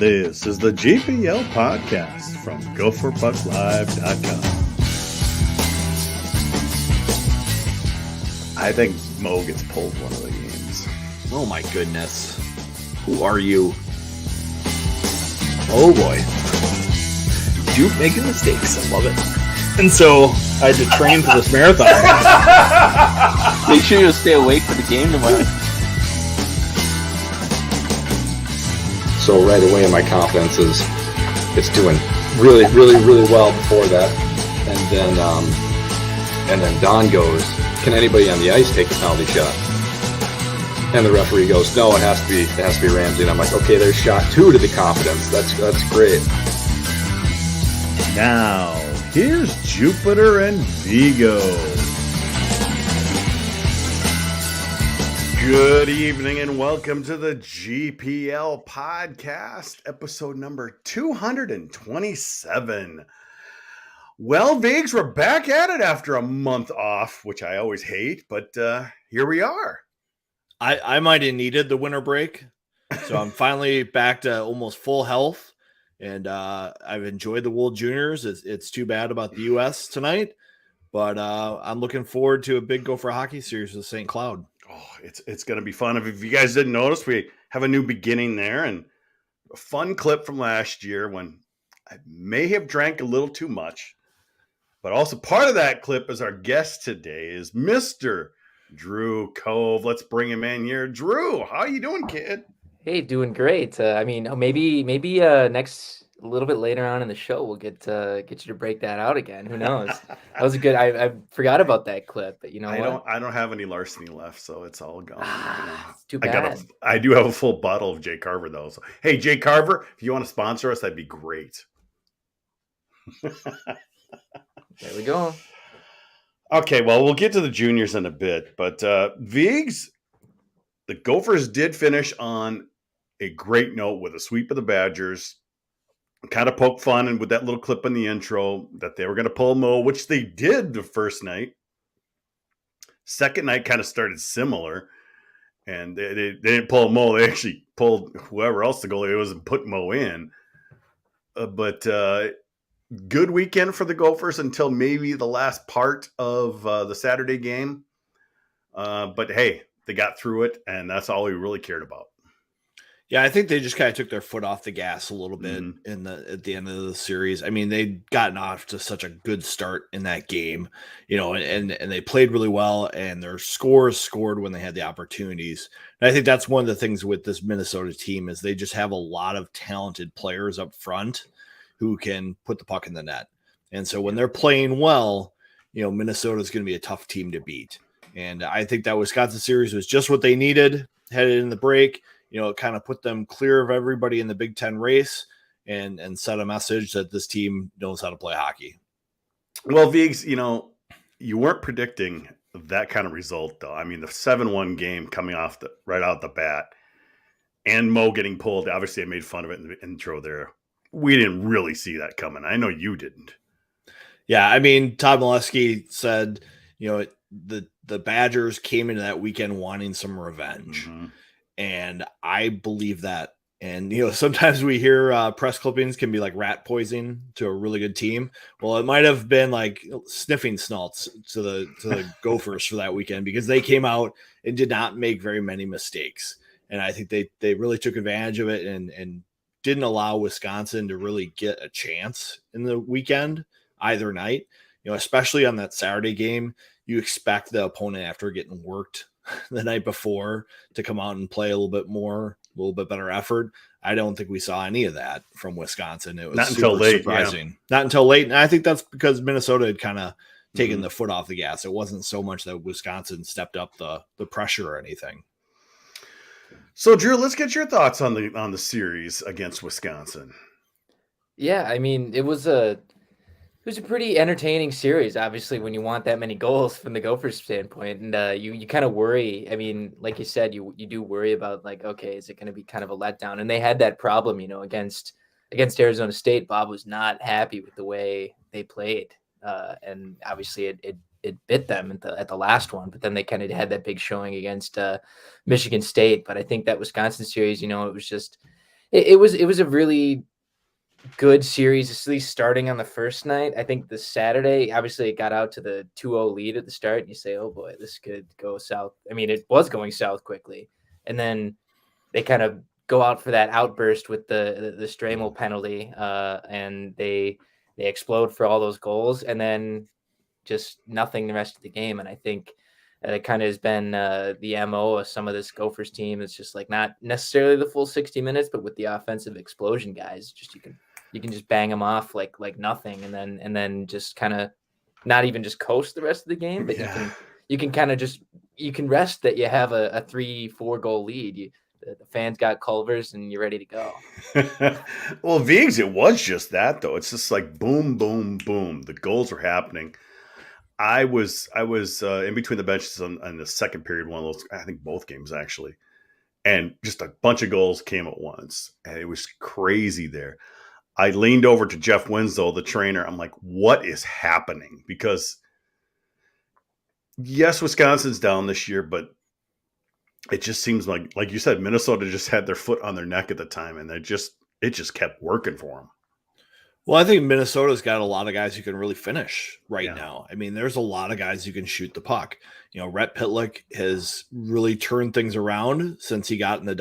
This is the GPL podcast from GopherPuckLive.com. I think Mo gets pulled one of the games. Oh my goodness. Who are you? Oh boy. Duke making mistakes. I love it. And so I had to train for this marathon. Make sure you stay awake for the game tomorrow. So right away my confidence is it's doing really well before that. And then Don goes, "Can anybody on the ice take a penalty shot?" And the referee goes, "No, it has to be Ramsey." And I'm like, "Okay, there's shot 2 to the confidence. That's great." Now, here's Jupiter and Vigo. Good evening and welcome to the GPL podcast, episode number 227. Well, Vigs, we're back at it after a month off, which I always hate, but here we are. I might have needed the winter break, so I'm finally back to almost full health, and I've enjoyed the World Juniors. It's too bad about the U.S. tonight, but I'm looking forward to a big Gopher hockey series with St. Cloud. Oh, it's going to be fun. If you guys didn't notice, we have a new beginning there, and a fun clip from last year when I may have drank a little too much. But also part of that clip is our guest today is Mr. Drew Cove. Let's bring him in here. Drew, how you doing, kid? Hey, doing great. Maybe next a little bit later on in the show we'll get you to break that out again. Who knows? That was a good. I forgot about that clip, but you know I don't have any larceny left, so it's all gone. It's too bad. I do have a full bottle of Jay Carver though. So hey, Jay Carver, if you want to sponsor us, that'd be great. There we go. Okay, well, we'll get to the juniors in a bit, but Vigs, the Gophers did finish on a great note with a sweep of the Badgers. Kind of poke fun and with that little clip in the intro that they were going to pull Mo, which they did the first night. Second night kind of started similar, and they didn't pull Mo. They actually pulled whoever else the goalie was and put Mo in. But good weekend for the Gophers until maybe the last part of the Saturday game. But hey, they got through it, and that's all we really cared about. Yeah, I think they just kind of took their foot off the gas a little bit at the end of the series. I mean, they'd gotten off to such a good start in that game, you know, and they played really well, and their scores scored when they had the opportunities. And I think that's one of the things with this Minnesota team is they just have a lot of talented players up front who can put the puck in the net. And so when they're playing well, you know, Minnesota is going to be a tough team to beat. And I think that Wisconsin series was just what they needed headed in the break. You know, it kind of put them clear of everybody in the Big Ten race and set a message that this team knows how to play hockey. Well, Viggs, you know, you weren't predicting that kind of result, though. I mean, the 7-1 game coming off right out the bat and Mo getting pulled. Obviously, I made fun of it in the intro there. We didn't really see that coming. I know you didn't. Yeah, I mean, Todd Molesky said, you know, the Badgers came into that weekend wanting some revenge. Mm-hmm. And I believe that. And, you know, sometimes we hear press clippings can be like rat poisoning to a really good team. Well, it might have been like sniffing snalts to the Gophers for that weekend because they came out and did not make very many mistakes. And I think they really took advantage of it and didn't allow Wisconsin to really get a chance in the weekend either night. You know, especially on that Saturday game, you expect the opponent after getting worked the night before to come out and play a little bit better effort. I don't think we saw any of that from Wisconsin. It was not until late, surprising. Yeah. Not until late. And I think that's because Minnesota had kind of taken the foot off the gas. It wasn't so much that Wisconsin stepped up the pressure or anything. So, Drew, let's get your thoughts on the series against Wisconsin. Yeah, I mean, it was a pretty entertaining series, obviously, when you want that many goals from the Gophers standpoint. And you kind of worry. I mean, like you said, you do worry about, like, okay, is it going to be kind of a letdown? And they had that problem, you know, against Arizona State. Bob was not happy with the way they played. And obviously it bit them at the last one, but then they kind of had that big showing against Michigan State. But I think that Wisconsin series, you know, it was just It was a really good series, at least starting on the first night. I think the Saturday, obviously, it got out to the 2-0 lead at the start, and you say, "Oh boy, this could go south." I mean, it was going south quickly, and then they kind of go out for that outburst with the Stramel penalty, and they explode for all those goals, and then just nothing the rest of the game. And I think it kind of has been the MO of some of this Gophers team. It's just like not necessarily the full 60 minutes, but with the offensive explosion guys, just you can just bang them off like nothing, and then just kind of not even just coast the rest of the game, but you can kind of just you can rest that you have a 3-4 goal lead. The fans got Culvers and you're ready to go. Well, Vigs, it was just that though. It's just like boom, boom, boom. The goals were happening. I was in between the benches on the second period, one of those, I think both games actually, and just a bunch of goals came at once, and it was crazy there. I leaned over to Jeff Winslow, the trainer. I'm like, what is happening? Because yes, Wisconsin's down this year, but it just seems like you said, Minnesota just had their foot on their neck at the time, and it just kept working for them. Well, I think Minnesota's got a lot of guys who can really finish right now. I mean, there's a lot of guys who can shoot the puck. You know, Rhett Pitlick has really turned things around since he got in the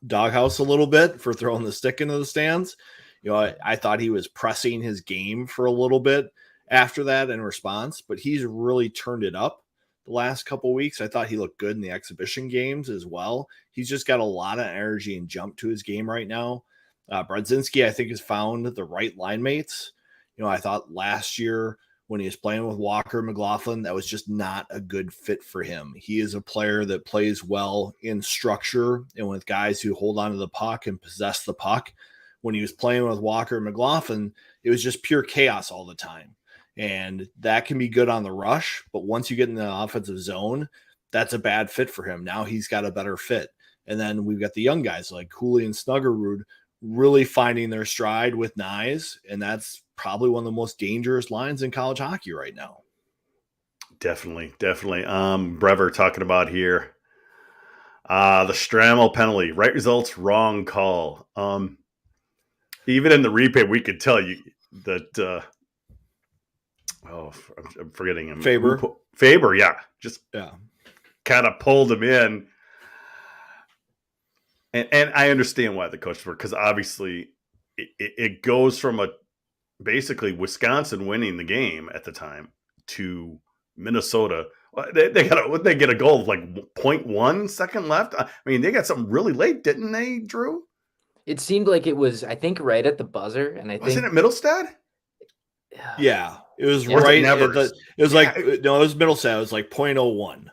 doghouse a little bit for throwing the stick into the stands. You know, I thought he was pressing his game for a little bit after that in response, but he's really turned it up the last couple of weeks. I thought he looked good in the exhibition games as well. He's just got a lot of energy and jump to his game right now. Brodzinski, I think, has found the right line mates. You know, I thought last year when he was playing with Walker McLaughlin, that was just not a good fit for him. He is a player that plays well in structure and with guys who hold on to the puck and possess the puck. When he was playing with Walker McLaughlin, it was just pure chaos all the time. And that can be good on the rush, but once you get in the offensive zone, that's a bad fit for him. Now he's got a better fit. And then we've got the young guys like Cooley and Snuggerud really finding their stride with Nyes, and that's probably one of the most dangerous lines in college hockey right now. Definitely. Brever talking about here. The Stramel penalty, right results, wrong call. Even in the replay, we could tell you that I'm forgetting him. Faber, yeah. Just kind of pulled him in. And I understand why the coaches were, because obviously it goes from basically Wisconsin winning the game at the time to Minnesota. They get a goal of like 0.1 second left. I mean, they got something really late, didn't they, Drew? It seemed like it was, I think, right at the buzzer, and wasn't it Middlestad? Yeah, it was right. It was like no, it was Middlestad. It was like 0.01.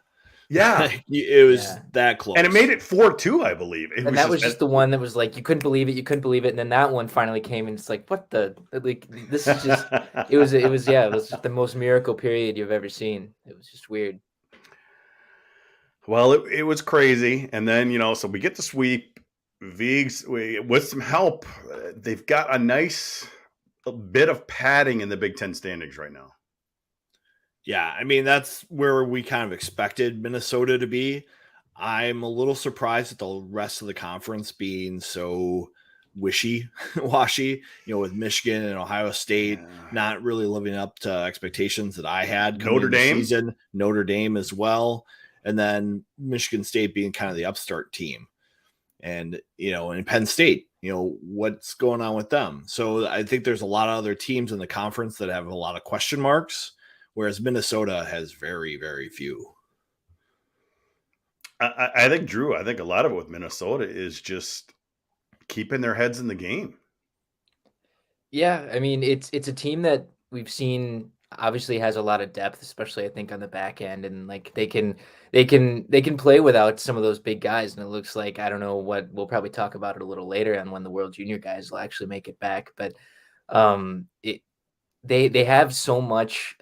Yeah, it was that close, and it made it 4-2, I believe. That was just the one that was like you couldn't believe it, and then that one finally came, and it's like what the like this is just it was just the most miracle period you've ever seen. It was just weird. Well, it was crazy, and then so we get the sweep. Vigs, with some help, they've got a nice bit of padding in the Big Ten standings right now. Yeah, I mean, that's where we kind of expected Minnesota to be. I'm a little surprised at the rest of the conference being so wishy-washy, with Michigan and Ohio State not really living up to expectations that I had coming into the season. Notre Dame as well. And then Michigan State being kind of the upstart team. And, and Penn State, what's going on with them? So I think there's a lot of other teams in the conference that have a lot of question marks, whereas Minnesota has very, very few. I think, Drew, a lot of it with Minnesota is just keeping their heads in the game. Yeah, I mean, it's a team that we've seen obviously has a lot of depth, especially I think on the back end, and like they can play without some of those big guys. And it looks like, I don't know what, we'll probably talk about it a little later on when the World Junior guys will actually make it back, but they have so much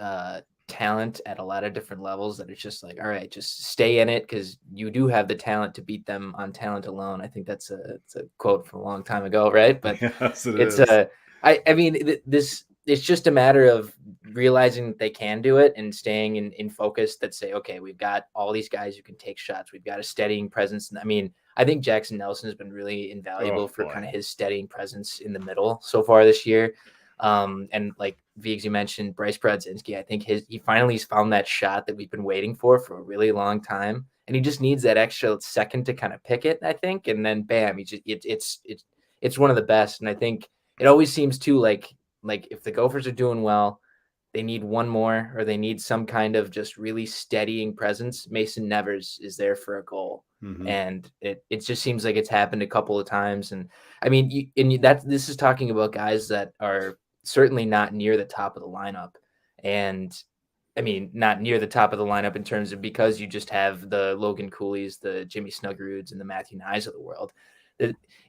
talent at a lot of different levels that it's just like, all right, just stay in it, because you do have the talent to beat them on talent alone. I think it's a quote from a long time ago, right? But yes, it's I mean, it's just a matter of realizing that they can do it and staying in focus, that say, okay, we've got all these guys who can take shots. We've got a steadying presence. And I mean, I think Jackson Nelson has been really invaluable for boy. kind of his steadying presence in the middle so far this year. And like Viggs, you mentioned Bryce Brodzinski. I think he finally found that shot that we've been waiting for a really long time, and he just needs that extra second to kind of pick it, I think, and then bam, it's one of the best. And I think it always seems too like if the Gophers are doing well, they need one more, or they need some kind of just really steadying presence. Mason Nevers is there for a goal. Mhm. And it just seems like it's happened a couple of times. And I mean, this is talking about guys that are certainly not near the top of the lineup. And I mean, not near the top of the lineup in terms of, because you just have the Logan Coolies, the Jimmy Snuggeroods, and the Matthew Nyes of the world.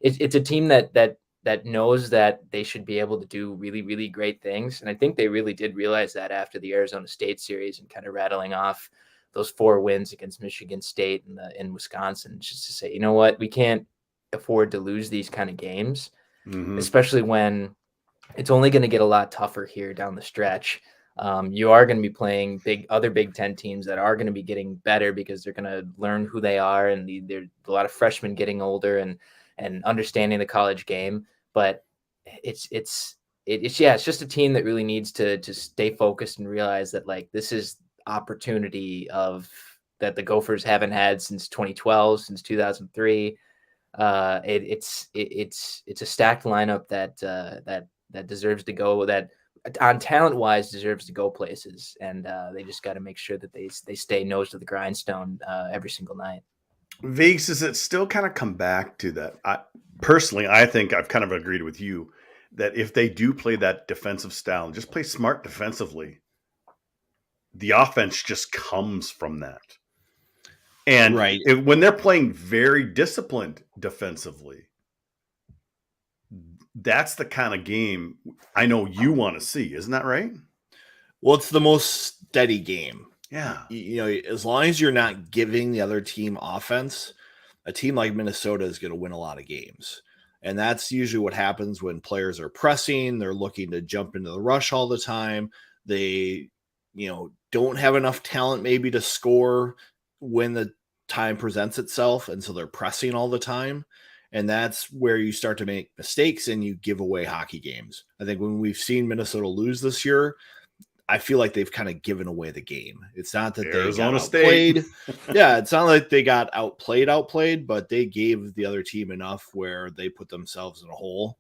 It's a team that knows that they should be able to do really, really great things. And I think they really did realize that after the Arizona State series and kind of rattling off those 4 wins against Michigan State and Wisconsin, just to say, you know what, we can't afford to lose these kind of games, especially when it's only going to get a lot tougher here down the stretch. You are going to be playing other Big Ten teams that are going to be getting better because they're going to learn who they are, and there's a lot of freshmen getting older and understanding the college game. But it's just a team that really needs to stay focused and realize that, like, this is opportunity that the Gophers haven't had since 2012, since 2003. It's a stacked lineup that deserves to go, that on talent wise deserves to go places, and they just got to make sure that they stay nose to the grindstone every single night. Viggs, does it still kind of come back to that? Personally, I think I've kind of agreed with you that if they do play that defensive style and just play smart defensively, the offense just comes from that. And Right. when they're playing very disciplined defensively, that's the kind of game I know you want to see. Isn't that right? Well, it's the most steady game. Yeah. You know, as long as you're not giving the other team offense, a team like Minnesota is going to win a lot of games. And that's usually what happens when players are pressing. They're looking to jump into the rush all the time. They, don't have enough talent maybe to score when the time presents itself. And so they're pressing all the time. And that's where you start to make mistakes and you give away hockey games. I think when we've seen Minnesota lose this year, I feel like they've kind of given away the game. It's not that Arizona they got outplayed. State. Yeah, it's not like they got outplayed, but they gave the other team enough where they put themselves in a hole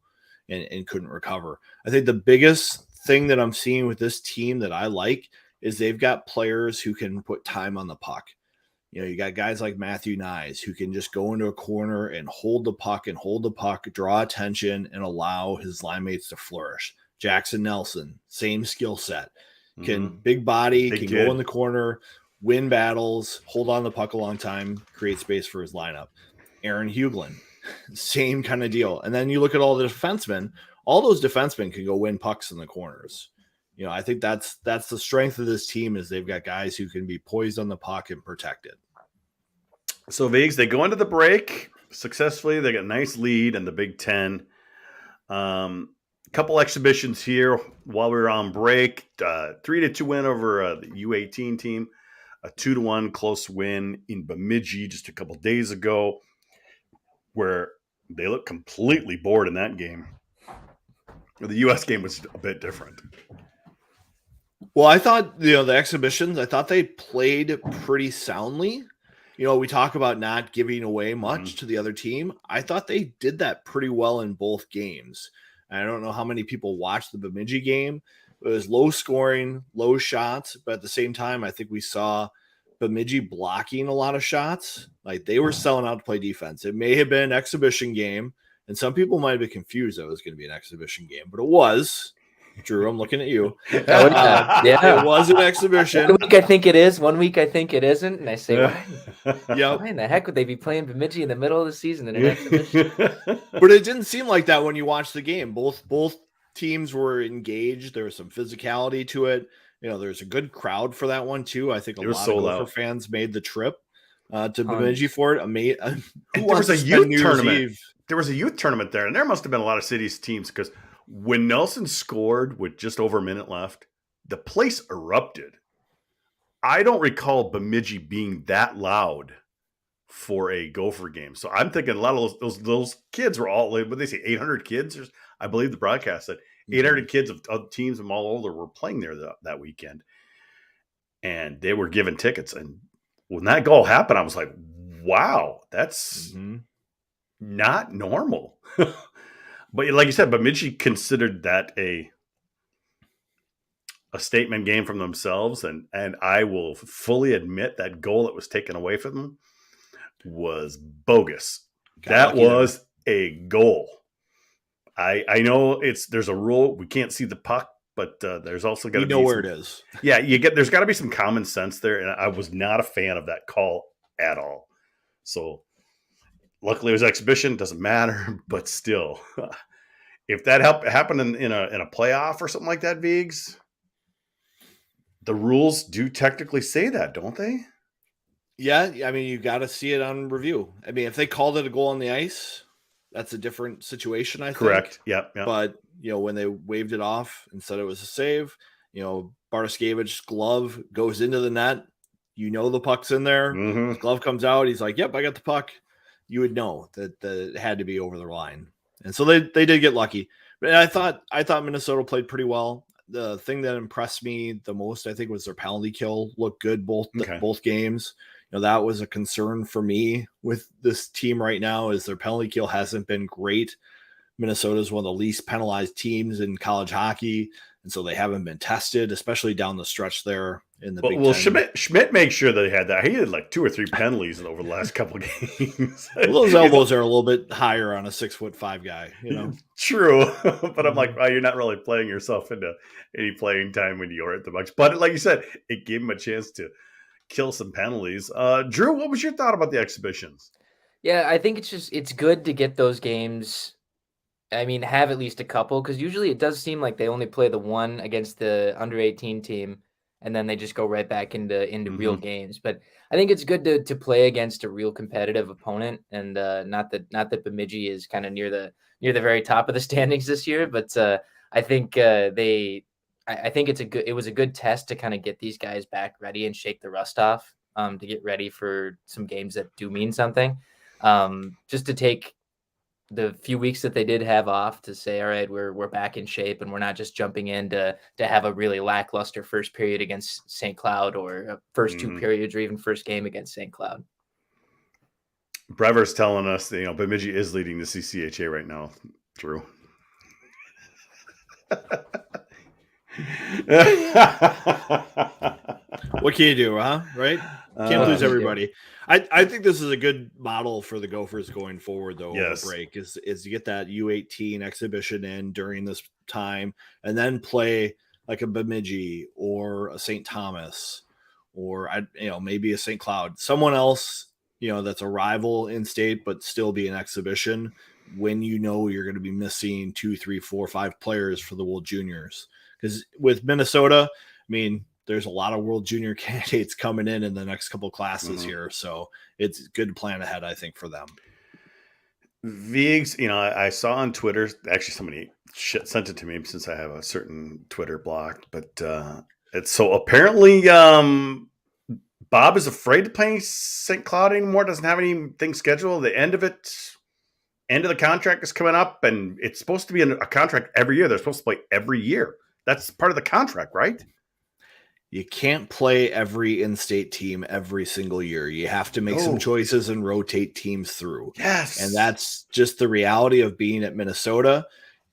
and couldn't recover. I think the biggest thing that I'm seeing with this team that I like is they've got players who can put time on the puck. You got guys like Matthew Nyes who can just go into a corner and hold the puck, draw attention, and allow his line mates to flourish. Jackson Nelson, same skill set. Big body, can go in the corner, win battles, hold on the puck a long time, create space for his lineup. Aaron Huglin, same kind of deal. And then you look at all the defensemen, all those defensemen can go win pucks in the corners. I think that's the strength of this team, is they've got guys who can be poised on the puck and protected. So Viggs, they go into the break successfully. They get a nice lead in the Big Ten. Couple exhibitions here while we were on break. 3-2 win over the U18 team. A 2-1 close win in Bemidji just a couple days ago, where they looked completely bored in that game. The U.S. game was a bit different. Well, I thought, the exhibitions, I thought they played pretty soundly. We talk about not giving away much to the other team. I thought they did that pretty well in both games. I don't know how many people watched the Bemidji game. It was low scoring, low shots, but at the same time, I think we saw Bemidji blocking a lot of shots. Like, they were selling out to play defense. It may have been an exhibition game, and some people might have been confused that it was going to be an exhibition game, but it was. Drew, I'm looking at you. Yeah, it was an exhibition. 1 week I think it is, 1 week I think it isn't, and I say, why in the heck would they be playing Bemidji in the middle of the season in an exhibition? But it didn't seem like that when you watched the game. Both teams were engaged. There was some physicality to it. There's a good crowd for that one too. I think a lot of Gopher fans made the trip to Bemidji for it. There was a youth tournament. There was a youth tournament there, and there must have been a lot of cities teams, because when Nelson scored with just over a minute left, the place erupted. I don't recall Bemidji being that loud for a Gopher game. So I'm thinking a lot of those kids were all, what they say, 800 kids. I believe the broadcast said 800 kids of teams from all over were playing there that weekend. And they were given tickets. And when that goal happened, I was like, wow, that's not normal. But like you said, Bemidji considered that a statement game from themselves. And I will fully admit that goal that was taken away from them was bogus. That was a goal. I know there's a rule. We can't see the puck, but there's also got to be where it is. Yeah, there's got to be some common sense there. And I was not a fan of that call at all. So luckily it was exhibition, doesn't matter, but still, if that happened in a playoff or something like that, Viggs, the rules do technically say that, don't they? Yeah, I mean, you got to see it on review. I mean, if they called it a goal on the ice, that's a different situation, I think. Correct. Yep. But, when they waved it off and said it was a save, Bartoskevich's glove goes into the net. The puck's in there. His glove comes out. He's like, yep, I got the puck. You would know that it had to be over the line. And so they did get lucky. But I thought Minnesota played pretty well. The thing that impressed me the most, I think, was their penalty kill. Looked good both games. That was a concern for me with this team right now, is their penalty kill hasn't been great. Minnesota is one of the least penalized teams in college hockey, and so they haven't been tested, especially down the stretch there in the Big Ten. Well, Schmidt makes sure they had that. He had like 2 or 3 penalties over the last couple of games. Those elbows are a little bit higher on a 6'5" guy, True, but I'm like, you're not really playing yourself into any playing time when you're at the Bucks. But like you said, it gave him a chance to kill some penalties. Drew, what was your thought about the exhibitions? Yeah, I think it's good to get those games. I mean, have at least a couple, because usually it does seem like they only play the one against the under 18 team, and then they just go right back into real games. But I think it's good to play against a real competitive opponent, and not that Bemidji is kind of near the very top of the standings this year, but I think I think it was a good test to kind of get these guys back ready and shake the rust off, to get ready for some games that do mean something. Just to take the few weeks that they did have off to say, all right, we're back in shape, and we're not just jumping in to have a really lackluster first period against St. Cloud, or first 2 periods, or even first game against St. Cloud. Brever's telling us that, Bemidji is leading the CCHA right now, Drew. What can you do, huh? Right? Can't lose everybody. I think this is a good model for the Gophers going forward, though. Yes. Over break is to get that U18 exhibition in during this time, and then play like a Bemidji or a St. Thomas, or maybe a St. Cloud, someone else that's a rival in state, but still be an exhibition when you're going to be missing 2, 3, 4, 5 players for the World Juniors. Because with Minnesota, I mean, there's a lot of World Junior candidates coming in the next couple classes here. So it's good to plan ahead, I think, for them. Viggs, I saw on Twitter, actually somebody sent it to me since I have a certain Twitter blocked, but it's so apparently Bob is afraid to play St. Cloud anymore, doesn't have anything scheduled. The end of the contract is coming up, and it's supposed to be a contract every year. They're supposed to play every year. That's part of the contract, right? You can't play every in-state team every single year. You have to make some choices and rotate teams through. Yes. And that's just the reality of being at Minnesota.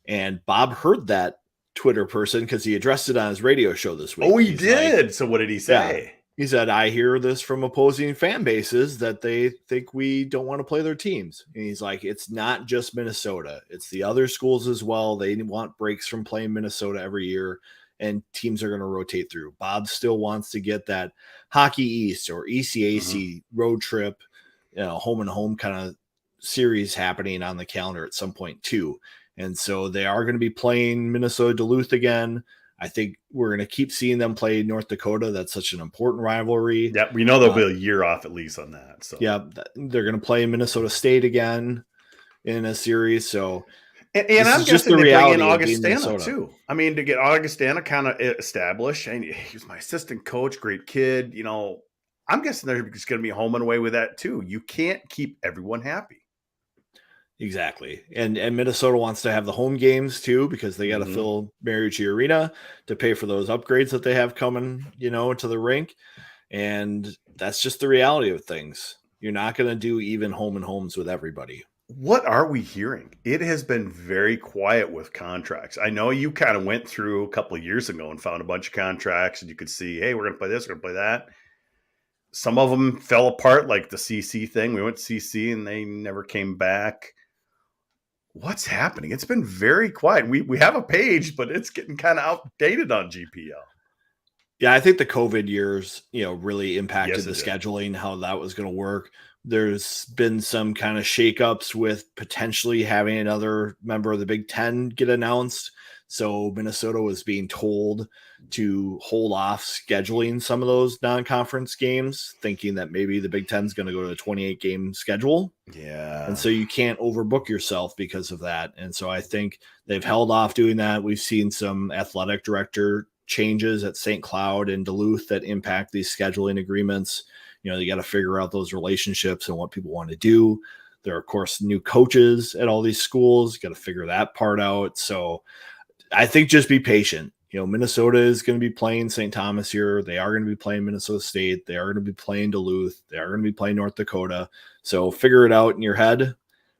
And Bob heard that Twitter person because he addressed it on his radio show this week. Oh, he did? So what did he say? Yeah. He said, I hear this from opposing fan bases that they think we don't want to play their teams. And he's like, it's not just Minnesota. It's the other schools as well. They want breaks from playing Minnesota every year, and teams are going to rotate through. Bob still wants to get that Hockey East or ECAC road trip, home and home kind of series happening on the calendar at some point too. And so they are going to be playing Minnesota Duluth again. I think we're going to keep seeing them play North Dakota. That's such an important rivalry. Yeah, we know there'll be a year off at least on that. So yeah, they're going to play Minnesota State again in a series. So and I'm just the reality in Augustana too. I mean, to get Augustana kind of established, and he was my assistant coach, great kid. I'm guessing they're just going to be home and away with that too. You can't keep everyone happy. Exactly. And Minnesota wants to have the home games too, because they got to fill Mariucci Arena to pay for those upgrades that they have coming, to the rink. And that's just the reality of things. You're not going to do even home and homes with everybody. What are we hearing? It has been very quiet with contracts. I know you kind of went through a couple of years ago and found a bunch of contracts and you could see, hey, we're going to play this, we're going to play that. Some of them fell apart, like the CC thing. We went to CC and they never came back. What's happening? It's been very quiet. We have a page, but it's getting kind of outdated on GPL. Yeah, I think the COVID years, really impacted the did. scheduling, how that was going to work. There's been some kind of shakeups with potentially having another member of the Big Ten get announced. So Minnesota was being told to hold off scheduling some of those non-conference games, thinking that maybe the Big Ten's going to go to the 28-game schedule. Yeah. And so you can't overbook yourself because of that. And so I think they've held off doing that. We've seen some athletic director changes at St. Cloud and Duluth that impact these scheduling agreements. You got to figure out those relationships and what people want to do. There are, of course, new coaches at all these schools. You got to figure that part out. So I think just be patient. Minnesota is going to be playing St. Thomas here. They are going to be playing Minnesota State. They are going to be playing Duluth. They are going to be playing North Dakota. So figure it out in your head.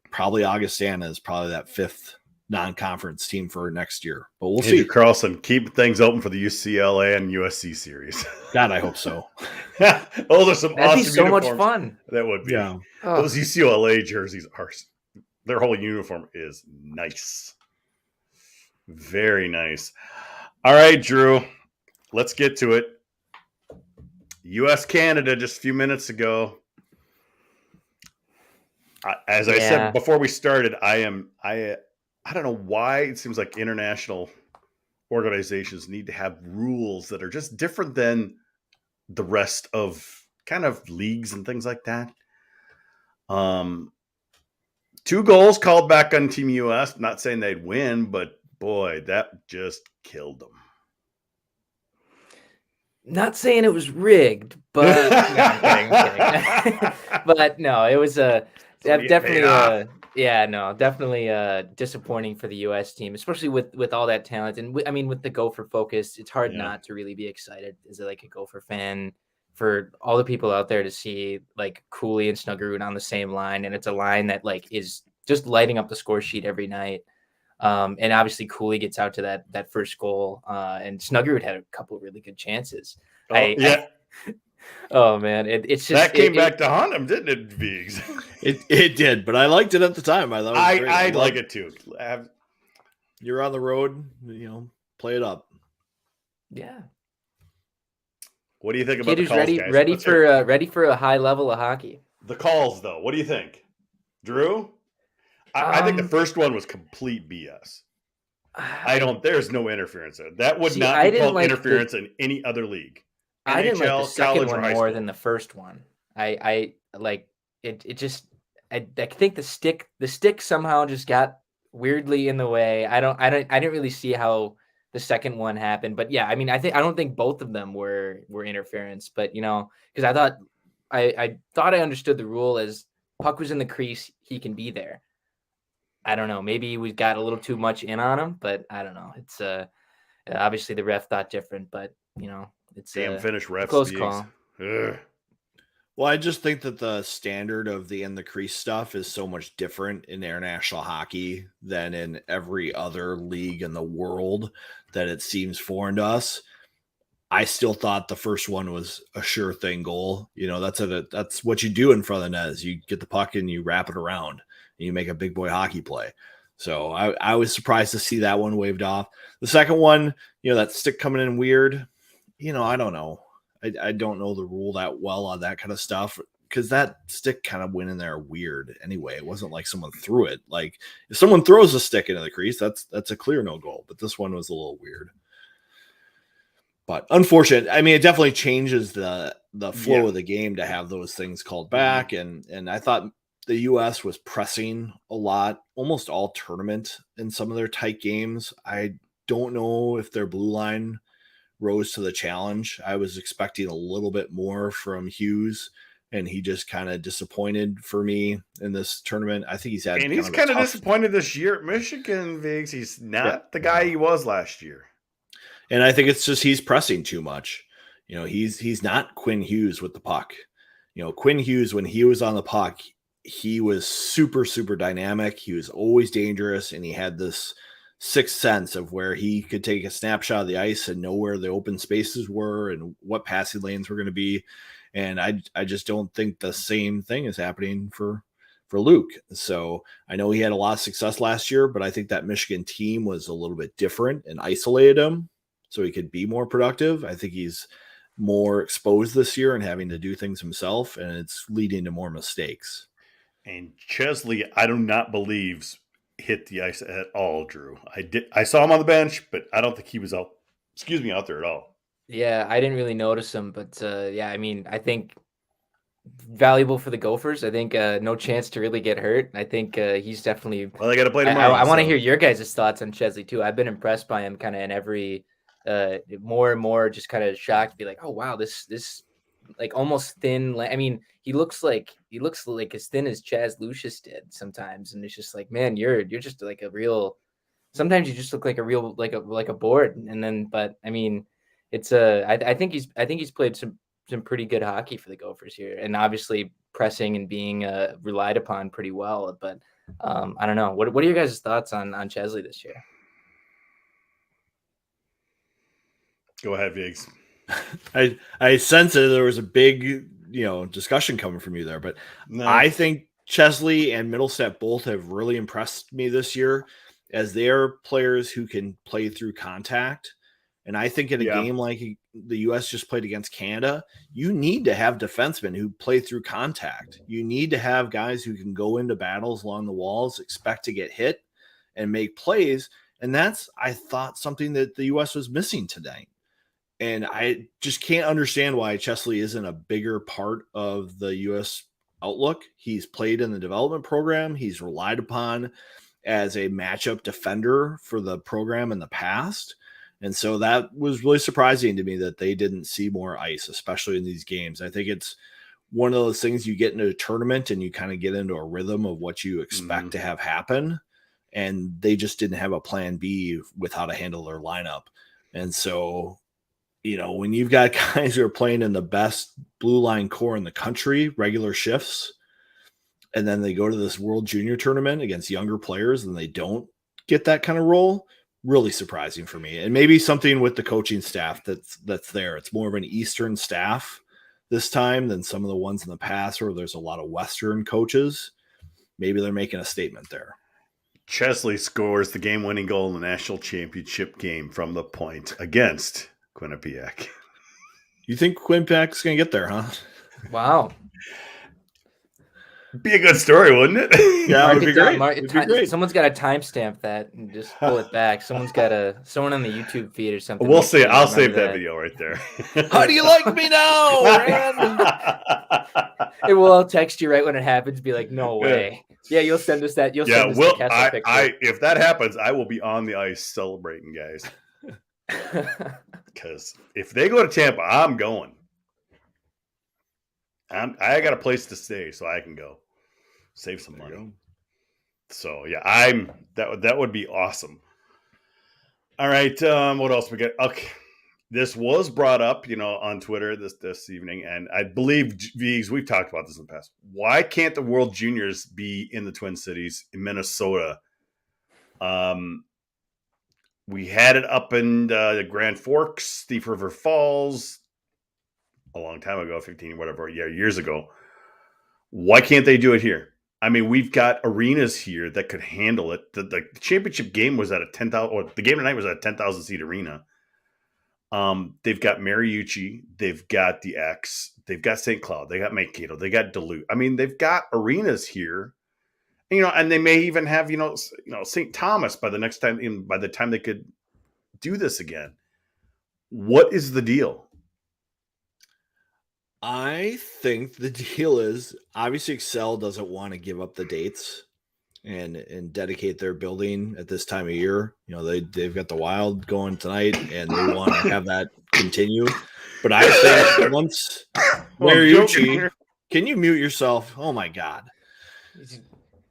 Probably Augustana is probably that fifth non-conference team for next year, but we'll see. Carlson, keep things open for the UCLA and USC series. God, I hope so. Those are some That'd awesome be so uniforms. much fun. That would be. Yeah. Those UCLA jerseys their whole uniform is nice. Very nice. All right, Drew, let's get to it. US Canada just a few minutes ago. As I said before we started, I don't know why it seems like international organizations need to have rules that are just different than the rest of kind of leagues and things like that. 2 goals called back on Team US. Not saying they'd win, but boy, that just killed them. Not saying it was rigged, but no, I'm kidding. But no, it was definitely disappointing for the U.S. team, especially with all that talent. And with the Gopher focus, it's hard not to really be excited as a Gopher fan for all the people out there to see Cooley and Snuggerud on the same line, and it's a line that is just lighting up the score sheet every night. And obviously Cooley gets out to that first goal, and Snuggerud had a couple of really good chances. Oh man, it's just that came back to haunt him, didn't it, Viggs? It did, but I liked it at the time. I thought it was great. I like it too. You're on the road, play it up. Yeah. What do you think about Kid the calls, guys? ready for a high level of hockey? The calls, though. What do you think, Drew? I think the first one was complete BS. There's no interference there. That would not be called interference in any other league. I didn't like the second one more school. than the first one. I like it. It just I think the stick somehow just got weirdly in the way. I didn't really see how the second one happened, but yeah, I don't think both of them were interference, but because I thought I understood the rule as puck was in the crease, he can be there. I don't know. Maybe we got a little too much in on him, but I don't know. It's obviously the ref thought different, but it's damn finish refs. Close call. Ugh. Well, I just think that the standard of the in the crease stuff is so much different in international hockey than in every other league in the world that it seems foreign to us. I still thought the first one was a sure thing goal. That's what you do in front of the net is you get the puck and you wrap it around. You make a big boy hockey play. So I was surprised to see that one waved off. The second one, that stick coming in weird, I don't know. I don't know the rule that well on that kind of stuff because that stick kind of went in there weird anyway. It wasn't like someone threw it. Like if someone throws a stick into the crease, that's a clear no goal. But this one was a little weird. But unfortunate. It definitely changes the flow of the game to have those things called back. And I thought the U.S. was pressing a lot, almost all tournament in some of their tight games. I don't know if their blue line rose to the challenge. I was expecting a little bit more from Hughes, and he just kind of disappointed for me in this tournament. I think he's had, and he's kind of disappointed this year at Michigan, Viggs. He's not the guy he was last year. And I think it's just he's pressing too much. He's not Quinn Hughes with the puck. Quinn Hughes, when he was on the puck, he was super, super dynamic. He was always dangerous, and he had this sixth sense of where he could take a snapshot of the ice and know where the open spaces were and what passing lanes were going to be. And I just don't think the same thing is happening for Luke. So I know he had a lot of success last year, but I think that Michigan team was a little bit different and isolated him so he could be more productive. I think he's more exposed this year and having to do things himself, and it's leading to more mistakes. And Chesley, I do not believe hit the ice at all, Drew. I saw him on the bench, but I don't think he was out there at all. Yeah, I didn't really notice him, but I mean, I think valuable for the Gophers. I think no chance to really get hurt. I think he's definitely. Well, they got to play tomorrow. I want to hear your guys' thoughts on Chesley too. I've been impressed by him, kind of in every more and more, just kind of shocked to be like, oh wow, this like almost thin. I mean, he looks like as thin as Chaz Lucius did sometimes, and it's just like, man, you're just like a real. Sometimes you just look like a real like a board, and then but I mean. It's I think he's played some pretty good hockey for the Gophers here, and obviously pressing and being relied upon pretty well. But I don't know. What are your guys' thoughts on Chesley this year? Go ahead, Viggs. I sense that there was a big discussion coming from you there, but no. I think Chesley and Middlestat both have really impressed me this year as they are players who can play through contact. And I think in a game like the U.S. just played against Canada, you need to have defensemen who play through contact. You need to have guys who can go into battles along the walls, expect to get hit, and make plays. And that's, I thought, something that the U.S. was missing today. And I just can't understand why Chesley isn't a bigger part of the U.S. outlook. He's played in the development program. He's relied upon as a matchup defender for the program in the past. And so that was really surprising to me that they didn't see more ice, especially in these games. I think it's one of those things you get into a tournament and you kind of get into a rhythm of what you expect to have happen. And they just didn't have a plan B with how to handle their lineup. And so, when you've got guys who are playing in the best blue line core in the country, regular shifts, and then they go to this World Junior tournament against younger players and they don't get that kind of role, really surprising for me. And maybe something with the coaching staff that's there. It's more of an Eastern staff this time than some of the ones in the past where there's a lot of Western coaches. Maybe they're making a statement there. Chesley scores the game-winning goal in the national championship game from the point against Quinnipiac. You think Quinnipiac's going to get there, huh? Wow. Be a good story, wouldn't it? Yeah, it would be great. Someone's got to timestamp that and just pull it back. Someone on the YouTube feed or something. We'll see. I'll save that video right there. How do you like me now, It will. I'll text you right when it happens. Be like, no way. Yeah, you'll send us that. You'll send us the Kessel picture. If that happens, I will be on the ice celebrating, guys. Because if they go to Tampa, I'm going. I got a place to stay, so I can go save some money. So yeah, that would be awesome. All right, what else we got? Okay, this was brought up, on Twitter this evening, and I believe Viggs, we've talked about this in the past. Why can't the World Juniors be in the Twin Cities in Minnesota? We had it up in the Grand Forks, Thief River Falls, a long time ago, 15, whatever, years ago. Why can't they do it here? I mean, we've got arenas here that could handle it. The championship game was at a 10,000, or the game tonight was at a 10,000 seat arena. They've got Mariucci, they've got the X, they've got St. Cloud, they got Mankato, they got Duluth. I mean, they've got arenas here, and they may even have, St. Thomas by the time they could do this again. What is the deal? I think the deal is obviously Excel doesn't want to give up the dates and dedicate their building at this time of year. They've got the Wild going tonight and they want to have that continue. But I think once Mariucci, can you mute yourself? Oh my God.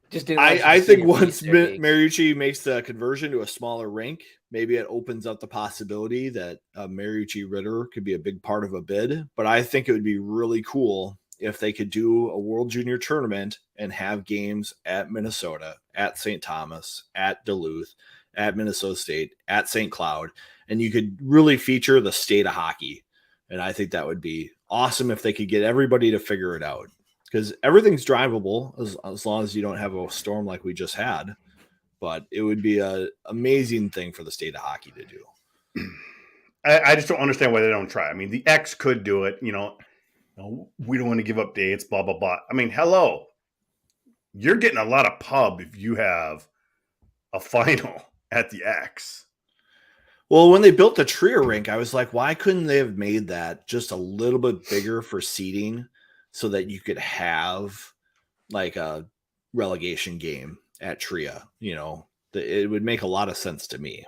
Just didn't want you to I see think your once face there, Biggs. Mariucci makes the conversion to a smaller rink, maybe it opens up the possibility that Mariucci Ritter could be a big part of a bid. But I think it would be really cool if they could do a World Junior tournament and have games at Minnesota, at St. Thomas, at Duluth, at Minnesota State, at St. Cloud, and you could really feature the state of hockey. And I think that would be awesome if they could get everybody to figure it out, because everything's drivable as long as you don't have a storm like we just had. But it would be an amazing thing for the state of hockey to do. I just don't understand why they don't try. I mean, the X could do it, we don't want to give up dates, blah, blah, blah. I mean, hello. You're getting a lot of pub if you have a final at the X. Well, when they built the Trier rink, I was like, why couldn't they have made that just a little bit bigger for seating so that you could have like a relegation game at Trier? It would make a lot of sense to me.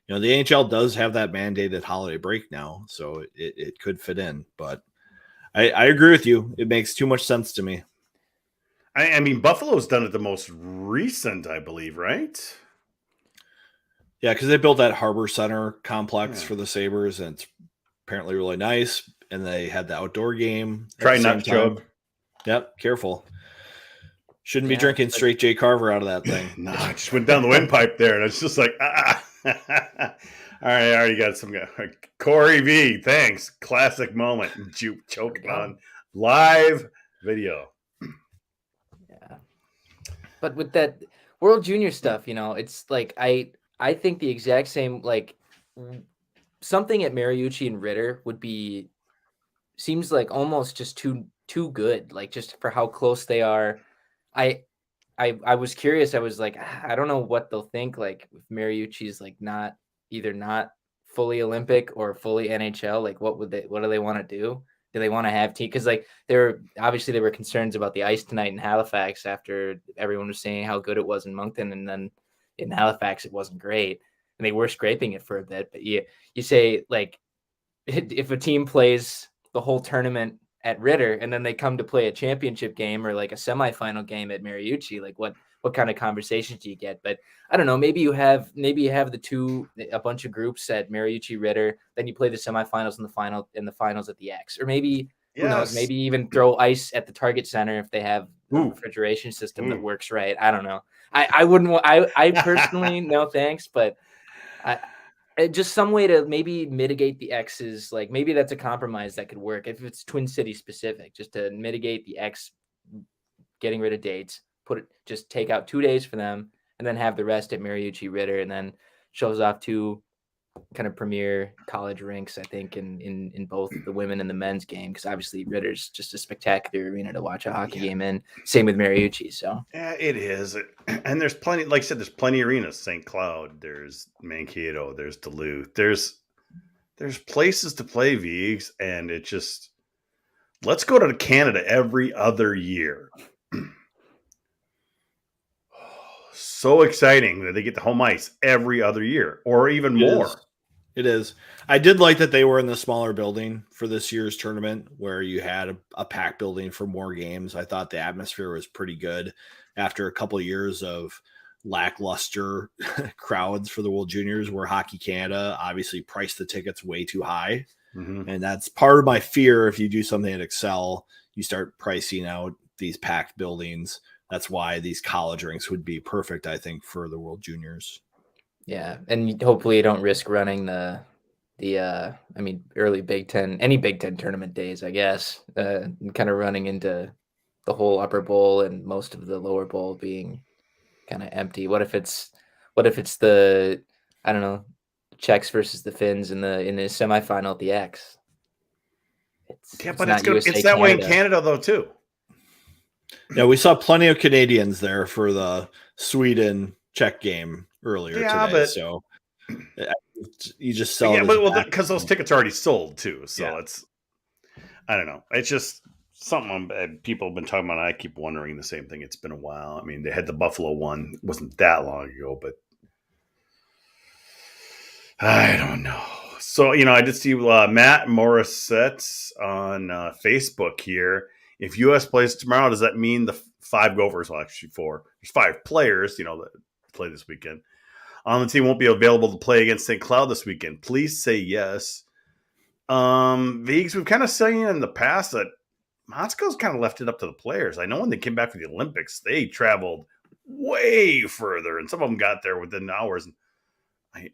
The NHL does have that mandated holiday break now, so it could fit in. But I agree with you. It makes too much sense to me. I mean, Buffalo's done it the most recent, I believe, right? Yeah, because they built that Harbor Center complex for the Sabres, and it's apparently really nice. And they had the outdoor game. Try not to choke. Yep, careful. Shouldn't be drinking straight Jay Carver out of that thing. No, I just went down the windpipe there, and it's just like, All right, I already got some guy. Corey V, thanks. Classic moment. Choking on live video. Yeah. But with that World Junior stuff, it's like I think the exact same, like something at Mariucci and Ritter seems like almost just too good, like just for how close they are. I was curious. I was like, I don't know what they'll think. Like if Mariucci's like not fully Olympic or fully NHL, like what do they want to do? Do they want to have team? Because like there were concerns about the ice tonight in Halifax after everyone was saying how good it was in Moncton, and then in Halifax it wasn't great, and they were scraping it for a bit. But you say like if a team plays the whole tournament at Ritter and then they come to play a championship game or like a semifinal game at Mariucci, like what kind of conversations do you get? But I don't know, maybe you have a bunch of groups at Mariucci Ritter, then you play the semifinals and the finals at the X, or maybe who knows, maybe even throw ice at the Target Center if they have a refrigeration system that works right. I don't know. I wouldn't want, I personally no thanks, but just some way to maybe mitigate the X's, like maybe that's a compromise that could work if it's Twin City specific, just to mitigate the X getting rid of dates, just take out 2 days for them and then have the rest at Mariucci Ritter, and then shows off two kind of premier college rinks, I think, in both the women and the men's game, because obviously Ritter's just a spectacular arena to watch a hockey game in. Same with Mariucci. So yeah, it is, and there's plenty. Like I said, there's plenty of arenas. St. Cloud, there's Mankato, there's Duluth, there's places to play, Vigs, and it just let's go to Canada every other year. So exciting that they get the home ice every other year, or even more. It is. I did like that they were in the smaller building for this year's tournament, where you had a packed building for more games. I thought the atmosphere was pretty good after a couple of years of lackluster crowds for the World Juniors, where Hockey Canada obviously priced the tickets way too high. Mm-hmm. And that's part of my fear. If you do something at Excel, you start pricing out these packed buildings. That's why these college rinks would be perfect, I think, for the World Juniors. Yeah, and hopefully you don't risk running the early Big Ten, any Big Ten tournament days, I guess, kind of running into the whole upper bowl and most of the lower bowl being kind of empty. What if it's the, I don't know, Czechs versus the Finns in the semifinal at the X? It's that way in Canada though too. Yeah, we saw plenty of Canadians there for the Sweden-Czech game earlier today. But, so you just sell. Yeah, but because those tickets are already sold too. So it's, I don't know. It's just something people have been talking about. I keep wondering the same thing. It's been a while. I mean, they had the Buffalo one. It wasn't that long ago, but I don't know. So, I did see Matt Morissette on Facebook here. If U.S. plays tomorrow, does that mean the 5 Gophers, well, actually 4, there's 5 players, that play this weekend, on the team won't be available to play against St. Cloud this weekend? Please say yes. Viggs, we've kind of seen in the past that Moscow's kind of left it up to the players. I know when they came back for the Olympics, they traveled way further, and some of them got there within hours. And I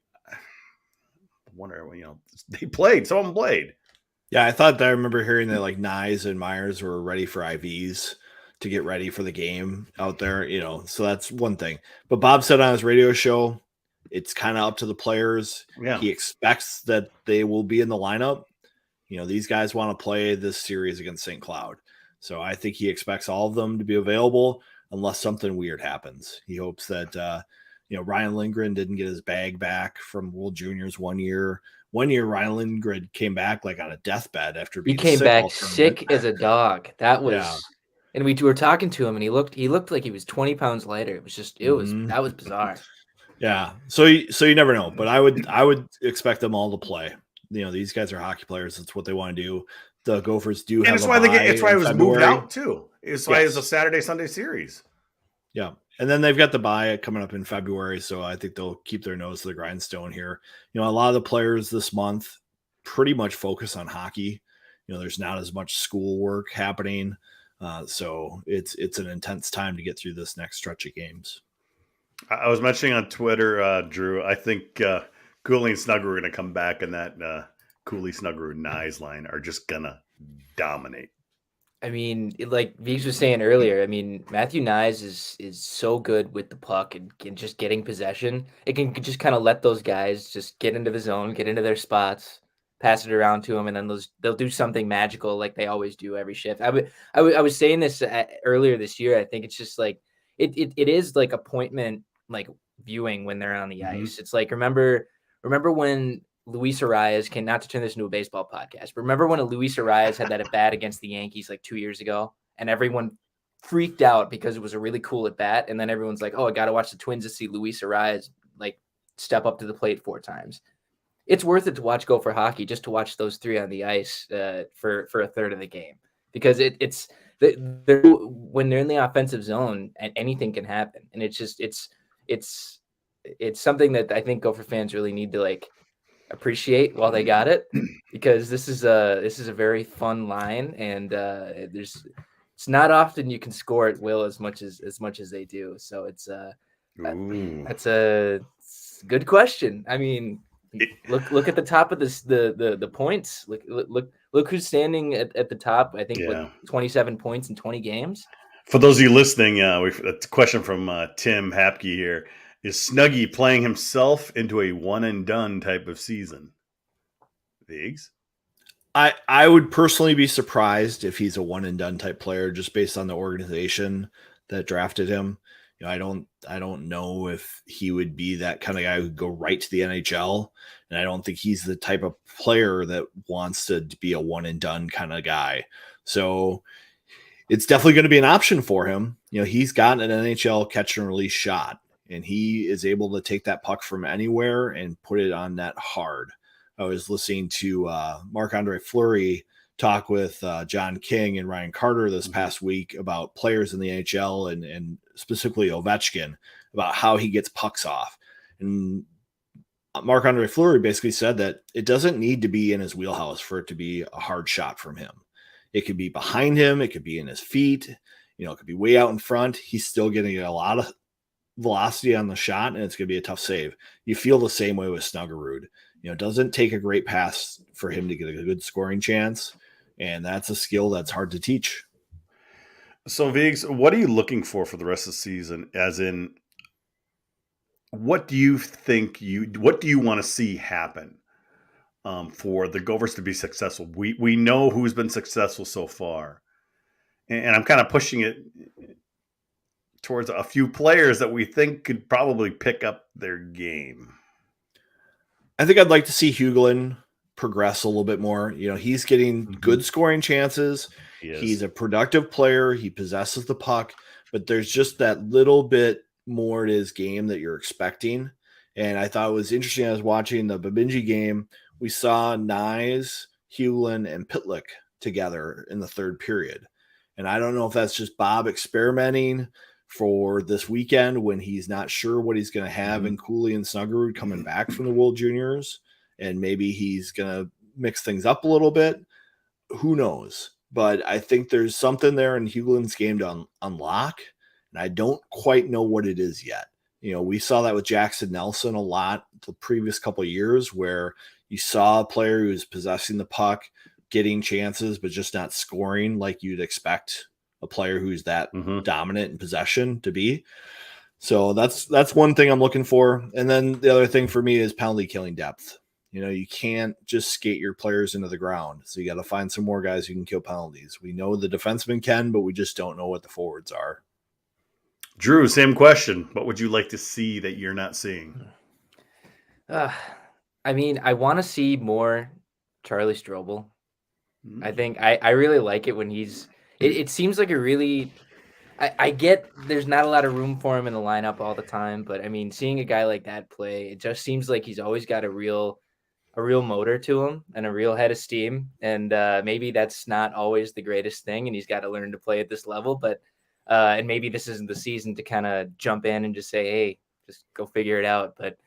wonder, they played. Some of them played. Yeah, I remember hearing that like Nyes and Myers were ready for IVs to get ready for the game out there, so that's one thing. But Bob said on his radio show, it's kind of up to the players. Yeah. He expects that they will be in the lineup. These guys want to play this series against St. Cloud. So I think he expects all of them to be available unless something weird happens. He hopes that, Ryan Lindgren didn't get his bag back from World Juniors 1 year. 1 year, Ryan Lindgren came back like on a deathbed after being sick. He came back sick tournament. as a dog. That was, and we were talking to him, and he looked like he was 20 pounds lighter. It was just, that was bizarre. Yeah. So you never know, but I would expect them all to play. These guys are hockey players. That's what they want to do. The Gophers do have. And it's why it was moved out too. It's why it's a Saturday-Sunday series. Yeah. And then they've got the bye coming up in February, so I think they'll keep their nose to the grindstone here. A lot of the players this month pretty much focus on hockey. There's not as much schoolwork happening, so it's an intense time to get through this next stretch of games. I was mentioning on Twitter, Drew, I think Cooley and Snugger are going to come back, and that Cooley, Snugger, Nyes line are just going to dominate. I mean, like Viggs was saying earlier, I mean, Matthew Nyes is so good with the puck and just getting possession. It can just kind of let those guys just get into the zone, get into their spots, pass it around to them, and then they'll do something magical like they always do every shift. I was saying this earlier this year. I think it's just like it is like appointment like viewing when they're on the ice. It's like remember when Luis Arias came, not to turn this into a baseball podcast, but remember when Luis Arias had that at bat against the Yankees like 2 years ago, and everyone freaked out because it was a really cool at bat, and then everyone's like, "Oh, I got to watch the Twins to see Luis Arias like step up to the plate 4 times." It's worth it to watch Gopher hockey just to watch those 3 on the ice for a third of the game, because when they're in the offensive zone, and anything can happen, and it's something that I think Gopher fans really need to like appreciate while they got it, because this is a very fun line, and it's not often you can score at will as much as they do. So that's a good question. I mean, look at the top of this the points. Look who's standing at the top. I think with 27 points in 20 games. For those of you listening, a question from Tim Hapke here. Is Snuggy playing himself into a one and done type of season? Viggs? I would personally be surprised if he's a one and done type player, just based on the organization that drafted him. I don't know if he would be that kind of guy who would go right to the NHL, and I don't think he's the type of player that wants to be a one and done kind of guy. So it's definitely going to be an option for him. He's got an NHL catch and release shot, and he is able to take that puck from anywhere and put it on net hard. I was listening to Marc-Andre Fleury talk with John King and Ryan Carter this past week about players in the NHL and specifically Ovechkin, about how he gets pucks off. And Marc-Andre Fleury basically said that it doesn't need to be in his wheelhouse for it to be a hard shot from him. It could be behind him. It could be in his feet. It could be way out in front. He's still getting a lot of velocity on the shot, and it's going to be a tough save. You feel the same way with Snuggerud. It doesn't take a great pass for him to get a good scoring chance, and that's a skill that's hard to teach. So, Viggs, what are you looking for the rest of the season? As in, what do you want to see happen for the Gophers to be successful? We know who's been successful so far, and I'm kind of pushing it towards a few players that we think could probably pick up their game. I think I'd like to see Hugelin progress a little bit more. He's getting good scoring chances. He's a productive player. He possesses the puck, but there's just that little bit more to his game that you're expecting. And I thought it was interesting. I was watching the Babinji game we saw Nyes, Hewlin, and Pitlick together in the third period. And I don't know if that's just Bob experimenting for this weekend when he's not sure what he's going to have in Cooley and Snuggerud coming back from the World Juniors. And maybe he's going to mix things up a little bit. Who knows? But I think there's something there in Hewlin's game to unlock. And I don't quite know what it is yet. We saw that with Jackson Nelson a lot the previous couple of years, where you saw a player who was possessing the puck, getting chances, but just not scoring like you'd expect a player who's that dominant in possession to be. So that's one thing I'm looking for. And then the other thing for me is penalty killing depth. You can't just skate your players into the ground. So you got to find some more guys who can kill penalties. We know the defensemen can, but we just don't know what the forwards are. Drew, same question. What would you like to see that you're not seeing? I mean, I want to see more Charlie Strobel. I think I really like it when it seems like a really, I get there's not a lot of room for him in the lineup all the time, but I mean, seeing a guy like that play, it just seems like he's always got a real motor to him and a real head of steam. And maybe that's not always the greatest thing, and he's got to learn to play at this level. But and maybe this isn't the season to kind of jump in and just say, hey, just go figure it out. But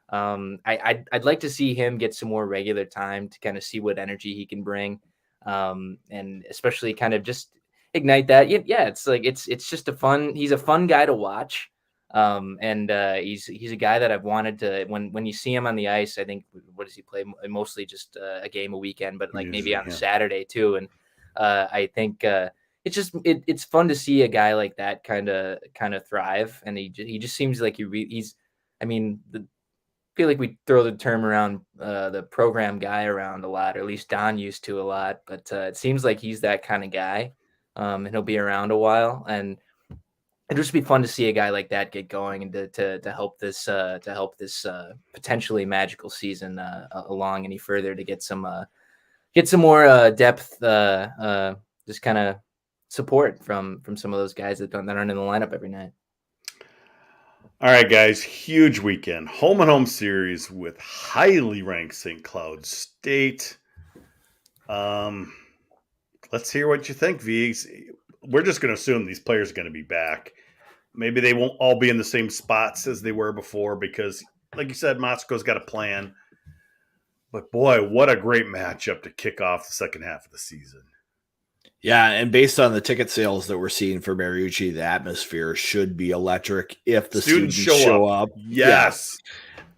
I'd like to see him get some more regular time to kind of see what energy he can bring, and especially kind of just ignite that. Yeah, it's like it's just he's a fun guy to watch. And he's a guy that I've wanted to, when you see him on the ice, I think, what does he play? Mostly just a game a weekend, but like maybe on a Saturday too. And I think it's fun to see a guy like that kind of thrive. And he just seems like he's, I mean, I feel like we throw the term around, the program guy around a lot, or at least Don used to a lot, but it seems like he's that kind of guy. And he'll be around a while, and it'd just be fun to see a guy like that get going and to help this potentially magical season along any further, to get some more depth, just kind of support from some of those guys that aren't in the lineup every night. All right, guys, huge weekend. Home and home series with highly ranked St. Cloud State. Let's hear what you think, Vigs. We're just going to assume these players are going to be back. Maybe they won't all be in the same spots as they were before because, like you said, Moscow's got a plan. But, boy, what a great matchup to kick off the second half of the season. Yeah, and based on the ticket sales that we're seeing for Mariucci, the atmosphere should be electric if the students show up. Yes.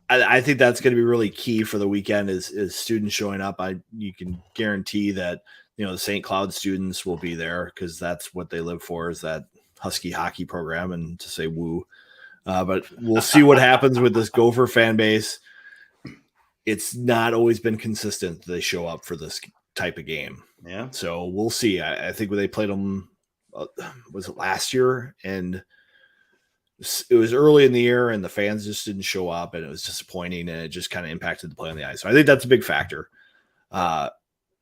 Yeah. I think that's going to be really key for the weekend is students showing up. You can guarantee that, the St. Cloud students will be there because that's what they live for, is that Husky hockey program, and to say woo. But we'll see what happens with this Gopher fan base. It's not always been consistent that they show up for this type of game. Yeah. So we'll see. I think when they played them, was it last year? And it was early in the year and the fans just didn't show up, and it was disappointing, and it just kind of impacted the play on the ice. So I think that's a big factor.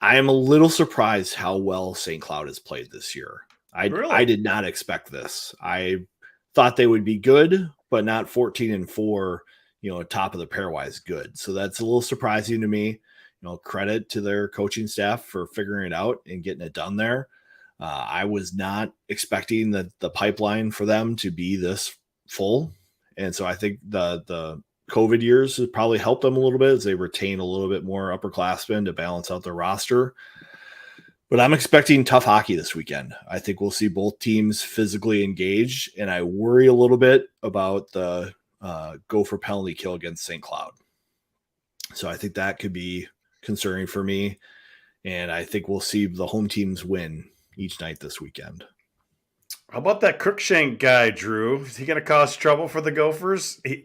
I am a little surprised how well St. Cloud has played this year. I did not expect this. I thought they would be good, but not 14-4, top of the pairwise good. So that's a little surprising to me. Credit to their coaching staff for figuring it out and getting it done there. I was not expecting the pipeline for them to be this full. And so I think the COVID years has probably helped them a little bit as they retain a little bit more upperclassmen to balance out their roster. But I'm expecting tough hockey this weekend. I think we'll see both teams physically engaged, and I worry a little bit about the Gopher penalty kill against St. Cloud. So I think that could be concerning for me, and I think we'll see the home teams win each night this weekend. How about that Crookshank guy, Drew? Is he going to cause trouble for the Gophers? He's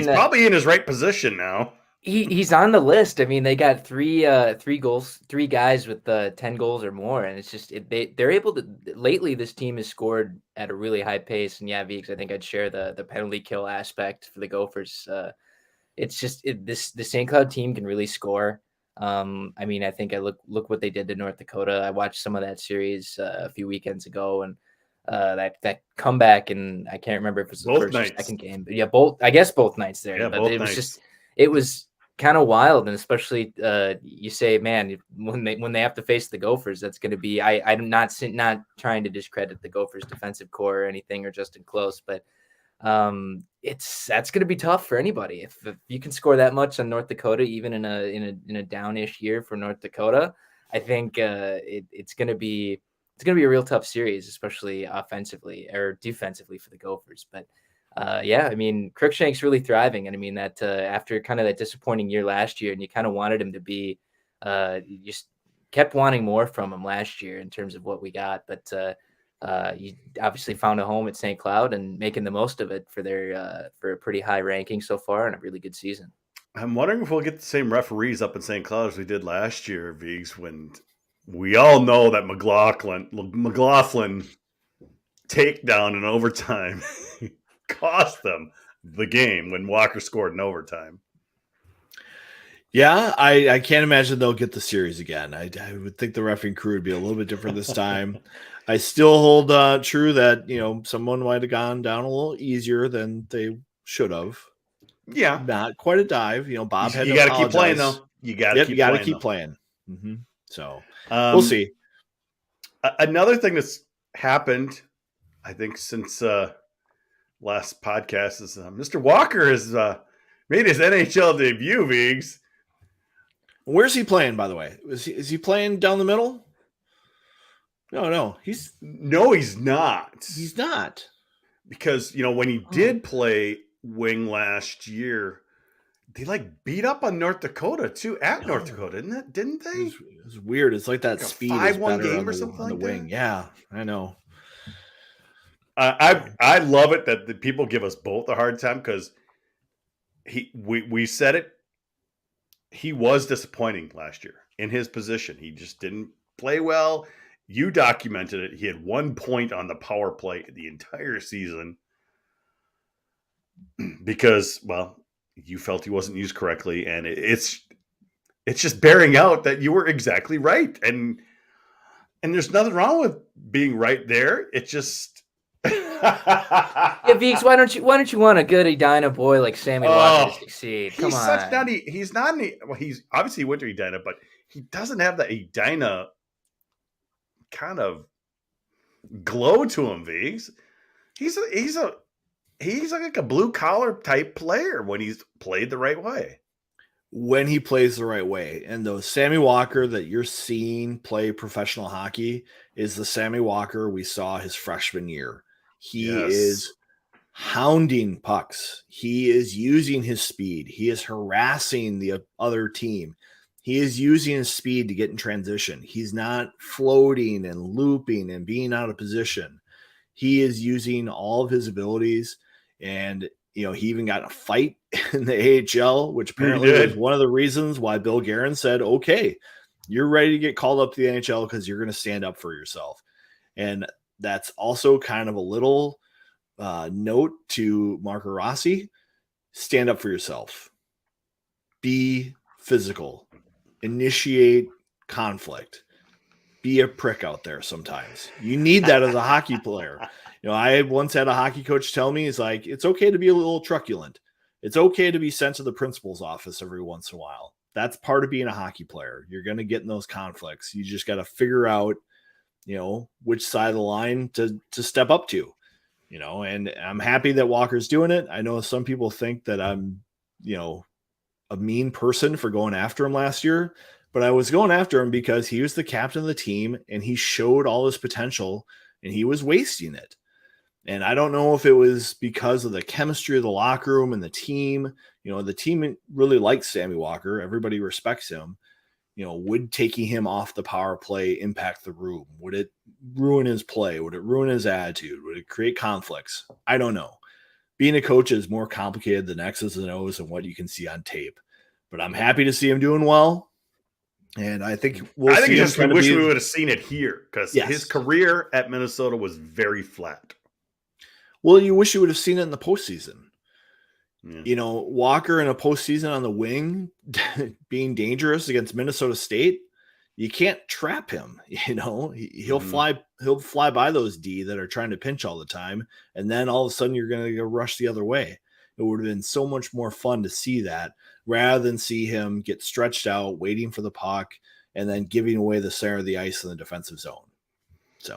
probably in his right position now. He's on the list. I mean, they got three guys with 10 goals or more, and it's just they're able to. Lately, this team has scored at a really high pace, and Vigs, I think I'd share the penalty kill aspect for the Gophers. It's just the St. Cloud team can really score. I mean, I think I look what they did to North Dakota. I watched some of that series a few weekends ago, and that comeback, and I can't remember if it was the first or second game, but both nights there. Yeah, but both it was nights. it was kind of wild, and especially you say, man, when they have to face the Gophers, that's going to be. I'm not trying to discredit the Gophers defensive core or anything, or Justin Close, but that's going to be tough for anybody. If you can score that much on North Dakota, even in a downish year for North Dakota, I think it's going to be a real tough series, especially offensively or defensively for the Gophers. But yeah, I mean, Cruikshank's really thriving, and I mean that after kind of that disappointing year last year, and you kind of wanted him to be, you just kept wanting more from him last year in terms of what we got, but you obviously found a home at St. Cloud and making the most of it for their for a pretty high ranking so far and a really good season. I'm wondering if we'll get the same referees up in St. Cloud as we did last year, Viggs, when we all know that McLaughlin takedown in overtime cost them the game when Walker scored in overtime. Yeah, I can't imagine they'll get the series again. I would think the refereeing crew would be a little bit different this time. I still hold true that, you know, someone might have gone down a little easier than they should have. Yeah. Not quite a dive. You know, Bob had you to got to keep playing, though. You got to keep playing. Mm-hmm. So we'll see. Another thing that's happened, I think, since last podcast is Mr. Walker has made his NHL debut, Viggs. Where's he playing, by the way? Is he playing down the middle? No, he's not. He's not. Because, you know, when he did play wing last year, they like beat up on North Dakota too at North Dakota, didn't they? It was weird. It's like that speed 5-1 game or something on the like wing. that. Yeah, I know. I love it that the people give us both a hard time because we said it. He was disappointing last year in his position. He just didn't play well. You documented it. He had 1 point on the power play the entire season because, well, you felt he wasn't used correctly, and it's just bearing out that you were exactly right. And there's nothing wrong with being right there. It just yeah, Viggs, why don't you want a good Edina boy like Sammy Walker to succeed? Come on. He's obviously went to Edina, but he doesn't have the Edina kind of glow to him, Viggs. He's like a blue collar type player when he's played the right way. When he plays the right way. And the Sammy Walker that you're seeing play professional hockey is the Sammy Walker we saw his freshman year. He is hounding pucks. He is using his speed. He is harassing the other team. He is using his speed to get in transition. He's not floating and looping and being out of position. He is using all of his abilities. And, you know, he even got in a fight in the AHL, which apparently was one of the reasons why Bill Guerin said, okay, you're ready to get called up to the NHL because you're going to stand up for yourself. And that's also kind of a little note to Marco Rossi. Stand up for yourself. Be physical. Initiate conflict. Be a prick out there sometimes. You need that as a hockey player. You know, I once had a hockey coach tell me, he's like, it's okay to be a little truculent. It's okay to be sent to the principal's office every once in a while. That's part of being a hockey player. You're going to get in those conflicts. You just got to figure out, you know, which side of the line to step up to, you know, and I'm happy that Walker's doing it. I know some people think that I'm, you know, a mean person for going after him last year, but I was going after him because he was the captain of the team and he showed all his potential and he was wasting it. And I don't know if it was because of the chemistry of the locker room and the team. You know, the team really likes Sammy Walker. Everybody respects him. You know, would taking him off the power play impact the room? Would it ruin his play? Would it ruin his attitude? Would it create conflicts? I don't know. Being a coach is more complicated than X's and O's and what you can see on tape. But I'm happy to see him doing well. And I think we wish we would have seen it here because his career at Minnesota was very flat. Well, you wish you would have seen it in the postseason. Yeah. You know, Walker in a postseason on the wing being dangerous against Minnesota State, you can't trap him. You know, he'll fly by those D that are trying to pinch all the time. And then all of a sudden you're going to go rush the other way. It would have been so much more fun to see that rather than see him get stretched out, waiting for the puck, and then giving away the center of the ice in the defensive zone. So,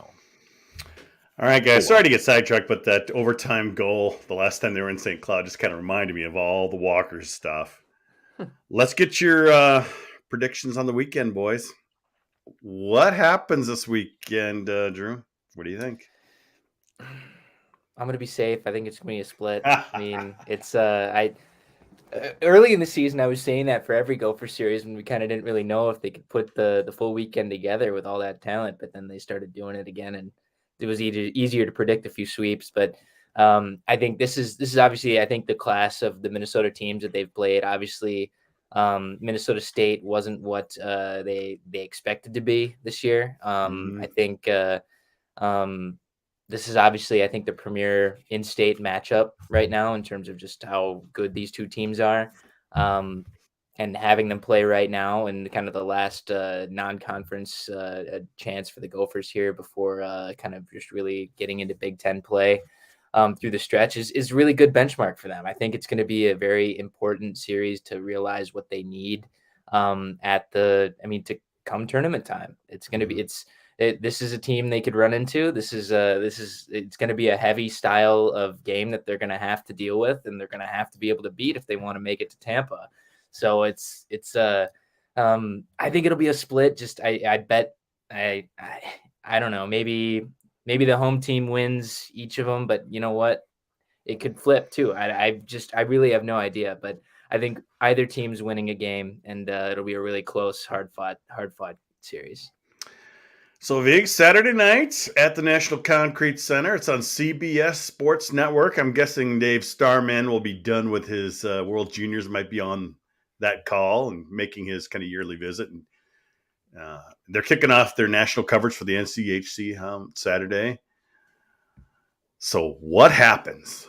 all right, guys, sorry to get sidetracked, but that overtime goal the last time they were in St. Cloud just kind of reminded me of all the Walkers stuff. Let's get your predictions on the weekend, boys. What happens this weekend, Drew? What do you think? I'm going to be safe. I think it's going to be a split. I mean, it's early in the season, I was saying that for every Gopher series when we kind of didn't really know if they could put the full weekend together with all that talent, but then they started doing it again, and it was easier to predict a few sweeps. But I think this is obviously, I think, the class of the Minnesota teams that they've played. Obviously, Minnesota State wasn't what they expected to be this year. I think this is obviously, I think, the premier in-state matchup right now in terms of just how good these two teams are. And having them play right now and kind of the last non-conference chance for the Gophers here before kind of just really getting into Big Ten play through the stretch is really good benchmark for them. I think it's going to be a very important series to realize what they need to come tournament time. It's going to be, this is a team they could run into. It's going to be a heavy style of game that they're going to have to deal with, and they're going to have to be able to beat if they want to make it to Tampa. So I think it'll be a split. Just I bet I don't know, maybe the home team wins each of them, but you know what, it could flip too. I really have no idea, but I think either team's winning a game, and it'll be a really close, hard fought series. So Vig, Saturday nights at the National Concrete Center. It's on CBS Sports Network. I'm guessing Dave Starman will be done with his World Juniors, might be on that call and making his kind of yearly visit. And they're kicking off their national coverage for the NCHC Saturday. So what happens?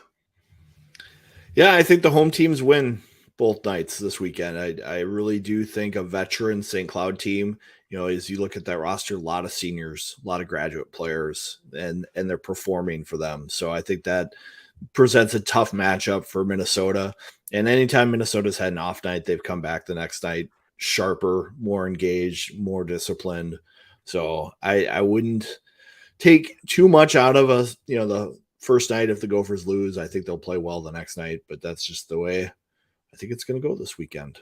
Yeah, I think the home teams win both nights this weekend. I really do think a veteran St. Cloud team, as you look at that roster, a lot of seniors, a lot of graduate players, and they're performing for them. So I think that presents a tough matchup for Minnesota. And anytime Minnesota's had an off night, they've come back the next night sharper, more engaged, more disciplined. So I wouldn't take too much out of the first night if the Gophers lose. I think they'll play well the next night, but that's just the way I think it's going to go this weekend.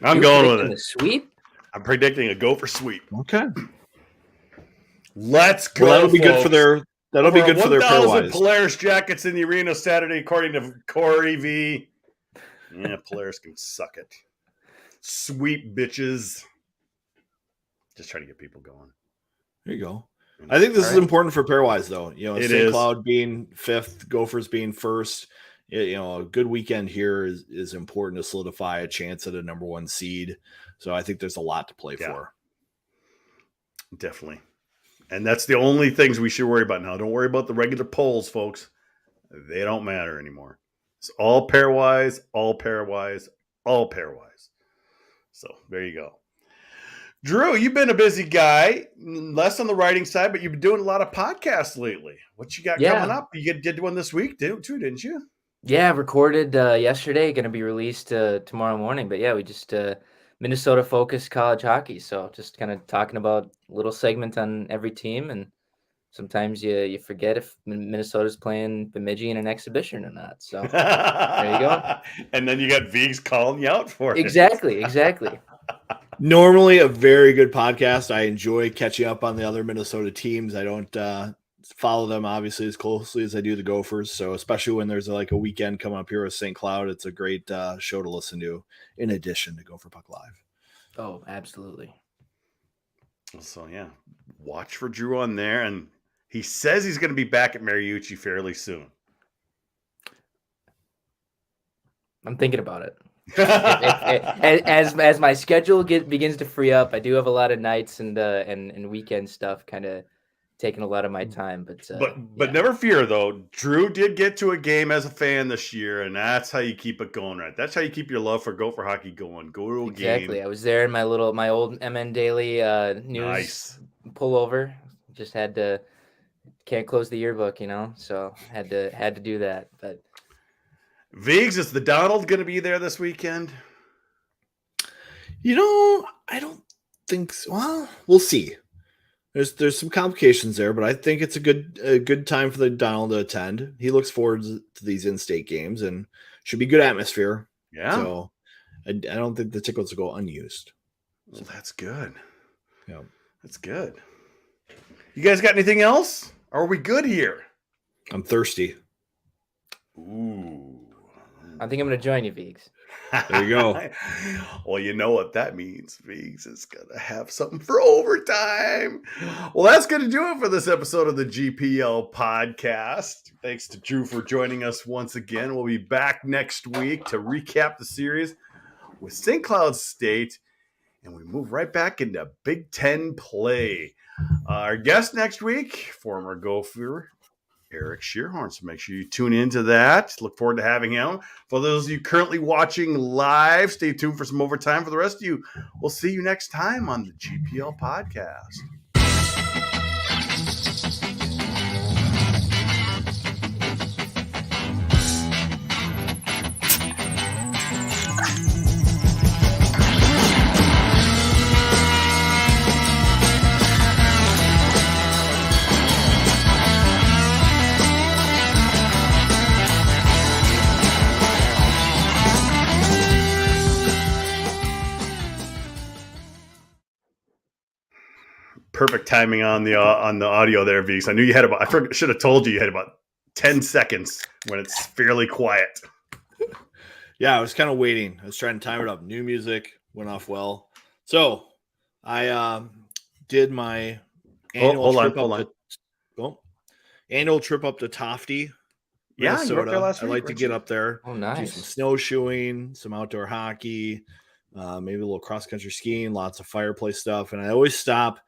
I'm going with it. The sweep? I'm predicting a Gopher sweep. Okay. Let's go. Well, that'll be good for their. That'll be good for their pairwise. Polaris jackets in the arena Saturday, according to Corey V. Yeah, Polaris can suck it. Sweep, bitches. Just trying to get people going. There you go. I think this is important for pairwise, though. St. Cloud being fifth, Gophers being first. A good weekend here is important to solidify a chance at a number one seed. So I think there's a lot to play for. Definitely. And that's the only things we should worry about now. Don't worry about the regular polls, folks. They don't matter anymore. It's all pairwise, all pairwise, all pairwise. So there you go. Drew, you've been a busy guy, less on the writing side, but you've been doing a lot of podcasts lately. What you got coming up? You did one this week too, didn't you? Yeah, recorded yesterday, going to be released tomorrow morning. But yeah, we just Minnesota-focused college hockey. So just kind of talking about a little segment on every team. And sometimes you forget if Minnesota's playing Bemidji in an exhibition or not. So there you go. And then you got Vigs calling you out for it. Exactly. Normally a very good podcast. I enjoy catching up on the other Minnesota teams. I don't follow them obviously as closely as I do the Gophers. So especially when there's like a weekend coming up here with St. Cloud, it's a great show to listen to in addition to Gopher Puck Live. Oh, absolutely. So yeah, watch for Drew on there. And he says he's going to be back at Mariucci fairly soon. I'm thinking about it. As my schedule begins to free up, I do have a lot of nights and weekend stuff kind of taking a lot of my time. But never fear though. Drew did get to a game as a fan this year, and that's how you keep it going, right? That's how you keep your love for Gopher hockey going. Go to a game. Exactly. I was there in my old MN Daily news pullover. Just had to can't close the yearbook, so had to do that. But Viggs, is the Donald going to be there this weekend? I don't think so. Well, we'll see. There's some complications there, but I think it's a good time for the Donald to attend. He looks forward to these in-state games and should be good atmosphere. Yeah. So I don't think the tickets will go unused. Well, that's good. Yeah. That's good. You guys got anything else? Are we good here? I'm thirsty. Ooh. I think I'm going to join you, Viggs. There you go. Well, you know what that means. Viggs is going to have something for overtime. Well, that's going to do it for this episode of the GPL podcast. Thanks to Drew for joining us once again. We'll be back next week to recap the series with St. Cloud State, and we move right back into Big Ten play. Our guest next week, former Gopher Eric Shearhorn. So make sure you tune into that. Look forward to having him. For those of you currently watching live, stay tuned for some overtime. For the rest of you, we'll see you next time on the GPL podcast. Perfect timing on the audio there, Viggs. I knew you had I should have told you had about 10 seconds when it's fairly quiet. Yeah, I was kind of waiting. I was trying to time it up. New music went off well. So I did my annual annual trip up to Tofty, Minnesota. You were there last week, I like to get up there. Oh, nice. Do some snowshoeing, some outdoor hockey, maybe a little cross-country skiing, lots of fireplace stuff. And I always stop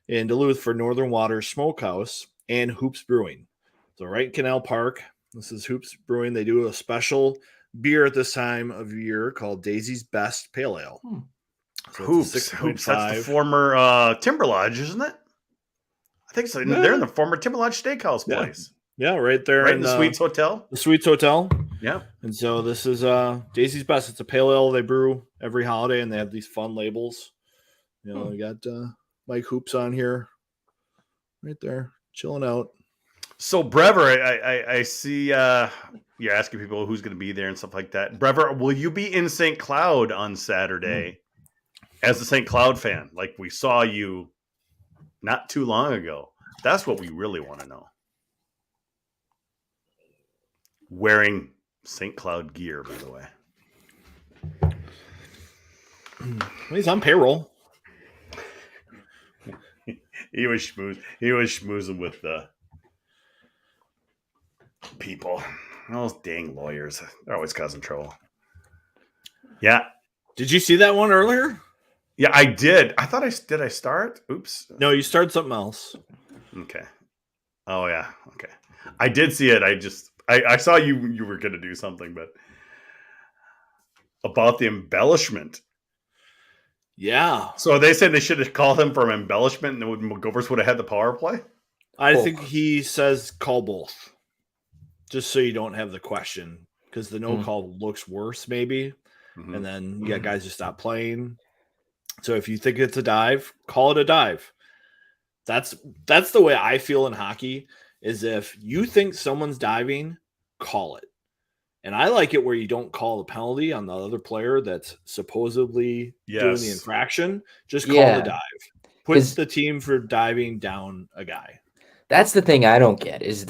in Duluth for Northern Waters Smokehouse and Hoops Brewing. So right in Canal Park, this is Hoops Brewing. They do a special beer at this time of year called Daisy's Best Pale Ale. So Hoops, that's the former Timber Lodge, isn't it? I think so. Yeah. They're in the former Timber Lodge Steakhouse place. Yeah, right there. Right in the Sweets Hotel. The Sweets Hotel. Yeah. And so this is Daisy's Best. It's a pale ale they brew every holiday, and they have these fun labels. We got Mike Hoops on here, right there, chilling out. So Brever, I see you're asking people who's going to be there and stuff like that. Brever, will you be in St. Cloud on Saturday as a St. Cloud fan? Like we saw you not too long ago. That's what we really want to know. Wearing St. Cloud gear, by the way. He's on payroll. He was schmoozing with the people. Those dang lawyers. They're always causing trouble. Yeah. Did you see that one earlier? Yeah, I did. I thought did I start? Oops. No, you started something else. Okay. Oh yeah. Okay. I did see it. I saw you were gonna do something, but about the embellishment. Yeah. So they said they should have called him for an embellishment and the Gophers would have had the power play? I think he says call both. Just so you don't have the question. Because the no call looks worse, maybe. Mm-hmm. And then you got guys who stop playing. So if you think it's a dive, call it a dive. That's the way I feel in hockey, is if you think someone's diving, call it. And I like it where you don't call the penalty on the other player that's supposedly doing the infraction. Just call the dive. Put the team for diving down a guy. That's the thing I don't get is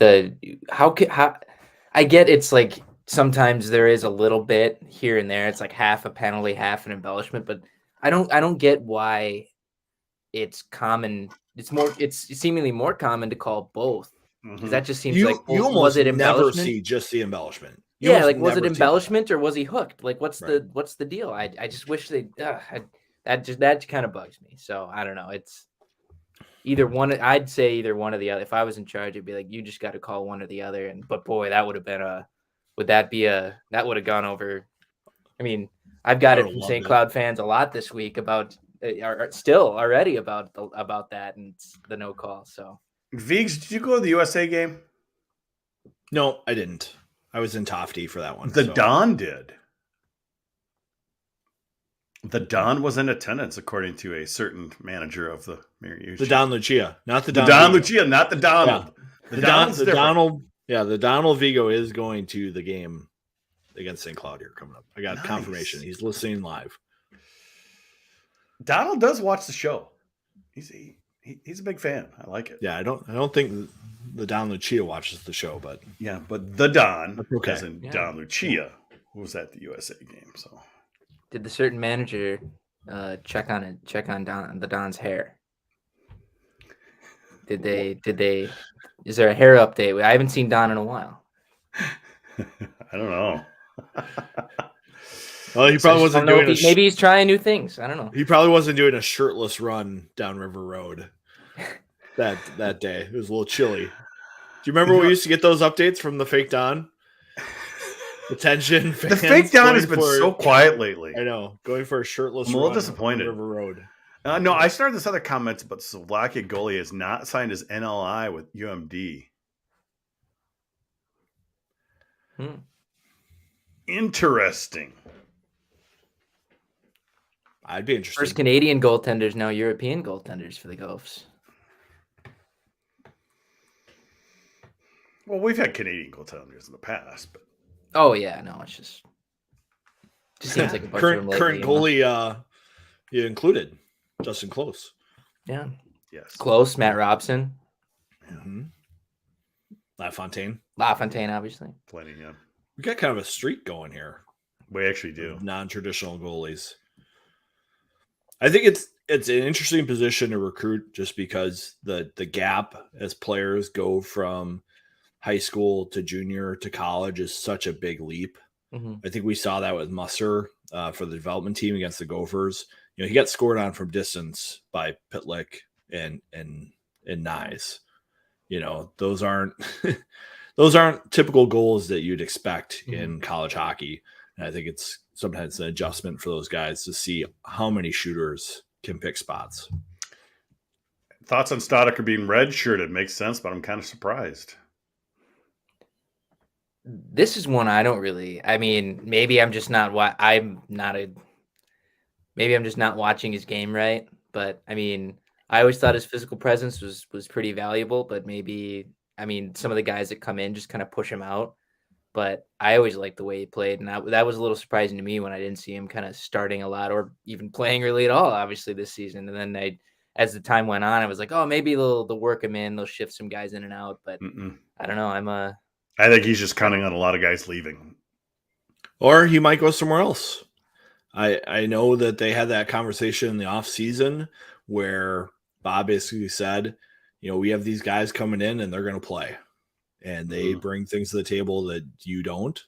how I get it's like sometimes there is a little bit here and there. It's like half a penalty, half an embellishment, but I don't get why it's common. It's seemingly more common to call both. Because that just seems like you almost never see just the embellishment. Was it embellishment or was he hooked? Like, what's the deal? I just wish that kind of bugs me. So I don't know. It's either one. I'd say either one or the other. If I was in charge, it'd be like you just got to call one or the other. But boy, that would have been that would have gone over. I mean, I've got it from St. Cloud fans a lot this week about still already about that and the no call. So Viggs, did you go to the USA game? No, I didn't. I was in Tofty for that one. The Don did. The Don was in attendance, according to a certain manager of the Marriott. The Don Lucia, not the The Don. Don Vigo. Lucia, not the Donald. Yeah. The Donald's different. Donald. Yeah, the Donald Vigo is going to the game against St. Cloud here coming up. I got confirmation. He's listening live. Donald does watch the show. He's a big fan. I like it. Yeah, I don't think the Don Lucia watches the show, but yeah, but the Don, okay. as in Don Lucia, was at the USA game. So, did the certain manager check on the Don's hair? Did they? Is there a hair update? I haven't seen Don in a while. I don't know. Well, he probably wasn't doing. Maybe he's trying new things. I don't know. He probably wasn't doing a shirtless run down River Road that day. It was a little chilly. Do you remember we used to get those updates from the fake Don? Attention, fans, the fake Don has been so quiet lately. I know, going for a shirtless. I'm a little disappointed. River Road. No, I started this other comment, but Slovakia goalie has not signed his NLI with UMD. Interesting. I'd be interested. First Canadian goaltenders, now European goaltenders for the Gophs. Well, we've had Canadian goaltenders in the past, but oh yeah, no, it just seems like a bunch current goalie. You included Justin Close. Yeah. Yes. Close, Matt Robson. Mm-hmm. LaFontaine, obviously. Plenty, yeah. We got kind of a streak going here. We actually do. Non-traditional goalies. I think it's an interesting position to recruit just because the gap as players go from high school to junior to college is such a big leap. Mm-hmm. I think we saw that with Musser for the development team against the Gophers. You know, he got scored on from distance by Pitlick and Nyes. You know, those aren't typical goals that you'd expect in college hockey. And I think it's sometimes an adjustment for those guys to see how many shooters can pick spots. Thoughts on Stoddard being redshirted makes sense, but I'm kind of surprised. This is one I don't really. I mean, maybe I'm just not. Maybe I'm just not watching his game right. But I mean, I always thought his physical presence was pretty valuable. But maybe, I mean, some of the guys that come in just kind of push him out. But I always liked the way he played, and that was a little surprising to me when I didn't see him kind of starting a lot or even playing really at all. Obviously this season, and then as the time went on, I was like, oh, maybe they'll work him in, they'll shift some guys in and out. But I don't know. I think he's just counting on a lot of guys leaving. Or he might go somewhere else. I know that they had that conversation in the off season where Bob basically said, you know, we have these guys coming in and they're going to play and they bring things to the table that you don't.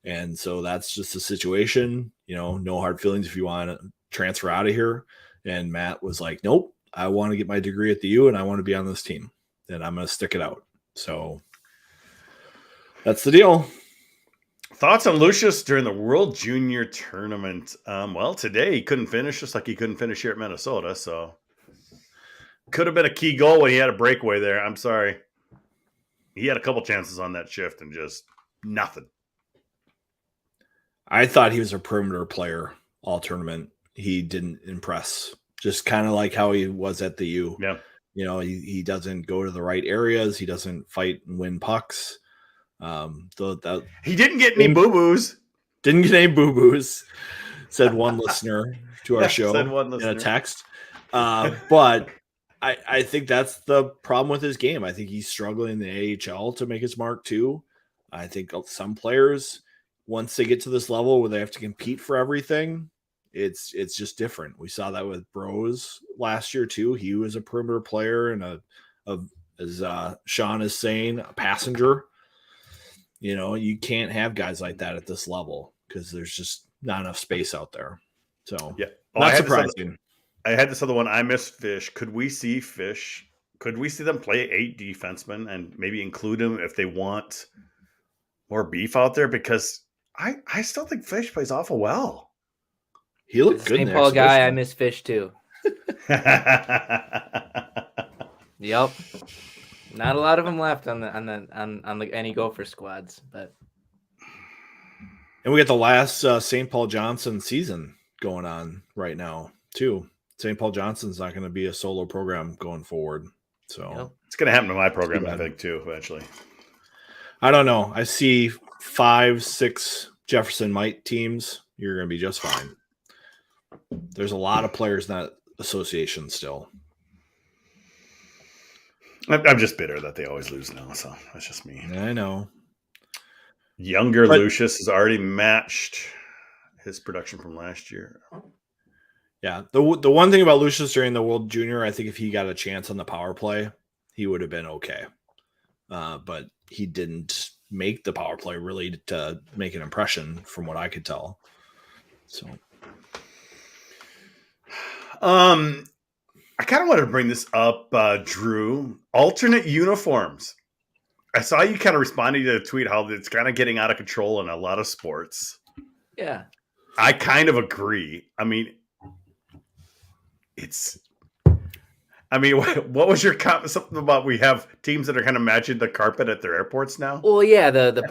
And so that's just a situation, you know, no hard feelings if you want to transfer out of here. And Matt was like, nope, I want to get my degree at the U and I want to be on this team and I'm going to stick it out. So that's the deal. Thoughts on Lucius during the World Junior Tournament? Well, today he couldn't finish, just like he couldn't finish here at Minnesota. So could have been a key goal when he had a breakaway there. I'm sorry. He had a couple chances on that shift and just nothing. I thought he was a perimeter player all tournament. He didn't impress. Just kind of like how he was at the U. Yeah. You know, he doesn't go to the right areas. He doesn't fight and win pucks. He didn't get any boo-boos. Didn't get any boo-boos, said one listener to our show in a text. But I think that's the problem with his game. I think he's struggling in the AHL to make his mark too. I think some players, once they get to this level where they have to compete for everything, it's just different. We saw that with Bros last year too. He was a perimeter player and as Sean is saying, a passenger. You know, you can't have guys like that at this level because there's just not enough space out there. So, yeah, not surprising. I had this other one. I miss Fish. Could we see Fish? Could we see them play 8 defensemen and maybe include them if they want more beef out there? Because I still think Fish plays awful well. He looked good. St. Paul guy, I miss Fish too. Yep. Not a lot of them left on any Gopher squads, but And we got the last St. Paul Johnson season going on right now too. St. Paul Johnson's not going to be a solo program going forward, so it's going to happen to my program, I think, too. Eventually, I don't know. I see 5, 6 Jefferson Mite teams. You're going to be just fine. There's a lot of players in that association still. I'm just bitter that they always lose now, so that's just me. I know. Younger Lucius has already matched his production from last year. Yeah, the one thing about Lucius during the World Junior, I think if he got a chance on the power play, he would have been okay. But he didn't make the power play really to make an impression, from what I could tell. So, I kind of wanted to bring this up, Drew. Alternate uniforms. I saw you kind of responding to the tweet how it's kind of getting out of control in a lot of sports. yeah, I kind of agree. I mean, what was your comment? Something about we have teams that are kind of matching the carpet at their airports now? well, yeah, the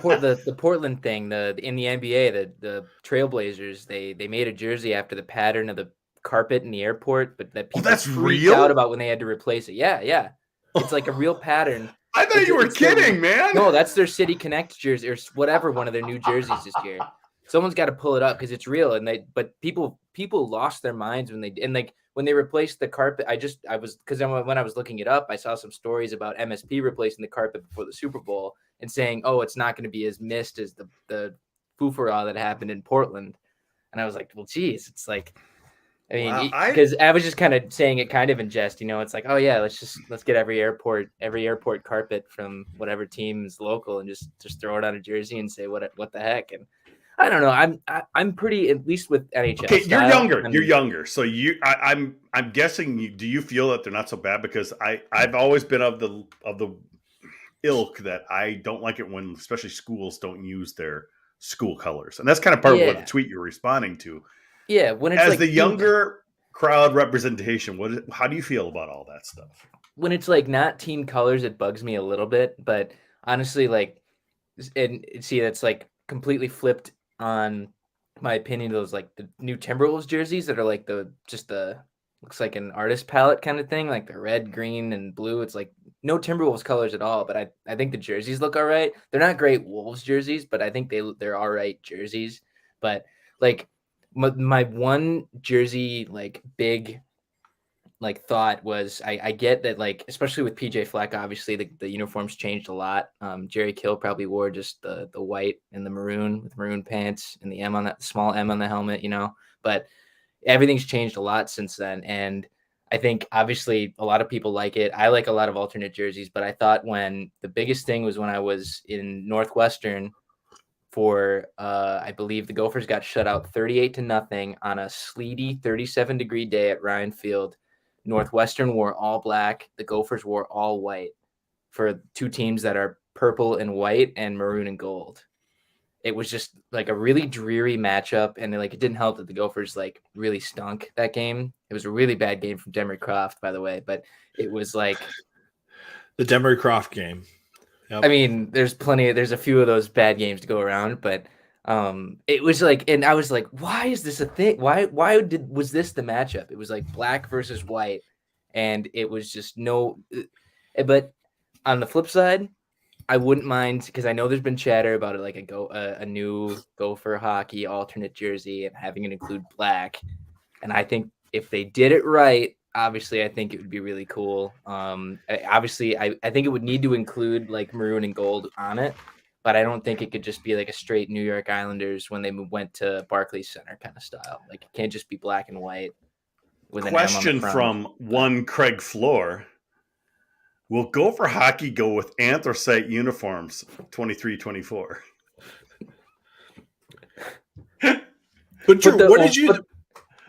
Portland thing, in the NBA, the Trailblazers, they made a jersey after the pattern of the carpet in the airport, but that people that's freaked real? out about when they had to replace it. Yeah. It's like a real pattern. I thought you were kidding, man. No, that's their City Connect jersey or whatever, one of their new jerseys this year. Someone's got to pull it up because it's real. But people lost their minds when they replaced the carpet. When I was looking it up, I saw some stories about MSP replacing the carpet before the Super Bowl and saying, oh, it's not going to be as missed as the foofara that happened in Portland. And I was like, well, geez, it's like, I mean, because I was just kind of saying it kind of in jest, it's like, oh yeah, let's get every airport carpet from whatever team is local and just throw it on a jersey and say what the heck. And I don't know, I'm pretty, at least with NHL. Okay, you're younger, so I'm guessing. Do you feel that they're not so bad? Because I've always been of the ilk that I don't like it when especially schools don't use their school colors, and that's kind of part of what the tweet you're responding to. Yeah, when it's as like the younger crowd representation, how do you feel about all that stuff? When it's like not team colors, it bugs me a little bit. But honestly, that's like completely flipped on my opinion. Those like the new Timberwolves jerseys that are like looks like an artist palette kind of thing, like the red, green, and blue. It's like no Timberwolves colors at all. But I think the jerseys look all right. They're not great Wolves jerseys, but I think they're all right jerseys. But like. My one jersey big thought was I get that especially with PJ Fleck, obviously the uniforms changed a lot. Jerry Kill probably wore just the white and the maroon with maroon pants and the M on that small M on the helmet, but everything's changed a lot since then. And I think obviously a lot of people like it. I like a lot of alternate jerseys, but I thought when the biggest thing was when I was in Northwestern for I believe the Gophers got shut out 38-0 on a sleety 37-degree day at Ryan Field. Northwestern wore all black. The Gophers wore all white for two teams that are purple and white and maroon and gold. It was just like a really dreary matchup, and it didn't help that the Gophers really stunk that game. It was a really bad game from Demery Croft, by the way, but it was like the Demery Croft game. Yep. I mean, there's a few of those bad games to go around, but it was and I was like, why is this a thing? Why was this the matchup? It was like black versus white, and it was just no. But on the flip side, I wouldn't mind because I know there's been chatter about it, a new Gopher hockey alternate jersey and having it include black, and I think if they did it right. Obviously, I think it would be really cool. Obviously, I think it would need to include maroon and gold on it, but I don't think it could just be a straight New York Islanders when they went to Barclays Center kind of style. It can't just be black and white. With question from one Craig Floor: will Gopher hockey go with anthracite uniforms 23-24? What did you?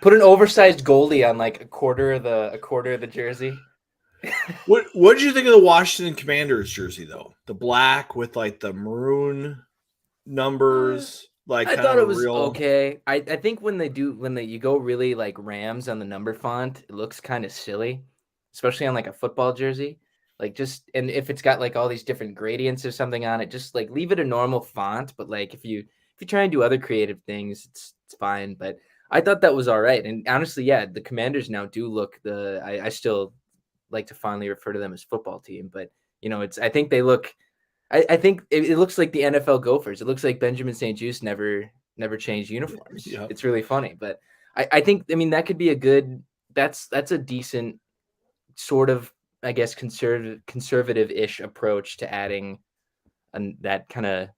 Put an oversized goalie on a quarter of the jersey. What did you think of the Washington Commanders jersey though? The black with the maroon numbers. I thought it was okay. I think when you go really Rams on the number font, it looks kind of silly, especially on a football jersey. Like just, and if it's got like all these different gradients or something on it, just like leave it a normal font. But like if you try and do other creative things, it's fine. But I thought that was all right. And honestly, yeah, the Commanders now do look I still like to fondly refer to them as football team, but I think they look. I think it looks like the NFL Gophers. It looks like Benjamin St-Juste never changed uniforms. Yeah. It's really funny, but I think that could be a good. That's a decent sort of, I guess, conservative-ish approach to adding that kind of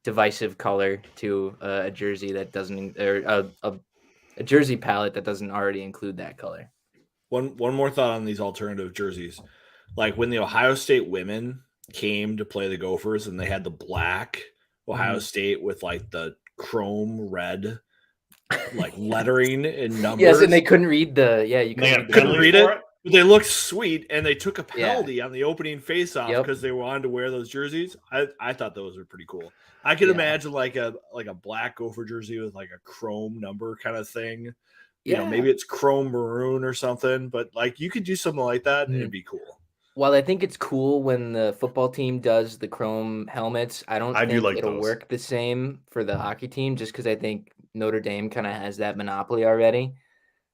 divisive color to a jersey that doesn't, or a jersey palette that doesn't already include that color. One more thought on these alternative jerseys. Like when the Ohio State women came to play the Gophers and they had the black Ohio State with like the chrome red like lettering and numbers. Yes, and they couldn't read you couldn't read it. But they looked sweet, and they took a penalty on the opening face-off because they wanted to wear those jerseys. I thought those were pretty cool. I could imagine like a black Gopher jersey with like a chrome number kind of thing. You know, maybe it's chrome maroon or something, but like you could do something like that, and it'd be cool. While I think it's cool when the football team does the chrome helmets, I think it'll work the same for the hockey team, just because I think Notre Dame kind of has that monopoly already.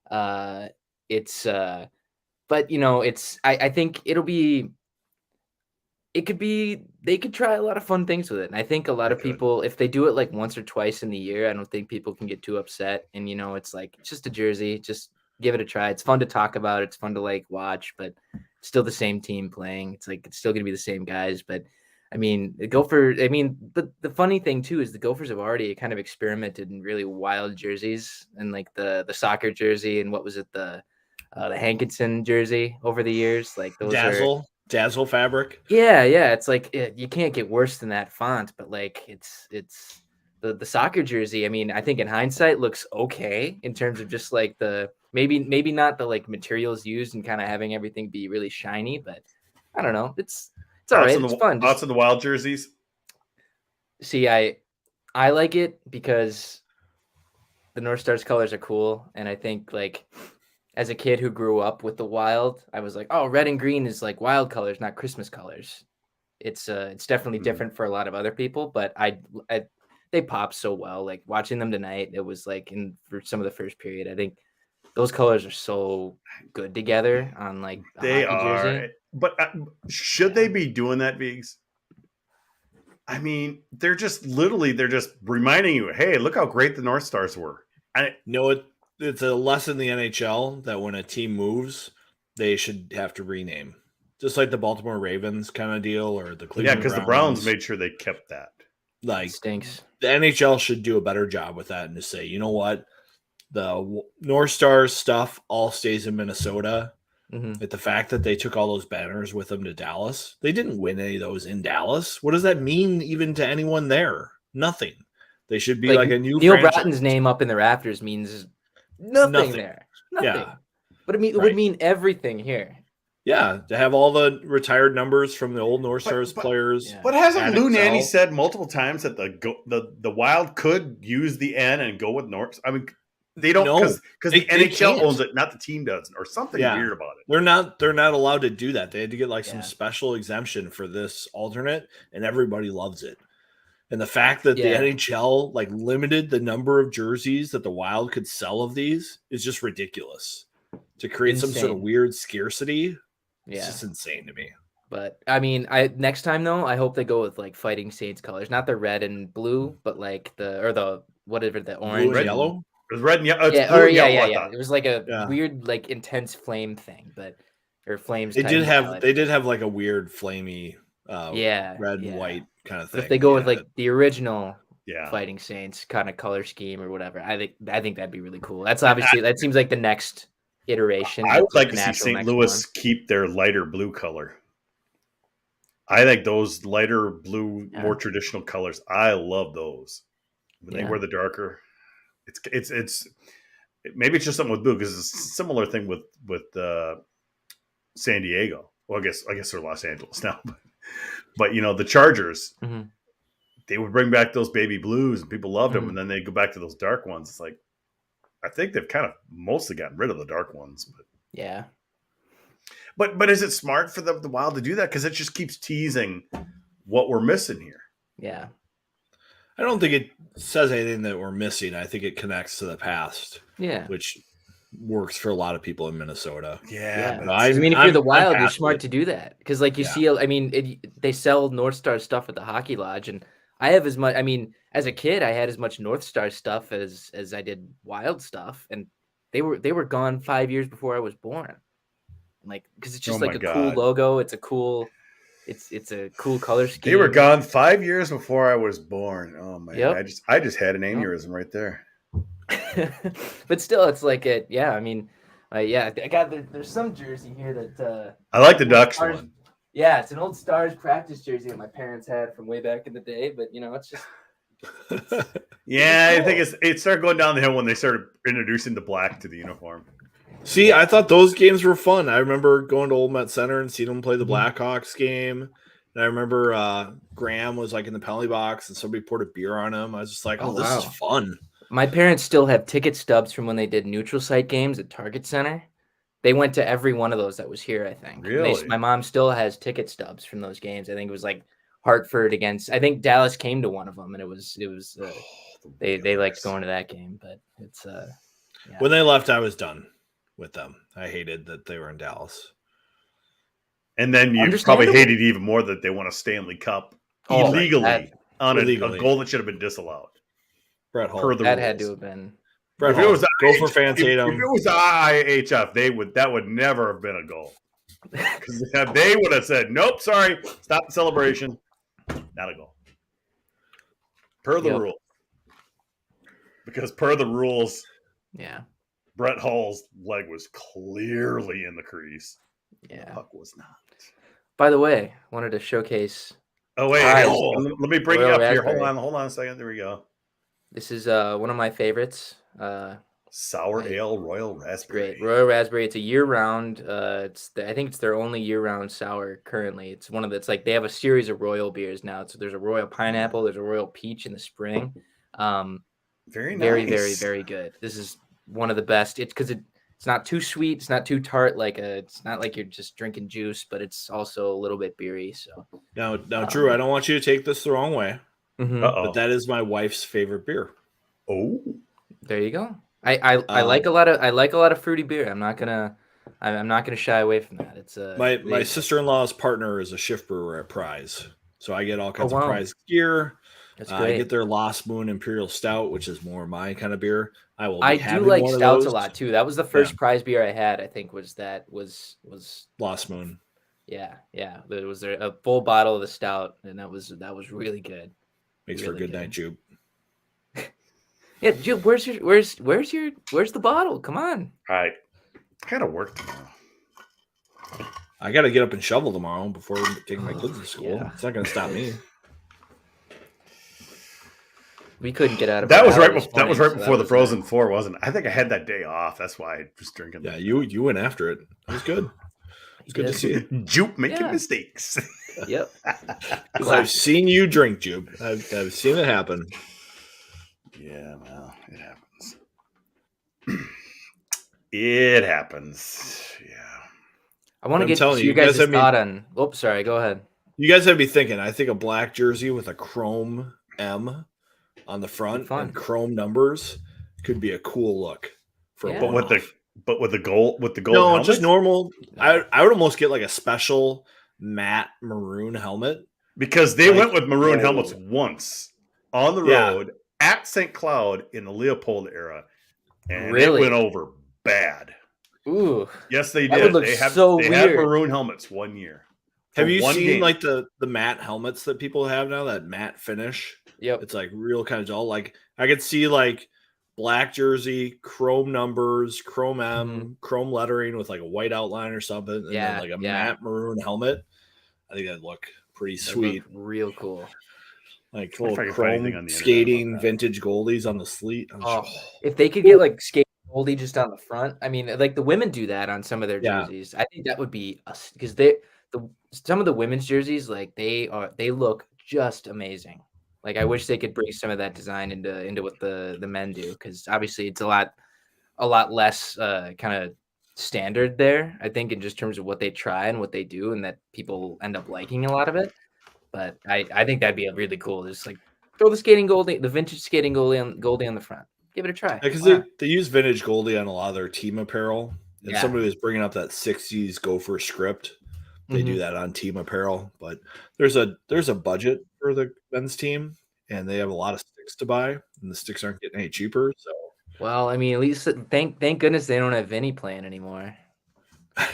But I think they could try a lot of fun things with it. And I think a lot of people, if they do it like once or twice in the year, I don't think people can get too upset. And, it's like, it's just a jersey, just give it a try. It's fun to talk about. It's fun to like watch, but it's still the same team playing. It's like, it's still going to be the same guys. But the funny thing too, is the Gophers have already kind of experimented in really wild jerseys, and like the soccer jersey, and what was it? The Hankinson jersey over the years, like those Dazzle fabric. Yeah. It's like you can't get worse than that font, but like it's the soccer jersey. I think in hindsight looks okay in terms of just like the maybe not the like materials used and kind of having everything be really shiny, but I don't know. It's all right. It's fun. Lots of the wild jerseys. See, I like it because the North Stars colors are cool, and I think like, as a kid who grew up with the Wild, I was like, oh, red and green is like Wild colors, not Christmas colors. It's definitely different for a lot of other people, but they pop so well. Like watching them tonight, it was like for some of the first period, I think those colors are so good together on like they are. Jersey. But should they be doing that, Viggs? They're just reminding you, hey, look how great the North Stars were. It's a lesson in the NHL that when a team moves, they should have to rename. Just like the Baltimore Ravens kind of deal, or the Cleveland because the Browns made sure they kept that. Like, stinks. The NHL should do a better job with that and to say, you know what? The North Stars stuff all stays in Minnesota. But the fact that they took all those banners with them to Dallas, they didn't win any of those in Dallas. What does that mean even to anyone there? Nothing. They should be like a new Neil franchise. Bratton's name up in the rafters means nothing there. Nothing. Yeah. But it would mean everything here. Yeah, to have all the retired numbers from the old North Stars players. Yeah. But hasn't Lou Nanne said multiple times that the Wild could use the N and go with North? They don't, because the NHL owns it, not the team does, or something weird about it. They're not allowed to do that. They had to get like some special exemption for this alternate, and everybody loves it. And the fact that the NHL like limited the number of jerseys that the Wild could sell of these is just ridiculous. To create some sort of weird scarcity, it's just insane to me. But next time though, I hope they go with like Fighting Saints colors, not the red and blue, but like the orange, blue and yellow. It was red and yellow. It was like a weird, like intense flame thing, or flames. They did have like a weird flamey, red and white kind of thing. But if they go with like the original Fighting Saints kind of color scheme or whatever, I think that'd be really cool. That's obviously that seems like the next iteration. I would like to see St. Louis keep their lighter blue color. I think those lighter blue, more traditional colors. I love those. When they wear the darker. It's maybe it's just something with blue, because it's a similar thing with San Diego. Well, I guess they're Los Angeles now, but the Chargers, they would bring back those baby blues and people loved them, and then they go back to those dark ones. It's like, I think they've kind of mostly gotten rid of the dark ones, but But is it smart for the Wild to do that? Because it just keeps teasing what we're missing here. Yeah. I don't think it says anything that we're missing. I think it connects to the past. Yeah. Which works for a lot of people in Minnesota. Yeah. But No, I mean, if you're the Wild, you're past smart it. to do that. Because, like, you Yeah. see, I mean, they sell North Star stuff at the Hockey Lodge, and I have as much. I mean, as a kid, I had as much North Star stuff as I did Wild stuff, and they were gone 5 years before I was born. Like, because it's just Oh like my a cool God. logo. It's a cool. It's a cool color scheme. They were gone 5 years before I was born. Oh man, Yep. I just had an aneurysm right there. But still, it's like it. Yeah, I mean, yeah, I got there's some jersey here that I like the Ducks Stars- one. Yeah, it's an old Stars practice jersey that my parents had from way back in the day. But it's just Yeah, It's I think cool. it started going down the hill when they started introducing the black to the uniform. See, I thought those games were fun. I remember going to Old Met Center and seeing them play the Mhm. Blackhawks game. And I remember Graham was like in the penalty box and somebody poured a beer on him. I was just like, Oh, this is wow. fun. My parents still have ticket stubs from when they did neutral site games at Target Center. They went to every one of those that was here, I think. And Really? my mom still has ticket stubs from those games. I think it was like Hartford against. I think Dallas came to one of them, and it was. They liked going to that game, but it's yeah. When they left, I was done with them. I hated that they were in Dallas. And then you Understandable. probably hated even more that they won a Stanley Cup Oh, illegally on a illegally. goal that should have been disallowed. Brett Hull. Per the that rules. had to have been. Brett If it Hull. was Gopher fans hate if him. it was IHF, that would never have been a goal. Because they would have said, "Nope, sorry, stop the celebration." Not a goal. Per the Yep. rule. Because per the rules, Yeah, Brett Hull's leg was clearly in the crease. yeah. Puck was not. By the way, wanted to showcase. Oh wait, Prize. let me bring you Royal up here. raspberry. Hold on a second. There we go. This is one of my favorites. Sour Right. Ale Royal Raspberry. Great Royal Raspberry. It's a year round. I think it's their only year round sour currently. It's one of the. It's like they have a series of Royal beers now. So there's a Royal Pineapple. There's a Royal Peach in the spring. Very nice. Very, very, very good. This is one of the best. It's because it's not too sweet. It's not too tart. It's not like you're just drinking juice, but it's also a little bit beery. So Now, Drew, I don't want you to take this the wrong way, mhm. Uh-oh. but that is my wife's favorite beer. Oh. There you go. I like a lot of fruity beer. I'm not gonna shy away from that. It's My sister-in-law's partner is a shift brewer at Prize, so I get all kinds of wow. Prize gear. That's I great. get their Lost Moon Imperial Stout, which is more my kind of beer. I do like stouts a lot too. That was the first Prize beer I had. I think was Lost Moon. Yeah. There was a full bottle of the stout, and that was really good. Makes for a Really good night, Jupe. Yeah, Jude, where's the bottle? Come on. I gotta work tomorrow. I got to get up and shovel tomorrow before taking my kids to school. Yeah. It's not going to stop me. We couldn't get out of That was our right. house this That was morning, right so before the was, Frozen Four, wasn't it? I think I had that day off. That's why I was drinking. Yeah, you went after it. It was good. It was good to see it. Jupe making Yeah. mistakes. Yep. Because I've seen you drink, Jupe. I've seen it happen. Yeah, well, it happens. It happens. Yeah. I want to I'm get telling to you, you you guys guys' have me- thought on. Oops, sorry. Go ahead. You guys have me thinking. I think a black jersey with a chrome M on the front Fun. and chrome numbers could be a cool look for Yeah. a But with the gold no, helmet? just normal. I would almost get like a special matte maroon helmet. Because they Like, went with maroon oh. helmets once on the Yeah. road at St. Cloud in the Leopold era, and Really? it went over bad. Ooh. Yes, they That did. would look They had so had weird. maroon helmets one year. Have For you one seen game. like the matte helmets that people have now? That matte finish. Yep. It's like real kind of dull. Like I could see like black jersey, chrome numbers, chrome M, chrome lettering with like a white outline or something, and Yeah, then like a yeah. matte maroon helmet. I think that'd look pretty That sweet. looked real cool. Like I little can find anything chrome on the internet skating about that. vintage goldies on the sleeve. Oh, if they could get like skate goldie just on the front, I mean, like the women do that on some of their Yeah. jerseys. I think that would be because some of the women's jerseys, like they look just amazing. Like I wish they could bring some of that design into what the men do, because obviously it's a lot less kind of standard there, I think, in just terms of what they try and what they do, and that people end up liking a lot of it. But I think that'd be a really cool. Just like throw the skating goalie, the vintage skating goalie on the front. Give it a try. Because Why not? they use vintage Goldie on a lot of their team apparel. And Yeah. somebody was bringing up that 60s Gopher script. They do Mhm. that on team apparel, but there's a budget for the men's team, and they have a lot of sticks to buy, and the sticks aren't getting any cheaper. So Well, I mean, at least thank goodness they don't have Vinny playing anymore. I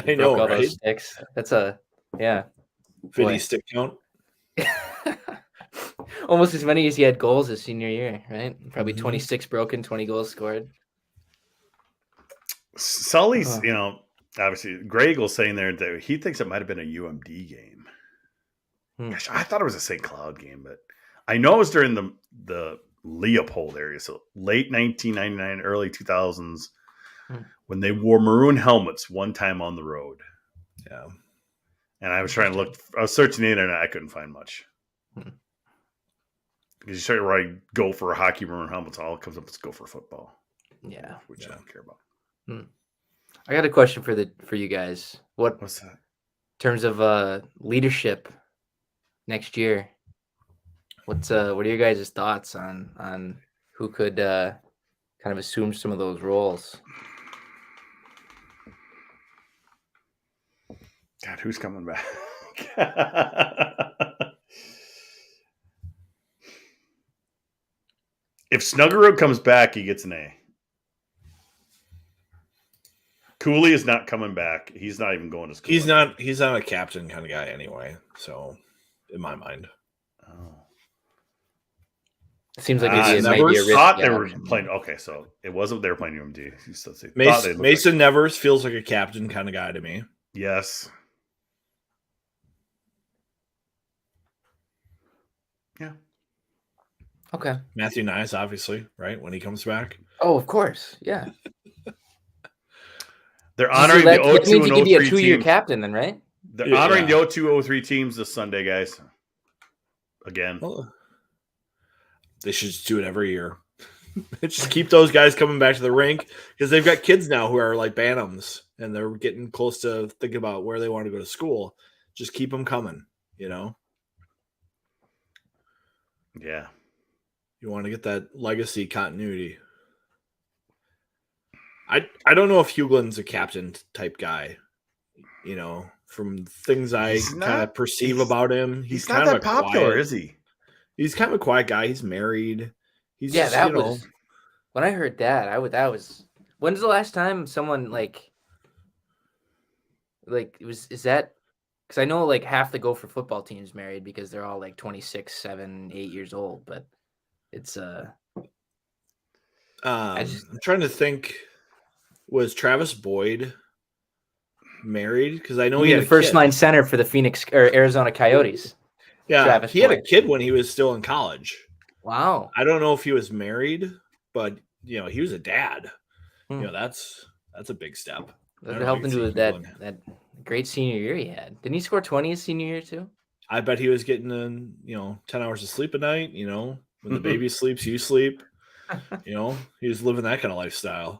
He know, broke all right? those sticks. That's a yeah. Vinny Boy. stick count. Almost as many as he had goals his senior year, right? Probably Mhm. 26 broken, 20 goals scored. Sully's, obviously, Greg was saying there that he thinks it might have been a UMD game. Gosh, I thought it was a St. Cloud game, but I know it was during the Leopold area, so late 1999, early 2000s, when they wore maroon helmets one time on the road. Yeah. And I was trying to look, I was searching the internet, I couldn't find much. Because you start to write go for hockey maroon helmets, all it comes up is go for football. Yeah. Which I don't care about. I got a question for you guys. What's that? In terms of leadership next year, what are your guys' thoughts on who could kind of assume some of those roles? God, who's coming back? If Snuggerud comes back, he gets an A. Cooley is not coming back. He's not even going to school. He's not a captain kind of guy anyway. So, in my mind, It seems like Ah, it might be a Nevers risky thought they were option. playing. Okay, so it wasn't they were playing UMD. Mason Nevers feels like a captain kind of guy to me. Yes. Yeah. Okay. Matthew Nyes, obviously, right when he comes back. Oh, of course. Yeah. They're honoring the that 02 means and he could be a 03 2-year teams. captain then, right? They're honoring the 02-03 teams this Sunday, guys. Again. Well, they should just do it every year. Just keep those guys coming back to the rink because they've got kids now who are like Bantams and they're getting close to thinking about where they want to go to school. Just keep them coming, Yeah. You want to get that legacy continuity. I don't know if Huglin's a captain type guy, from things I kind of perceive about him. He's not kind that of popular, quiet, is he? He's kind of a quiet guy. He's married. He's Yeah, just, that was when I heard that. When's the last time someone is that because I know like half the Gopher football team's married because they're all like 26, 7, 8 years old, but it's I'm trying to think. Was Travis Boyd married? Because I know he had the first kid. line center for the Phoenix or Arizona Coyotes. Yeah, Travis he had a Boyd. kid when he was still in college. Wow. I don't know if he was married, but he was a dad. Hmm. That's a big step. That helped him do that great senior year he had. Didn't he score 20 his senior year too? I bet he was getting 10 hours of sleep a night. When the baby sleeps, you sleep. He was living that kind of lifestyle.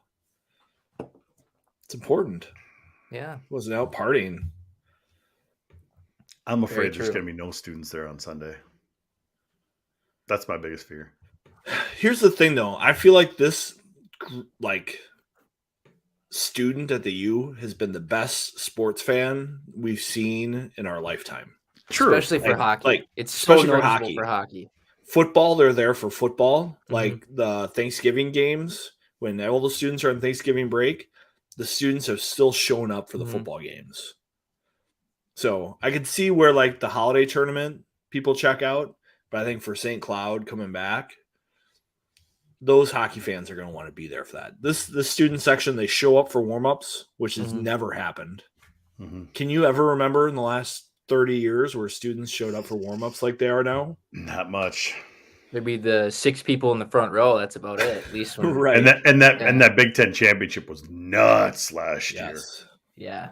It's important. Yeah. Wasn't out partying. I'm afraid there's going to be no students there on Sunday. That's my biggest fear. Here's the thing, though. I feel like this, student at the U has been the best sports fan we've seen in our lifetime. True. Especially for hockey. It's especially so for noticeable for hockey. Football, they're there for football. Like the Thanksgiving games, when all the students are on Thanksgiving break, the students have still shown up for the football games. So I could see where the holiday tournament people check out, but I think for St. Cloud coming back, those hockey fans are going to want to be there for that. The student section, they show up for warm-ups, which has never happened. Can you ever remember in the last 30 years where students showed up for warm-ups like they are now? Not much. Maybe the 6 people in the front row. That's about it. At least right. And that Big Ten championship was nuts last year. Yeah.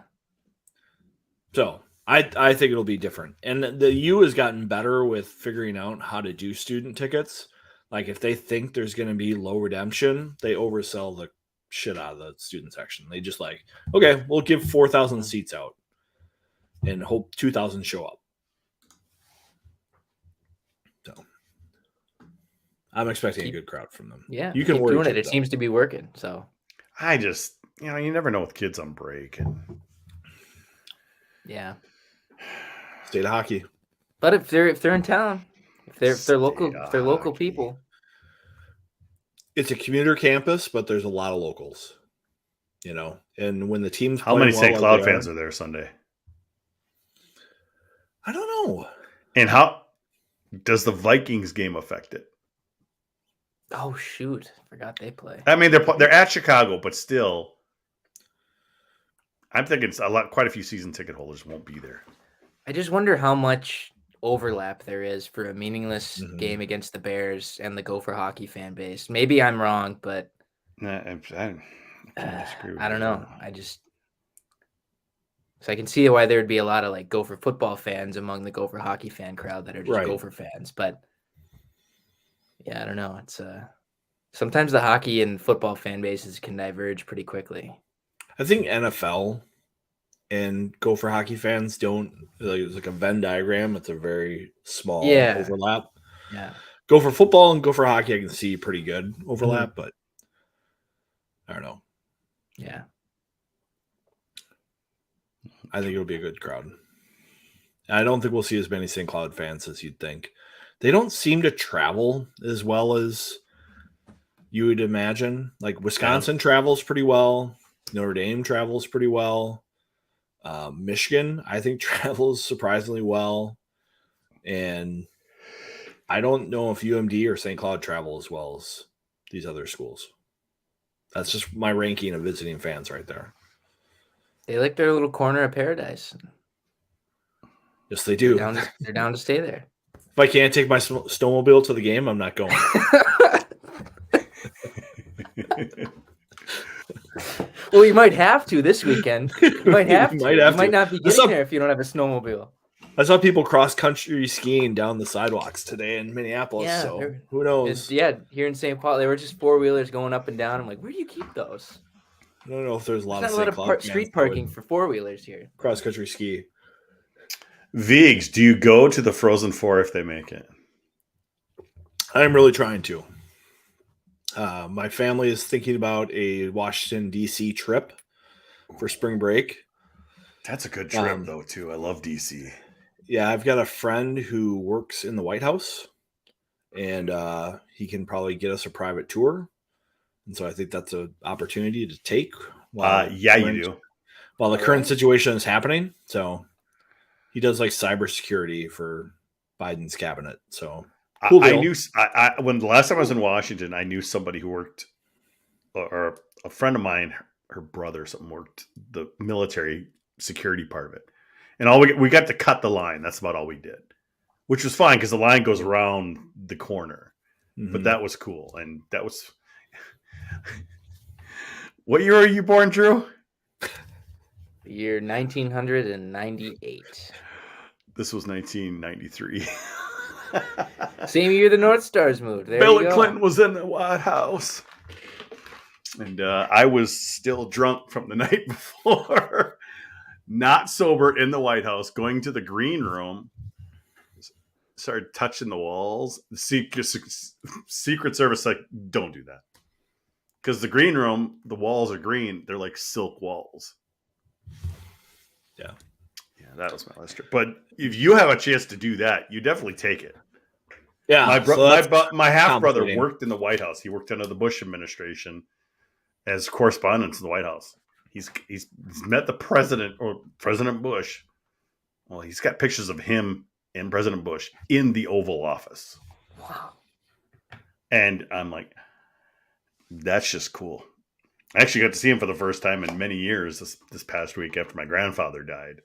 So I think it'll be different. And the U has gotten better with figuring out how to do student tickets. Like if they think there's going to be low redemption, they oversell the shit out of the student section. They just like, okay, we'll give 4,000 seats out and hope 2,000 show up. So I'm expecting a good crowd from them. Yeah, you can keep worry doing too, it. It though. seems to be working. So I just, you never know with kids on break. And yeah, State of hockey. but if they're in town, if they're local people. It's a commuter campus, but there's a lot of locals. And when the team's how many St. well Cloud fans are there Sunday? I don't know. And how does the Vikings game affect it? Oh shoot! Forgot they play. I mean, they're at Chicago, but still, I'm thinking quite a few season ticket holders won't be there. I just wonder how much overlap there is for a meaningless game against the Bears and the Gopher hockey fan base. Maybe I'm wrong, but I don't know. So I can see why there would be a lot of like Gopher football fans among the Gopher hockey fan crowd that are just Gopher fans. But yeah, I don't know. It's sometimes the hockey and football fan bases can diverge pretty quickly. I think NFL and Gopher hockey fans don't it's like a Venn diagram. It's a very small overlap. Yeah. Gopher football and Gopher hockey, I can see pretty good overlap, but I don't know. Yeah. I think it'll be a good crowd. I don't think we'll see as many St. Cloud fans as you'd think. They don't seem to travel as well as you would imagine. Like Wisconsin travels pretty well. Notre Dame travels pretty well. Michigan, I think, travels surprisingly well. And I don't know if UMD or St. Cloud travel as well as these other schools. That's just my ranking of visiting fans right there. They like their little corner of paradise. Yes, they do. They're down to stay there. If I can't take my snowmobile to the game, I'm not going. Well, you might have to this weekend. You might have to. You might not be getting there if you don't have a snowmobile. I saw people cross-country skiing down the sidewalks today in Minneapolis, so who knows? Here in St. Paul, they were just four-wheelers going up and down. I'm like, where do you keep those? I don't know if there's a lot of street parking for four-wheelers here. Cross-country ski. Vigs, do you go to the Frozen Four if they make it? I'm really trying to. My family is thinking about a Washington, D.C. trip for spring break. That's a good trip, though, too. I love D.C. Yeah, I've got a friend who works in the White House, and he can probably get us a private tour. And so I think that's an opportunity to take. You do. While the current situation is happening. So he does like cybersecurity for Biden's cabinet. So cool I knew when the last time I was in Washington, I knew somebody who worked, or a friend of mine, her brother, or something worked the military security part of it. And all we got to cut the line. That's about all we did, which was fine because the line goes around the corner. Mm-hmm. But that was cool. And that was. What year are you born, Drew? The year 1998. This was 1993. Same year the North Stars moved. Bill Clinton was in the White House. And I was still drunk from the night before. Not sober in the White House, going to the green room. Started touching the walls. The Secret Service like, don't do that. Because the green room, the walls are green. They're like silk walls. Yeah. Yeah, that was my last trip. But if you have a chance to do that, you definitely take it. Yeah. My half-brother worked in the White House. He worked under the Bush administration as correspondent in the White House. He's met the president, or President Bush. Well, he's got pictures of him and President Bush in the Oval Office. Wow. And I'm like, that's just cool. I actually got to see him for the first time in many years this past week after my grandfather died.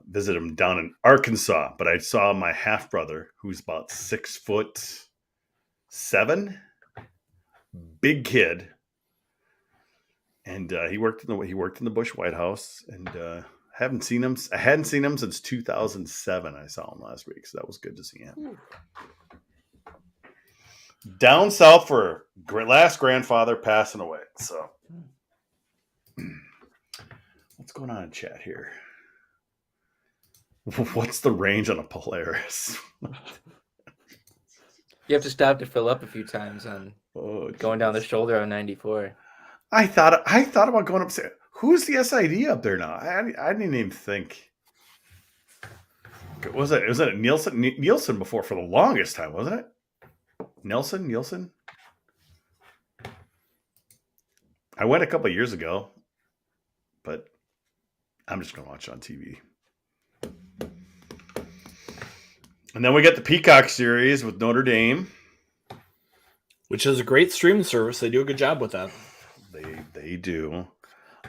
Visit him down in Arkansas, but I saw my half brother, who's about 6'7", big kid, and he worked in the Bush White House, and I hadn't seen him since 2007. I saw him last week, so that was good to see him. Down south for last grandfather passing away. So What's going on in chat here? What's the range on a Polaris? You have to stop to fill up a few times on going down the geez. shoulder on 94. I thought about going up. Who's the SID up there now? I didn't even think. Was it Nielsen? Nielsen before for the longest time, wasn't it? Nielsen. I went a couple of years ago, but I'm just going to watch it on TV. And then we get the Peacock series with Notre Dame, which is a great streaming service. They do a good job with that. They do.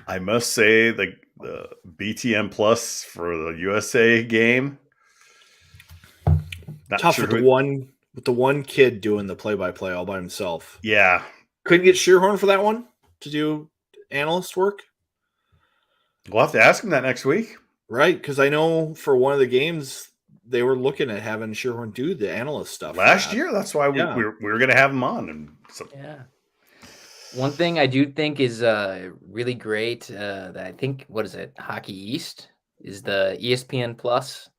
I must say the BTN Plus for the USA game. Not tough sure with the one kid doing the play-by-play all by himself. Yeah. Couldn't get Shearhorn for that one to do analyst work. We'll have to ask him that next week. Right, because I know for one of the games they were looking at having Shearhorn do the analyst stuff last year. That's why we were going to have him on. And yeah. One thing I do think is really great that I think, what is it? Hockey East is the ESPN Plus.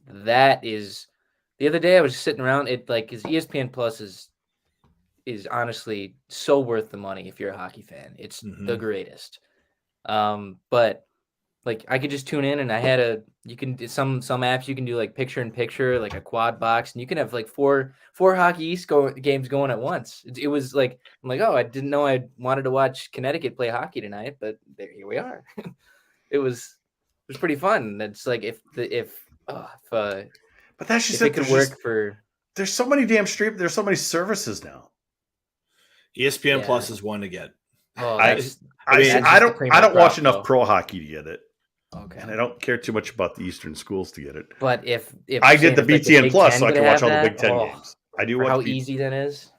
That is, the other day I was just sitting around it, like, because ESPN Plus is honestly so worth the money if you're a hockey fan. It's the greatest. But like I could just tune in and I had some apps you can do like picture in picture, like a quad box, and you can have like four Hockey East games going at once. It was like, I'm like, oh, I didn't know I wanted to watch Connecticut play hockey tonight, but here we are. It was pretty fun. It's like but that's just it could work for. There's so many damn there's so many services now. ESPN Plus is one to get. Oh, I don't watch enough pro hockey to get it. Okay. And I don't care too much about the Eastern schools to get it. But if I did the BTN Plus, so I can watch all the Big Ten games. I do watch how easy that is.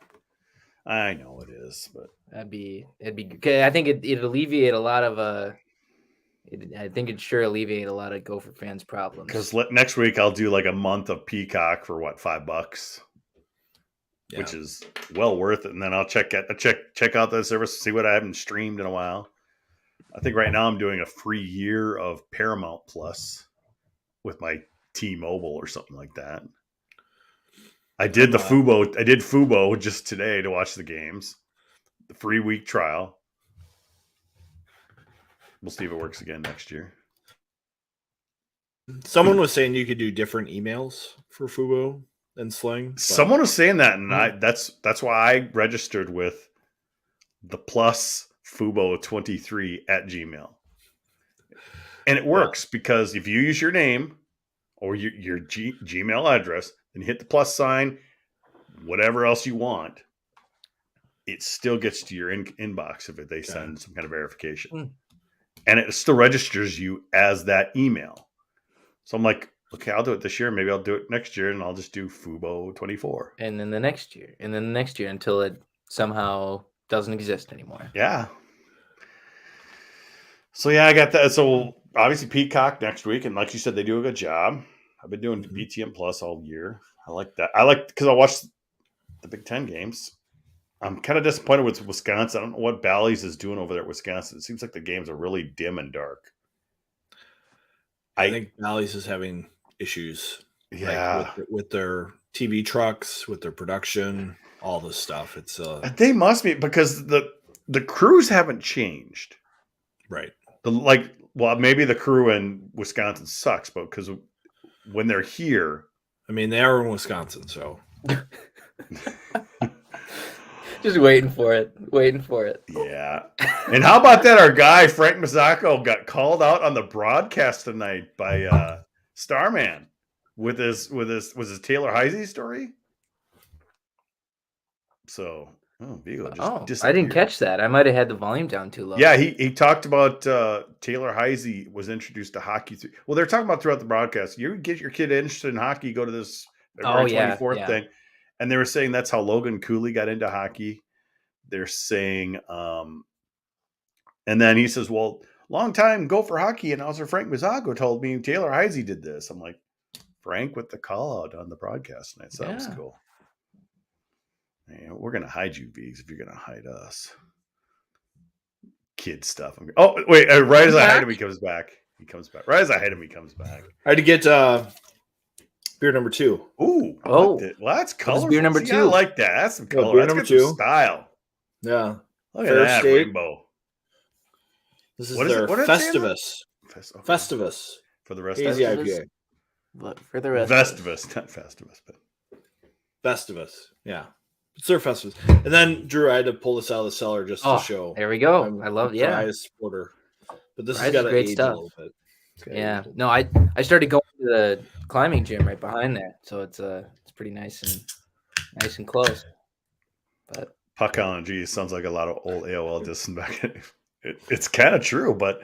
I know it is, but it'd be good. I think it'd alleviate a lot of I think it'd sure alleviate a lot of Gopher fans' problems. Because next week I'll do like a month of Peacock for what, $5, which is well worth it. And then I'll check out the service, see what I haven't streamed in a while. I think right now I'm doing a free year of Paramount Plus with my T-Mobile or something like that. I did Fubo. I did Fubo just today to watch the games. The free week trial. We'll see if it works again next year. Someone was saying you could do different emails for Fubo and Sling. Someone was saying that, and that's why I registered with the Plus Fubo 23 at Gmail. And it works because if you use your name or your Gmail address and hit the plus sign, whatever else you want, it still gets to your inbox if they send some kind of verification. And it still registers you as that email. So I'm like, okay, I'll do it this year. Maybe I'll do it next year, and I'll just do Fubo 24. And then the next year, until it somehow doesn't exist anymore. Yeah. So I got that. So obviously Peacock next week, and like you said, they do a good job. I've been doing BTN Plus all year. I like that. Because I watched the Big Ten games. I'm kind of disappointed with Wisconsin. I don't know what Bally's is doing over there at Wisconsin. It seems like the games are really dim and dark. I think Bally's is having issues. Yeah, like with their TV trucks, with their production, all this stuff. It's they must be, because the crews haven't changed. Right. Maybe the crew in Wisconsin sucks, but because when they're here, I mean, they are in Wisconsin, so. Just waiting for it. Yeah. And how about that? Our guy, Frank Mazzacco, got called out on the broadcast tonight by Starman with his Taylor Heisey story. So, Vigo just I didn't catch that. I might have had the volume down too low. Yeah, he talked about Taylor Heisey was introduced to hockey. Well, they're talking about throughout the broadcast. You get your kid interested in hockey, go to this February 24th thing. And they were saying that's how Logan Cooley got into hockey. They're saying, and then he says, well, long time Gopher hockey announcer Frank Mazzacco told me Taylor Heisey did this. I'm like, Frank with the call out on the broadcast tonight. So that was cool. Man, we're going to hide you, Vigs, if you're going to hide us. kid stuff. Oh wait, right as I hide him, he comes back. He comes back. Right as I hide him, he comes back. I had to get beer number 2. Oh. Ooh, well, that's colorful. beer number See, 2? I like that. That's some color. beer That's number good 2. some style. Yeah. Look Fair at that State. rainbow. This is What is their it? What did it say in Festivus. Okay. Festivus. For the rest Hazy of us. IPA. But for the rest Festivus, not Festivus, but Festivus. Yeah. It's their Festivus. And then, Drew, I had to pull this out of the cellar just to show. There we go. I'm I love a Fry's supporter. But this has got to age a little bit. Yeah. No, I started going to the climbing gym right behind there, so it's pretty nice and close. But Puck on, geez, sounds like a lot of old AOL dissing back. It's kind of true, but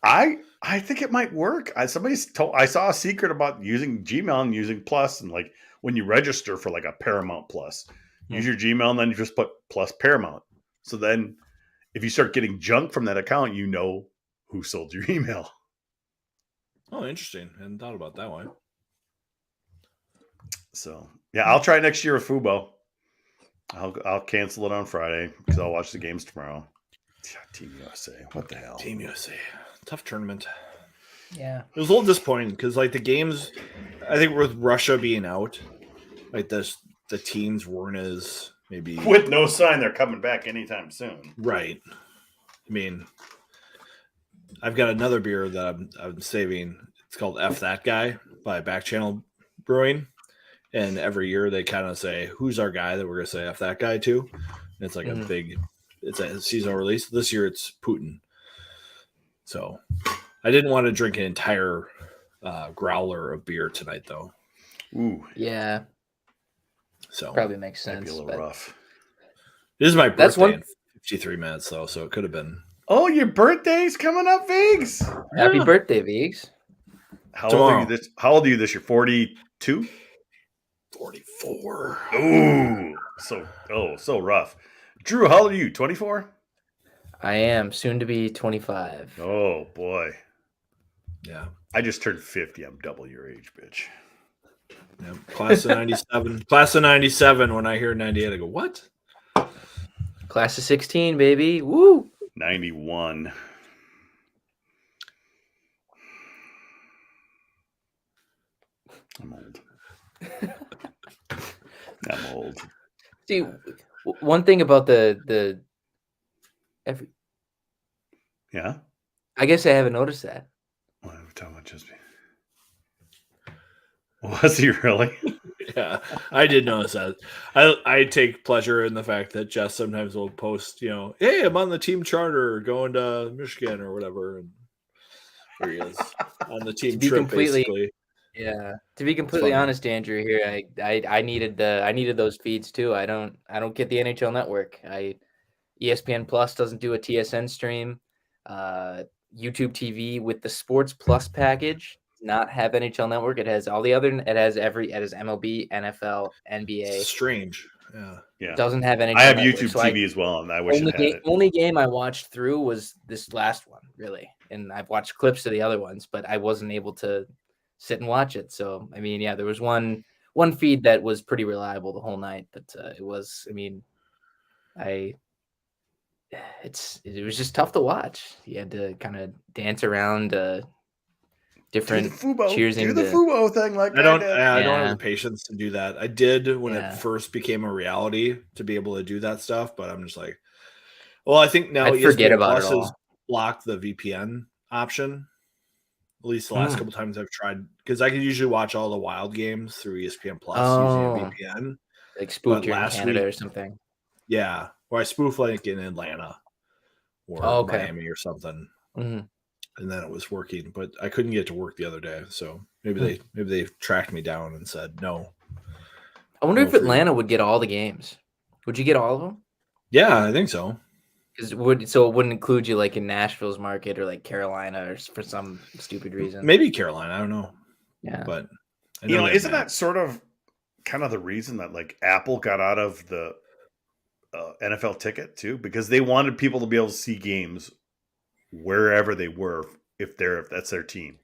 I think it might work. I saw a secret about using Gmail and using Plus, and like when you register for like a Paramount Plus, use your Gmail and then you just put Plus Paramount. So then, if you start getting junk from that account, you know who sold your email. Oh, interesting. I hadn't thought about that one. So yeah, I'll try next year with Fubo. I'll cancel it on Friday because I'll watch the games tomorrow. Yeah, Team USA, what the hell? Team USA, tough tournament. yeah, It was a little disappointing because like the games, I think with Russia being out, like the teams weren't as maybe With no sign they're coming back anytime soon. right. I mean, I've got another beer that I'm saving. It's called F That Guy by Back Channel Brewing. And every year they kind of say, who's our guy that we're going to say F that guy to? And it's like it's a seasonal release. This year it's Putin. So I didn't want to drink an entire growler of beer tonight, though. Ooh. Yeah. So probably makes sense. That'd be a little rough. This is my birthday in 53 minutes, though, so it could have been. Oh, your birthday's coming up, Viggs. Happy birthday, Viggs. How old are you this year? 42? 44. Ooh. So rough. Drew, how old are you? 24? I am soon to be 25. Oh boy. Yeah. I just turned 50. I'm double your age, bitch. Yeah. Class of 97. Class of 97. When I hear 98, I go, what? Class of 16, baby. Woo. 91. I'm old. I'm old. See, one thing about the Yeah? I guess I haven't noticed that. What am I talking about, just was he really? Yeah, I did notice that. I take pleasure in the fact that Jess sometimes will post, hey, I'm on the team charter going to Michigan or whatever. And there he is on the team trip, basically. Yeah. To be completely honest, Andrew, here, I needed those feeds too. I don't get the NHL Network. ESPN Plus doesn't do a TSN stream. YouTube TV with the Sports Plus package does not have NHL Network. It has all the other. It has MLB, NFL, NBA. Strange. Yeah. It doesn't have NHL. I have Network, YouTube TV as well, and I wish it had it. Only game I watched through was this last one, really, and I've watched clips of the other ones, but I wasn't able to sit and watch it. So I mean, yeah, there was one feed that was pretty reliable the whole night, but it was. I mean, it was just tough to watch. You had to kind of dance around different cheersing. Do the Fubo thing like I don't have the patience to do that. I did when it first became a reality to be able to do that stuff, but I'm just like, well, I think now I'd forget about Plus it all. has blocked the VPN option. At least the last couple times I've tried, because I could usually watch all the Wild games through ESPN Plus using a VPN. Like spoofed in Canada or something. Yeah, or I spoof like in Atlanta or Miami or something, and then it was working. But I couldn't get to work the other day, so maybe they tracked me down and said no. I wonder if Atlanta would get all the games. Would you get all of them? Yeah, I think so. So it wouldn't include you like in Nashville's market or like Carolina or for some stupid reason. Maybe Carolina, I don't know. Yeah, but isn't that sort of kind of the reason that like Apple got out of the NFL ticket too, because they wanted people to be able to see games wherever they were if that's their team,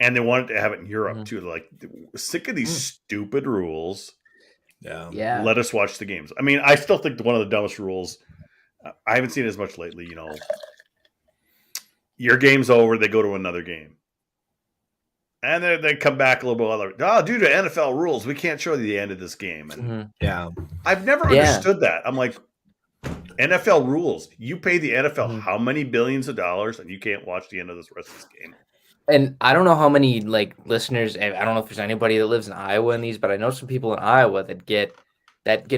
and they wanted to have it in Europe too. Like, sick of these stupid rules. Yeah. Yeah. Let us watch the games. I mean, I still think one of the dumbest rules I haven't seen it as much lately. Your game's over, they go to another game. And they come back a little bit later. Due to NFL rules, we can't show you the end of this game. And yeah, I've never understood that. I'm like, NFL rules. You pay the NFL how many billions of dollars, and you can't watch the end of this rest of this game. And I don't know how many listeners. I don't know if there's anybody that lives in Iowa in these, but I know some people in Iowa that get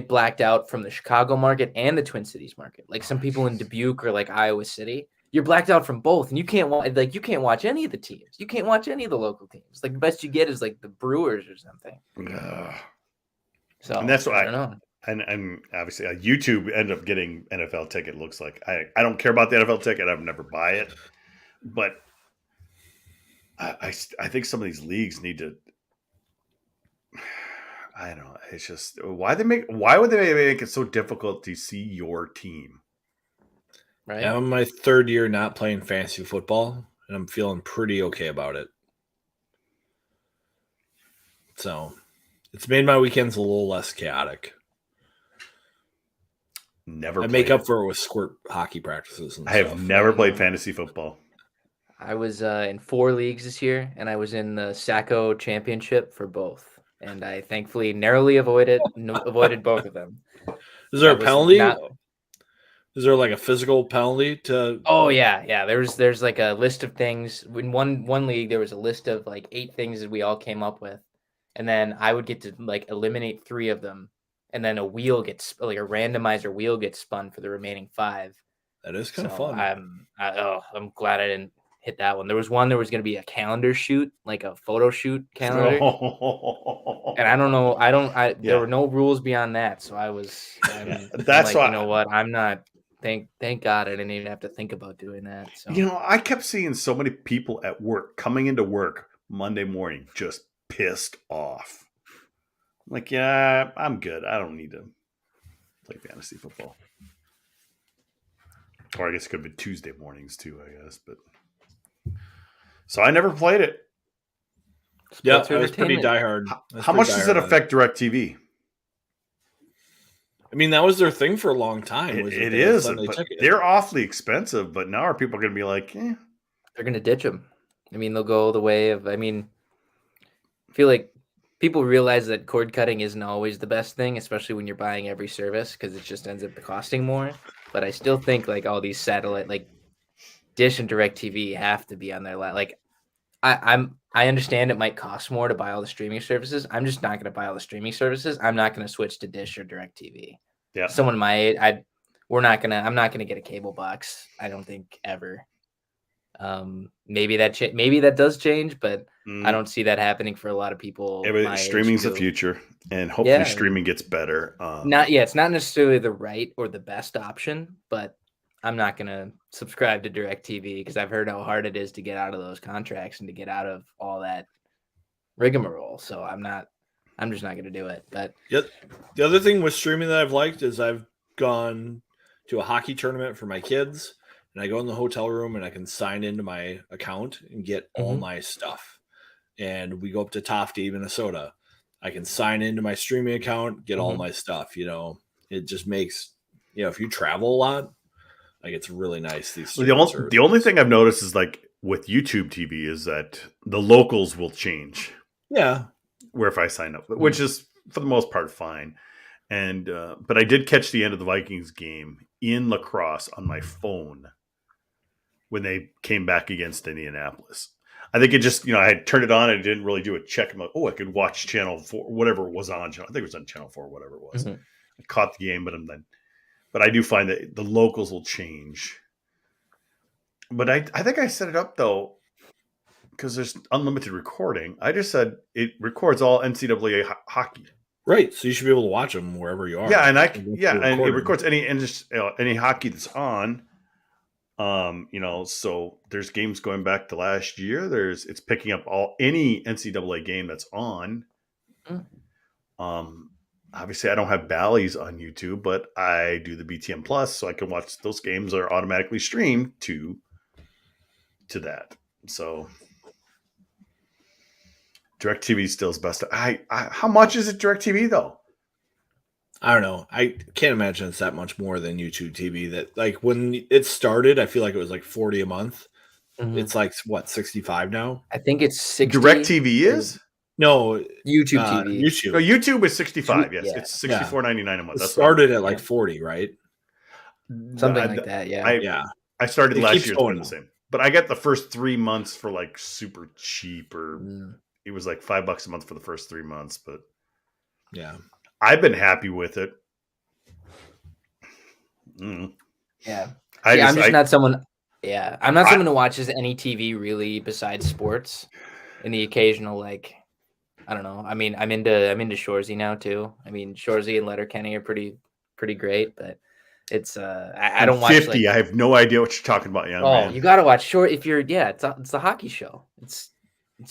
blacked out from the Chicago market and the Twin Cities market. Like some people in Dubuque or like Iowa City, you're blacked out from both, and you can't watch any of the teams. You can't watch any of the local teams. Like the best you get is like the Brewers or something. So and that's what I don't know. And obviously, YouTube ended up getting NFL ticket. Looks like I don't care about the NFL ticket. I've never buy it, but I think some of these leagues need to. I don't know. It's just why would they make it so difficult to see your team? Right. Yeah, I'm in my third year not playing fantasy football, and I'm feeling pretty okay about it. So it's made my weekends a little less chaotic. I make up for it with squirt hockey practices. And I have never played fantasy football. I was in 4 leagues this year, and I was in the Sacco Championship for both, and I thankfully narrowly avoided both of them. Is there a penalty? Is there like a physical penalty to? Oh yeah. There's like a list of things. In one league, there was a list of like 8 things that we all came up with, and then I would get to like eliminate 3 of them, and then a randomizer wheel gets spun for the remaining 5. That is kind of fun. I'm glad I didn't hit that one. There was one. There was going to be a calendar shoot, like a photo shoot calendar, and I don't know. There were no rules beyond that, so I was. That's why. You know what? I'm not. Thank God I didn't even have to think about doing that. So. I kept seeing so many people at work coming into work Monday morning just pissed off. I'm like, yeah, I'm good. I don't need to play fantasy football. Or I guess it could have been Tuesday mornings too, I guess. But so I never played it. Yeah, I was pretty diehard. How much does it affect DirecTV? I mean, that was their thing for a long time. It is. But they're awfully expensive, but now are people going to be like, They're going to ditch them. I mean, they'll go the way of, I feel like people realize that cord cutting isn't always the best thing, especially when you're buying every service, because it just ends up costing more. But I still think like all these satellite, like Dish and DirecTV have to be on their like, I understand it might cost more to buy all the streaming services. I'm just not going to buy all the streaming services. I'm not going to switch to Dish or DirecTV. Yeah. Someone my age, I'm not going to get a cable box. I don't think ever. Maybe that does change, but I don't see that happening for a lot of people. Streaming's the future, and hopefully streaming gets better. It's not necessarily the right or the best option, but I'm not going to subscribe to DirecTV because I've heard how hard it is to get out of those contracts and to get out of all that rigmarole. So I'm just not going to do it. But the other thing with streaming that I've liked is I've gone to a hockey tournament for my kids, and I go in the hotel room and I can sign into my account and get all my stuff. And we go up to Tofty, Minnesota. I can sign into my streaming account, get all my stuff. It just makes, if you travel a lot, like it's really nice. The only thing I've noticed is like with YouTube TV is that the locals will change. Yeah. Where if I sign up, which is for the most part fine. And but I did catch the end of the Vikings game in lacrosse on my phone when they came back against Indianapolis. I think it just, I had turned it on and didn't really do a check. I'm like, I could watch Channel 4, whatever it was on. I think it was on Channel 4, whatever it was. I caught the game, but I do find that the locals will change. But I think I set it up, though, because there's unlimited recording. I just said it records all NCAA hockey. Right, so you should be able to watch them wherever you are. Yeah, and it records any hockey that's on. So there's games going back to last year. It's picking up any NCAA game that's on. Obviously I don't have Bally's on YouTube, but I do the BTM Plus, so I can watch those games that are automatically streamed to that. So DirecTV still is best. How much is it DirecTV though? I don't know. I can't imagine it's that much more than YouTube TV. That like when it started, I feel like it was like 40 a month. Mhm. It's like what 65 now? I think it's 60. DirecTV is? No, YouTube TV. No, YouTube. YouTube is 65. Yes, Yeah. it's $64.99 a month. It That's started at like 40, right? Something like that. Yeah. Yeah. I started It last keeps year. It's going been the up. same, but I got the first 3 months for like super cheap, or Mm. it was like $5 a month for the first 3 months. But Yeah. I've been happy with it. Yeah. I'm not someone. Yeah, I'm not someone who watches any TV really besides sports, and the occasional like, I don't know. I mean, I'm into Shoresy now too. I mean, Shoresy and Letterkenny are pretty great, but it's I don't watch 50. I have no idea what you're talking about, young man. you gotta watch Short if you're it's a hockey show. It's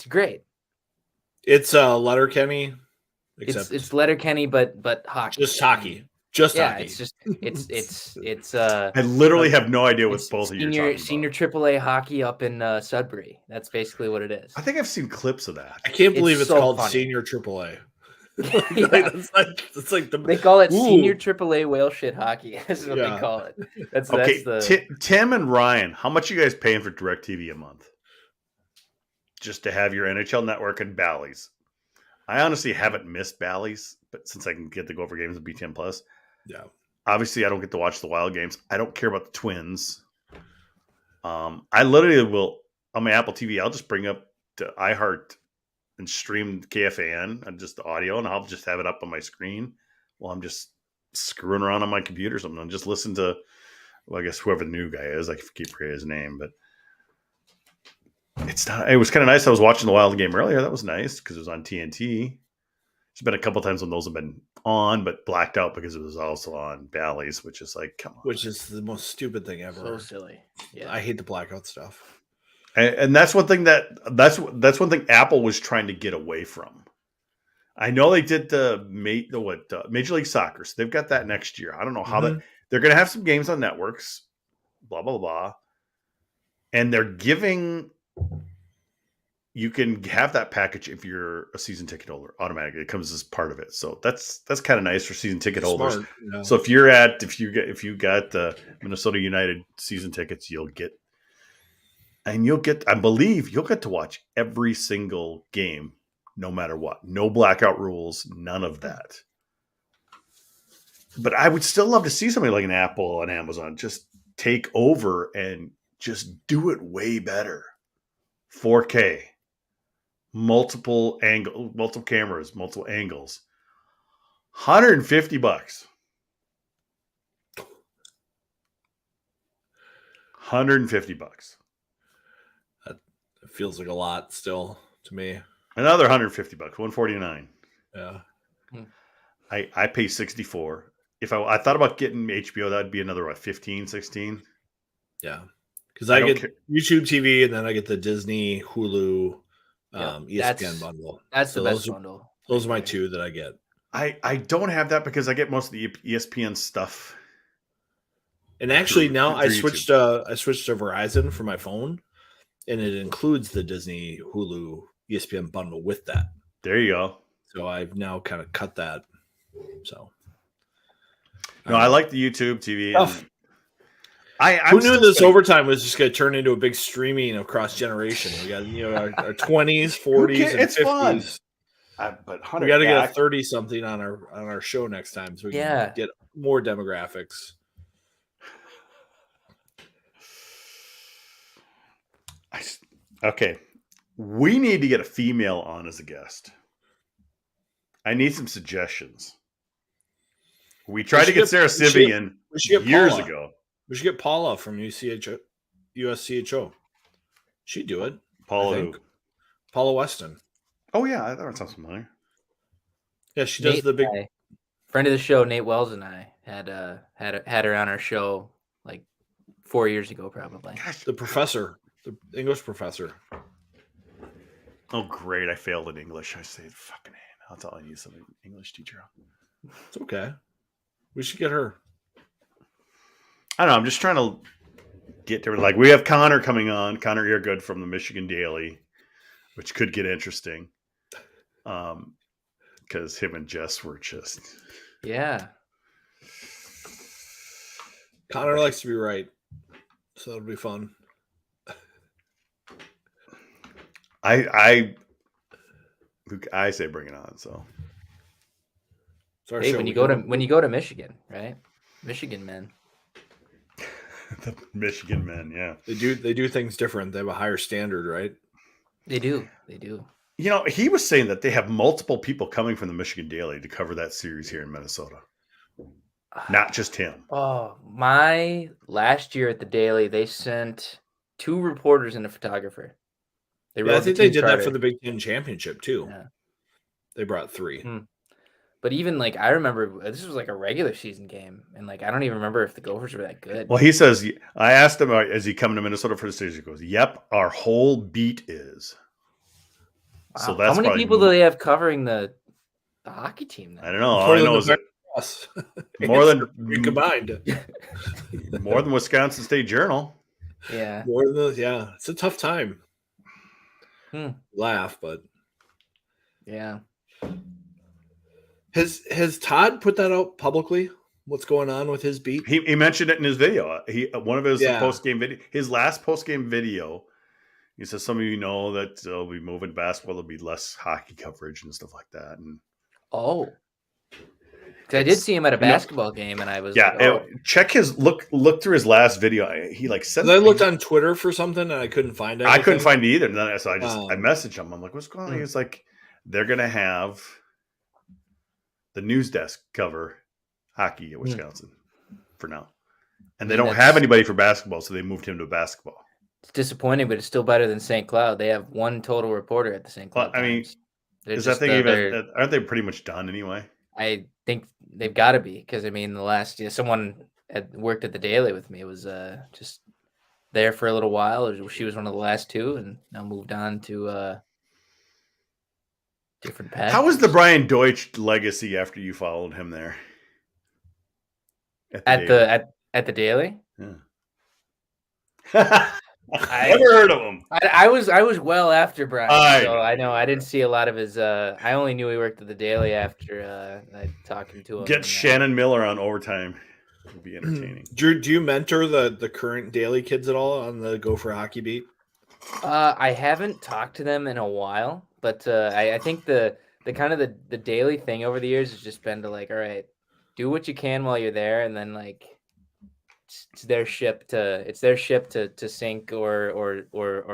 great. It's Letterkenny. It's Letterkenny, but hockey. Just hockey. Just yeah, hockey. it's just it's I literally have no idea what both of you are talking about. Senior AAA hockey up in Sudbury. That's basically what it is. I think I've seen clips of that. I can't believe it's so called funny. Senior AAA. Yeah. That's like the They call it Ooh. Senior AAA whale shit hockey. That's what Yeah. they call it. That's Okay, that's the Tim and Ryan, how much are you guys paying for DirecTV a month? Just to have your NHL Network and Bally's. I honestly haven't missed Bally's, but since I can get the Gopher games with BTN Plus. Yeah. Obviously, I don't get to watch the Wild games. I don't care about the Twins. I literally will, on my Apple TV, I'll just bring up to iHeart and stream KFAN and just the audio, and I'll just have it up on my screen while I'm just screwing around on my computer or something. And just listen to, well, I guess whoever the new guy is. I keep forgetting his name, but it's not. It was kind of nice. I was watching the Wild game earlier. That was nice because it was on TNT. There's been a couple times when those have been on, but blacked out because it was also on Bally's, which is like, come on. Which is the most stupid thing ever. so silly. Yeah. I hate the blackout stuff. And that's one thing that's one thing Apple was trying to get away from. I know they did Major League Soccer, so they've got that next year. I don't know how they're going to have some games on networks, blah blah blah, and they're giving. You can have that package if you're a season ticket holder automatically. It comes as part of it, so that's kind of nice for season ticket holders. Smart, yeah. So if you got the Minnesota United season tickets, you'll get. I believe you'll get to watch every single game, no matter what. No blackout rules, none of that. But I would still love to see somebody like an Apple and Amazon just take over and just do it way better. 4K, multiple cameras, multiple angles. $150. $150. It feels like a lot still to me. Another $150, $149. Yeah. I pay $64. If I thought about getting HBO, that'd be another what, 15, 16? Yeah. Because I get YouTube TV and then I get the Disney, Hulu, ESPN bundle. That's So the best bundle. Those are my two that I get. I don't have that because I get most of the ESPN stuff. And actually now I through switched to Verizon for my phone, and it includes the Disney, Hulu, ESPN bundle with that. There you go. So I've now kind of cut that. So no, I like the YouTube TV. Who knew this overtime was just going to turn into a big streaming across generation? We got our 20s, 40s, and it's 50s. Fun. But we got to get a 30 something on our show next time, so we can get more demographics. Okay, we need to get a female on as a guest. I need some suggestions. We tried to get Sarah Sivian years ago. We should get Paula from USCHO. She'd do it. Paula who? Paula Weston. Oh yeah, that sounds familiar. Yeah, she does the big friend of the show. Nate Wells and I had her on our show like 4 years ago, probably. Gosh, the professor, the English professor. Oh great, I failed in English. I say fucking that's all I need, some English teacher. It's okay. We should get her. I don't know. I'm just trying to get different. Like we have Connor coming on. Connor Eargood from the Michigan Daily, which could get interesting. Because him and Jess were just Connor likes to be right, so it'll be fun. I say bring it on. So hey, when you go to Michigan, right? Michigan men. The Michigan men, yeah, they do things different. They have a higher standard, right? They do. You know, he was saying that they have multiple people coming from the Michigan Daily to cover that series here in Minnesota. Not just him. Oh, my last year at the Daily, they sent 2 reporters and a photographer. I think they did that for the Big Ten championship too. Yeah. They brought 3. But even like I remember this was like a regular season game, and like I don't even remember if the Gophers were that good. Well, he says I asked him, is he coming to Minnesota for the series? He goes, "Yep, our whole beat is." Wow. So that's how many people do they have covering the hockey team? Then? I don't know. All I know is that more than combined, more than Wisconsin State Journal. Yeah, more than those. Yeah, it's a tough time. Laugh, but yeah. Has Todd put that out publicly? What's going on with his beat? He mentioned it in his video. One of his post-game video, his last post-game video. He says, "Some of you know that they'll be moving basketball. There'll be less hockey coverage and stuff like that." And because I did see him at a basketball game, and I was check his look through his last video. He like said I looked on Twitter for something and I couldn't find it. I couldn't find it either. And then I messaged him. I'm like, "What's going on?" He's like, "They're gonna have the news desk cover hockey at Wisconsin for now, and they don't have anybody for basketball, so they moved him to basketball." It's disappointing, but it's still better than St. Cloud. They have 1 total reporter at the St. Cloud. Well, I mean, that thing even? Aren't they pretty much done anyway? I think they've got to be, because I mean, the last someone had worked at the Daily with me. It was just there for a little while. She was one of the last 2, and now moved on to different paths. How was the Brian Deutsch legacy after you followed him there? At the Daily? Yeah. I never heard of him. I was well after Brian, so I know I didn't see a lot of his. I only knew he worked at the Daily after talking to him. Get Shannon Miller on overtime. It'd be entertaining. Drew, do you mentor the current Daily kids at all on the Gopher hockey beat? I haven't talked to them in a while, but I think the kind of the Daily thing over the years has just been to like, all right, do what you can while you're there, and then like. It's their ship to sink or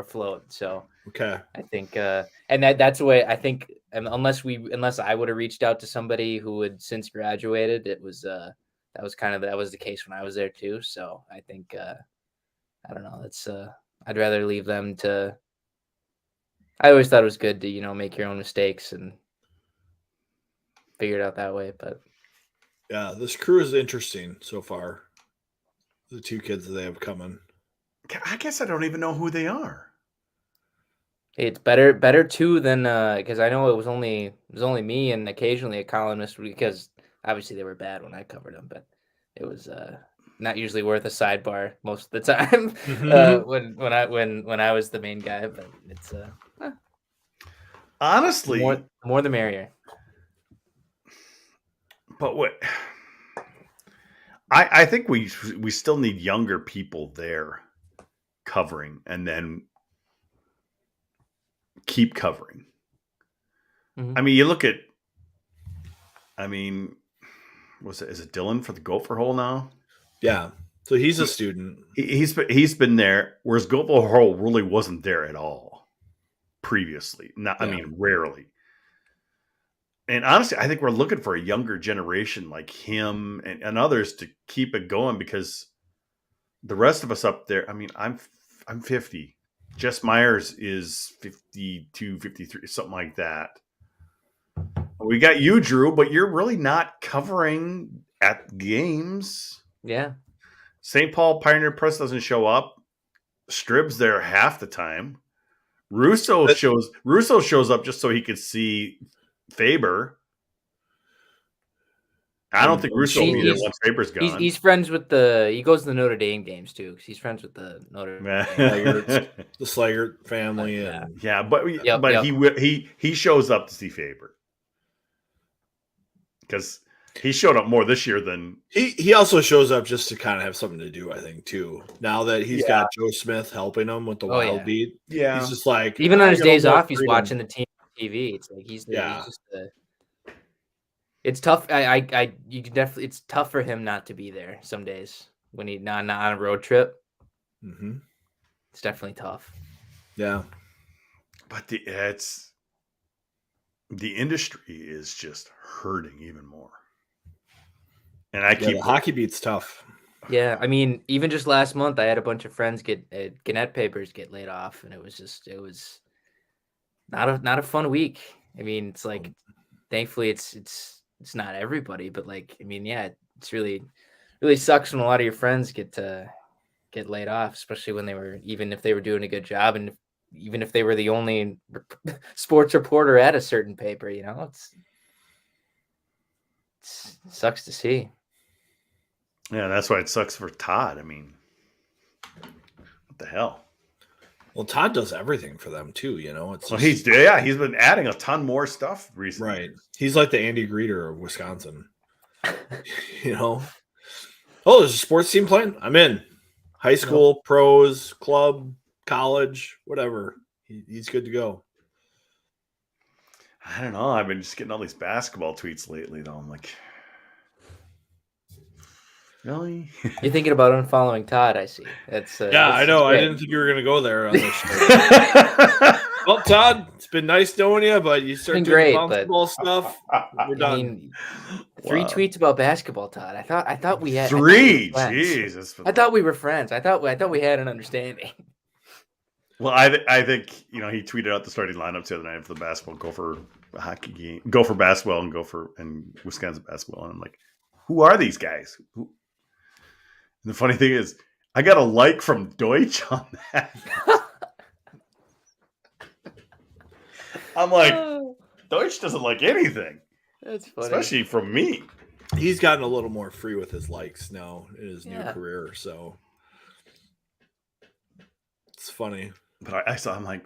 float. So I think and that's the way I think. Unless I would have reached out to somebody who had since graduated, it was that was the case when I was there too. So I think I don't know. That's I'd rather leave them to. I always thought it was good to make your own mistakes and figure it out that way. But yeah, this crew is interesting so far. The 2 kids that they have coming. I guess I don't even know who they are. It's better too than because I know it was only me and occasionally a columnist, because obviously they were bad when I covered them, but it was not usually worth a sidebar most of the time when I was the main guy. But it's honestly more the merrier. But what? I think we still need younger people there covering, and then keep covering. Mm-hmm. I mean, you look at. I mean, is it Dylan for the Gopher Hole now? Yeah, so he's a student. He's been there, whereas Gopher Hole really wasn't there at all previously. I mean, rarely. And honestly, I think we're looking for a younger generation like him and others to keep it going, because the rest of us up there, I mean, I'm 50. Jess Myers is 52, 53, something like that. We got you, Drew, but you're really not covering at games. Yeah. St. Paul Pioneer Press doesn't show up. Strib's there half the time. Russo shows up just so he could see Faber. I don't think Russo will be there once Faber's gone. He's friends with he goes to the Notre Dame games too, because he's friends with the Notre Dame. The Slaggert family. But he shows up to see Faber, because He showed up more this year than he also shows up just to kind of have something to do, I think, too. Now that he's got Joe Smith helping him with the wild beat, he's just like even on his days off, he's freedom. watching the team on TV. It's like he's Yeah. just it's tough. You can definitely. It's tough for him not to be there some days when he's not on a road trip. Mm-hmm. It's definitely tough. Yeah, but the industry is just hurting even more. And I keep the hockey beat's tough. Yeah, I mean, even just last month, I had a bunch of friends get Gannett Papers get laid off, and it was not a fun week. I mean, it's like, thankfully, it's not everybody, but like, I mean, yeah, it's really sucks when a lot of your friends get laid off, especially when even if they were doing a good job, and even if they were the only sports reporter at a certain paper, you know, it sucks to see. Yeah, that's why it sucks for Todd. I mean, what the hell? Well, Todd does everything for them too, you know. He's been adding a ton more stuff recently. Right. He's like the Andy Greeter of Wisconsin. You know. Oh, there's a sports team playing? I'm in. High school, pros, club, college, whatever. He's good to go. I don't know. I've been just getting all these basketball tweets lately, though. I'm like, really? You're thinking about unfollowing Todd, I see. That's I know. I didn't think you were going to go there on this show. Well, Todd, it's been nice knowing you, but you start doing basketball stuff, we're done. I mean, 3 tweets about basketball, Todd. I thought we had 3. Jesus. I thought we were friends. I thought we had an understanding. Well, I think he tweeted out the starting lineups the other night for the basketball Gopher hockey game, Gopher basketball and Wisconsin basketball, and I'm like, who are these guys? And the funny thing is, I got a like from Deutsch on that. I'm like, Deutsch doesn't like anything. That's funny, especially from me. He's gotten a little more free with his likes now in his new career, so it's funny. But I saw him like,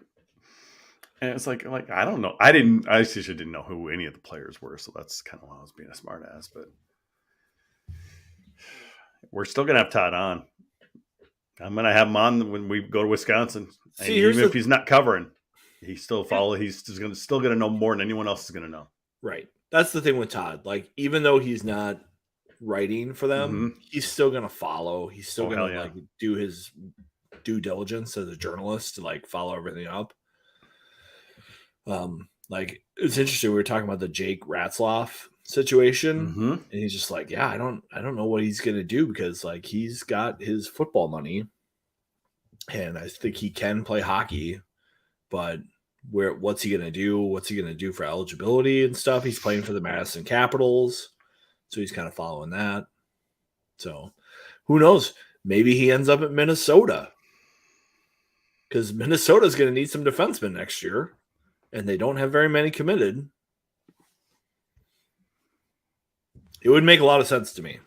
and it's like I don't know. I actually didn't know who any of the players were, so that's kind of why I was being a smart ass. But we're still gonna have Todd on. I'm gonna have him on when we go to Wisconsin. And even if he's not covering, he still follow. He's still gonna know more than anyone else is gonna know. Right. That's the thing with Todd. Like, even though he's not writing for them, he's still gonna follow. He's still gonna like do his due diligence as a journalist to like follow everything up. Like, it's interesting. We were talking about the Jake Ratzloff situation, and he's just like, yeah, I don't know what he's gonna do, because like he's got his football money, and I think he can play hockey, but what's he gonna do? What's he gonna do for eligibility and stuff? He's playing for the Madison Capitals, so he's kind of following that. So who knows? Maybe he ends up at Minnesota, because Minnesota's going to need some defensemen next year, and they don't have very many committed. It would make a lot of sense to me.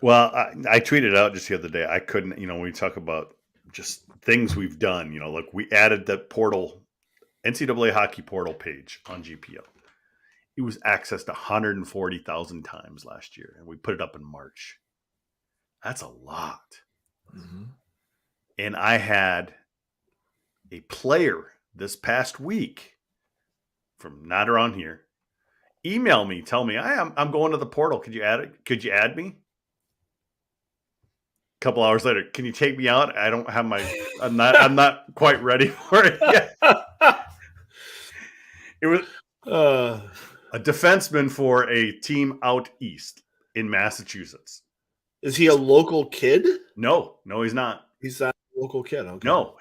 Well, I tweeted out just the other day. I couldn't, when we talk about just things we've done, like we added that portal, NCAA hockey portal page on GPO. It was accessed 140,000 times last year, and we put it up in March. That's a lot. And I had a player this past week from not around here email me, tell me, I'm going to the portal. Could you add it? Could you add me? A couple hours later, can you take me out? I don't have I'm not quite ready for it yet. It was a defenseman for a team out east in Massachusetts. Is he a local kid? No, he's not. He's not a local kid. Okay. No,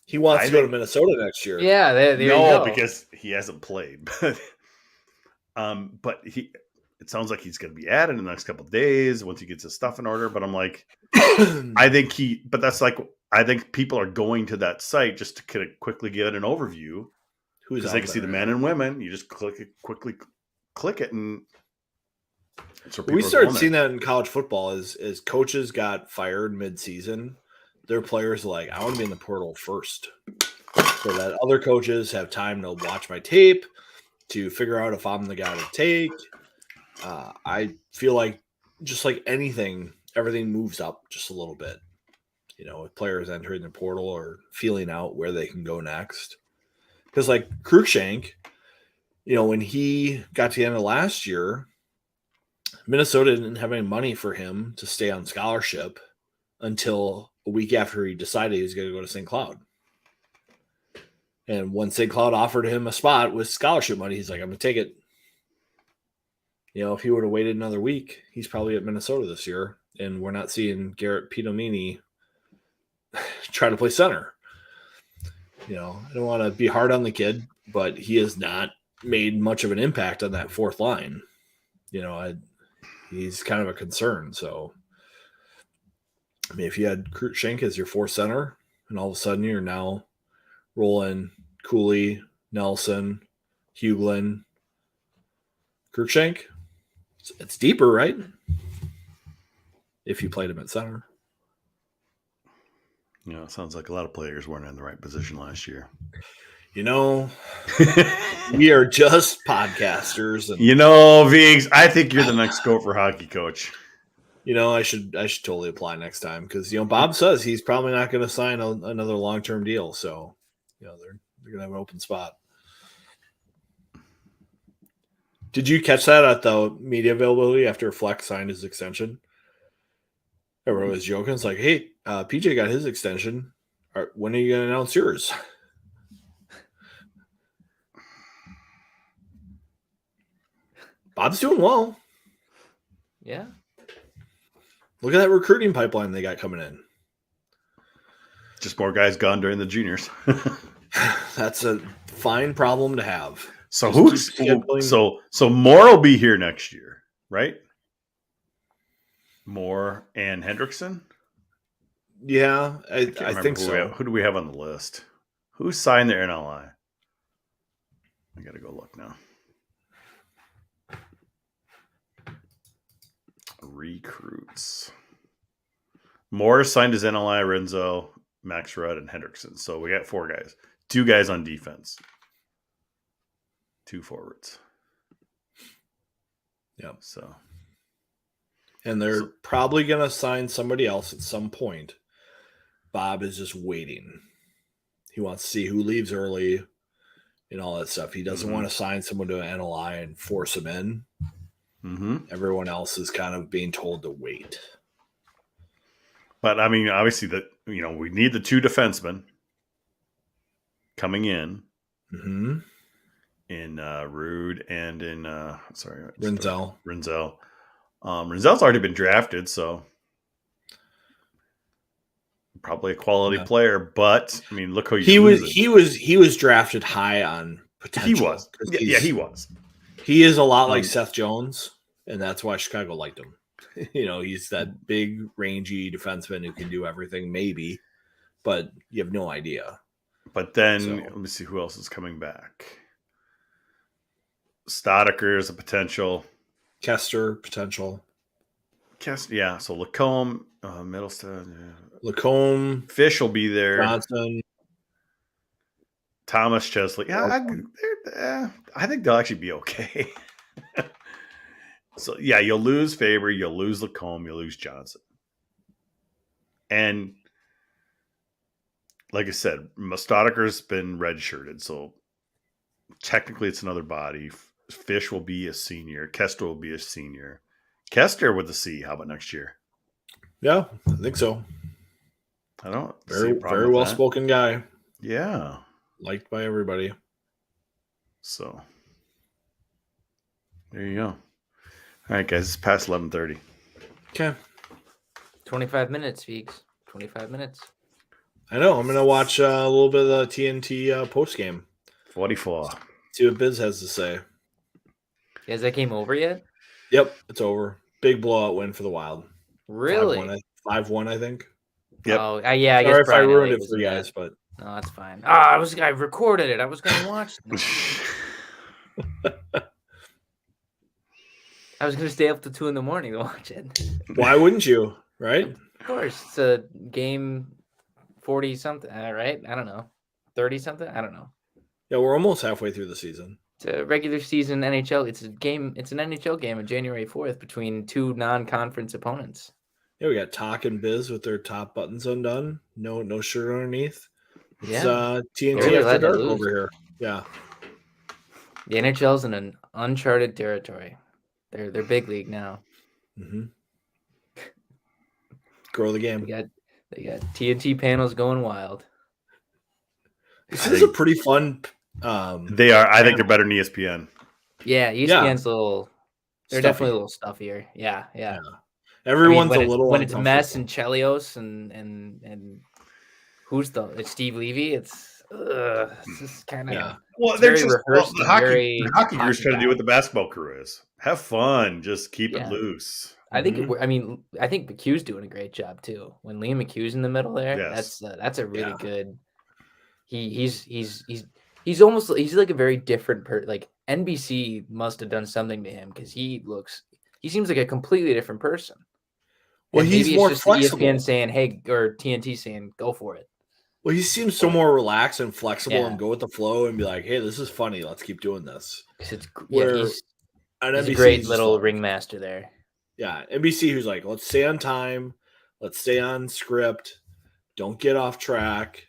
he wants to go to Minnesota next year. Yeah, there you go. Because he hasn't played. But it sounds like he's going to be added in the next couple of days once he gets his stuff in order. But I'm like, I think people are going to that site just to kind of quickly get an overview. Because they can see the men and women. You just quickly click it, and we started seeing that in college football as coaches got fired mid-season. Their players are like, I want to be in the portal first, so that other coaches have time to watch my tape, to figure out if I'm the guy to take. I feel like just like anything, everything moves up just a little bit. With players entering the portal or feeling out where they can go next. Because like Cruikshank, when he got to the end of last year, Minnesota didn't have any money for him to stay on scholarship until a week after he decided he was going to go to St. Cloud. And when St. Cloud offered him a spot with scholarship money, he's like, I'm going to take it. If he would have waited another week, he's probably at Minnesota this year. And we're not seeing Garrett Pidomini try to play center. I don't want to be hard on the kid, but he has not made much of an impact on that fourth line. He's kind of a concern. So, I mean, if you had Cruikshank as your fourth center, and all of a sudden you're now rolling Cooley, Nelson, Huglin, Cruikshank, it's deeper, right? If you played him at center. It sounds like a lot of players weren't in the right position last year. We are just podcasters. And, Viggs, I think you're the next Gopher hockey coach. I should totally apply next time because, Bob says he's probably not going to sign another long-term deal. So, they're going to have an open spot. Did you catch that at the media availability after Fleck signed his extension? Everyone was joking. It's like, hey, PJ got his extension. When are you going to announce yours? Bob's doing well. Yeah. Look at that recruiting pipeline they got coming in. Just more guys gone during the juniors. That's a fine problem to have. So so Moore will be here next year, right? Moore and Hendrickson? Yeah, I think so. Who do we have on the list? Who signed their NLI? I got to go look now. Recruits. Moore signed his NLI, Renzo, Max Rudd, and Hendrickson. So we got 4 guys. 2 guys on defense. 2 forwards. Yep. So. And they're probably going to sign somebody else at some point. Bob is just waiting. He wants to see who leaves early and all that stuff. He doesn't want to sign someone to an NLI and force him in. Mm-hmm. Everyone else is kind of being told to wait. But, I mean, obviously, we need the 2 defensemen coming in. Mm-hmm. In Rude and in Renzel. Renzel's already been drafted, so probably a quality player. But I mean, look who he was drafted high on potential. He was, he was. He is a lot like Seth Jones, and that's why Chicago liked him. He's that big, rangy defenseman who can do everything, maybe, but you have no idea. But then let me see who else is coming back. Stoddicker is a potential. Kester, potential. Yeah. So Lacombe, Middleston. Lacombe. Fish will be there. Johnson. Thomas Chesley. Yeah, I think they'll actually be okay. So, yeah, you'll lose Faber. You'll lose Lacombe. You'll lose Johnson. And like I said, Stoddiker's been redshirted. So technically it's another body. Fish will be a senior. Kester will be a senior. Kester with a C. How about next year? Yeah, I think so. I don't very well spoken guy. Yeah, liked by everybody. So there you go. All right, guys, it's past 11:30. Okay, 25 minutes, Feeks. 25 minutes. I know. I'm gonna watch a little bit of the TNT post game. 44. See what Biz has to say. Has that game over yet? Yep, it's over. Big blowout win for the Wild. Really? 5-1, I think. Yep. Oh, yeah. I Sorry guess if I ruined it for you guys, but no, that's fine. I recorded it. I was going to watch it. I was going to stay up till 2 a.m. to watch it. Why wouldn't you? Right? Of course. It's a game 40 something, right? I don't know. 30 something? I don't know. Yeah, we're almost halfway through the season. It's a regular season NHL. It's a game. It's an NHL game on January 4th between two non-conference opponents. Yeah, we got Talk and Biz with their top buttons undone. No shirt underneath. It's Yeah. TNT They're after allowed to dark lose. over here. Yeah. The NHL's in an uncharted territory. They're big league now. Mm-hmm. Grow the game. They got TNT panels going wild. This is a pretty fun. They are. I think they're better than ESPN. Yeah, ESPN's a little. They're Stuffy. definitely a little stuffier. Yeah. Everyone's I mean, a little when it's Mess uncomfortable. and Chelios and who's it's Steve Levy. It's just kind of Well, they're very just rehearsed, the hockey very crew is trying to do what the basketball crew is. Have fun, just keep it loose. I think. I mean, I think McHugh's doing a great job too. When Liam McHugh's in the middle there, that's a really good. He's like a very different person. Like NBC must have done something to him because he seems like a completely different person. Well, And he's maybe more it's just flexible. ESPN saying, "Hey," or TNT saying, "Go for it." Well, he seems so more relaxed and flexible Yeah. and go with the flow and be like, "Hey, this is funny. Let's keep doing this." It's Where he's on a NBC, great he's little just like- ringmaster there. Yeah, NBC, who's like, "Let's stay on time. Let's stay on script. Don't get off track."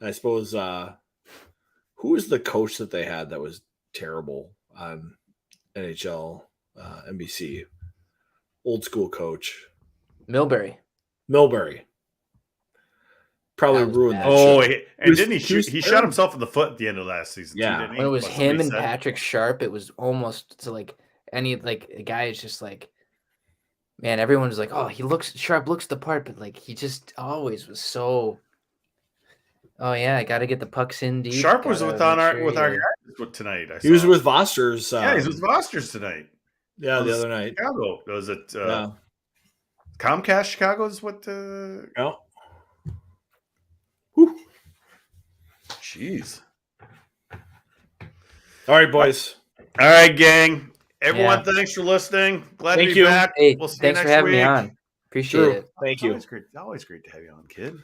And I suppose who was the coach that they had that was terrible on NHL NBC? Old school coach Milbury. Probably That was ruined bad. that Oh, shit. and didn't He he was shot terrible. himself in the foot at the end of last season? Yeah. too, didn't he? When it was What him somebody and said? Patrick Sharp, it was almost to like any like a guy is just like, man, everyone was like, oh, Sharp looks the part, but like he just always was so. Oh yeah, I got to get the pucks in deep. Sharp was gotta with our make sure you- guys tonight. He was with Voster's. Yeah, he's with Foster's tonight. Yeah, It the was other night. Chicago. Was it Yeah. Comcast Chicago is what Yeah. Jeez. All right, boys. All right, gang. Everyone, thanks for listening. Glad Thank to be you. back. Hey, We'll see thanks you for next having me week. on. Appreciate Drew, it. thank you. Always great to have you on, kid.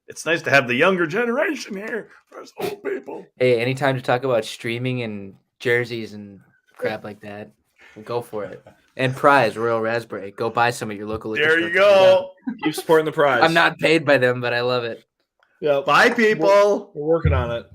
It's nice to have the younger generation here for us old people. Hey, anytime to talk about streaming and jerseys and crap like that, we'll go for it. And prize Royal Raspberry. Go buy some at your local liquor There you store. go. Keep supporting the prize. I'm not paid by them, but I love it. Yeah. Bye, people. We're working on it.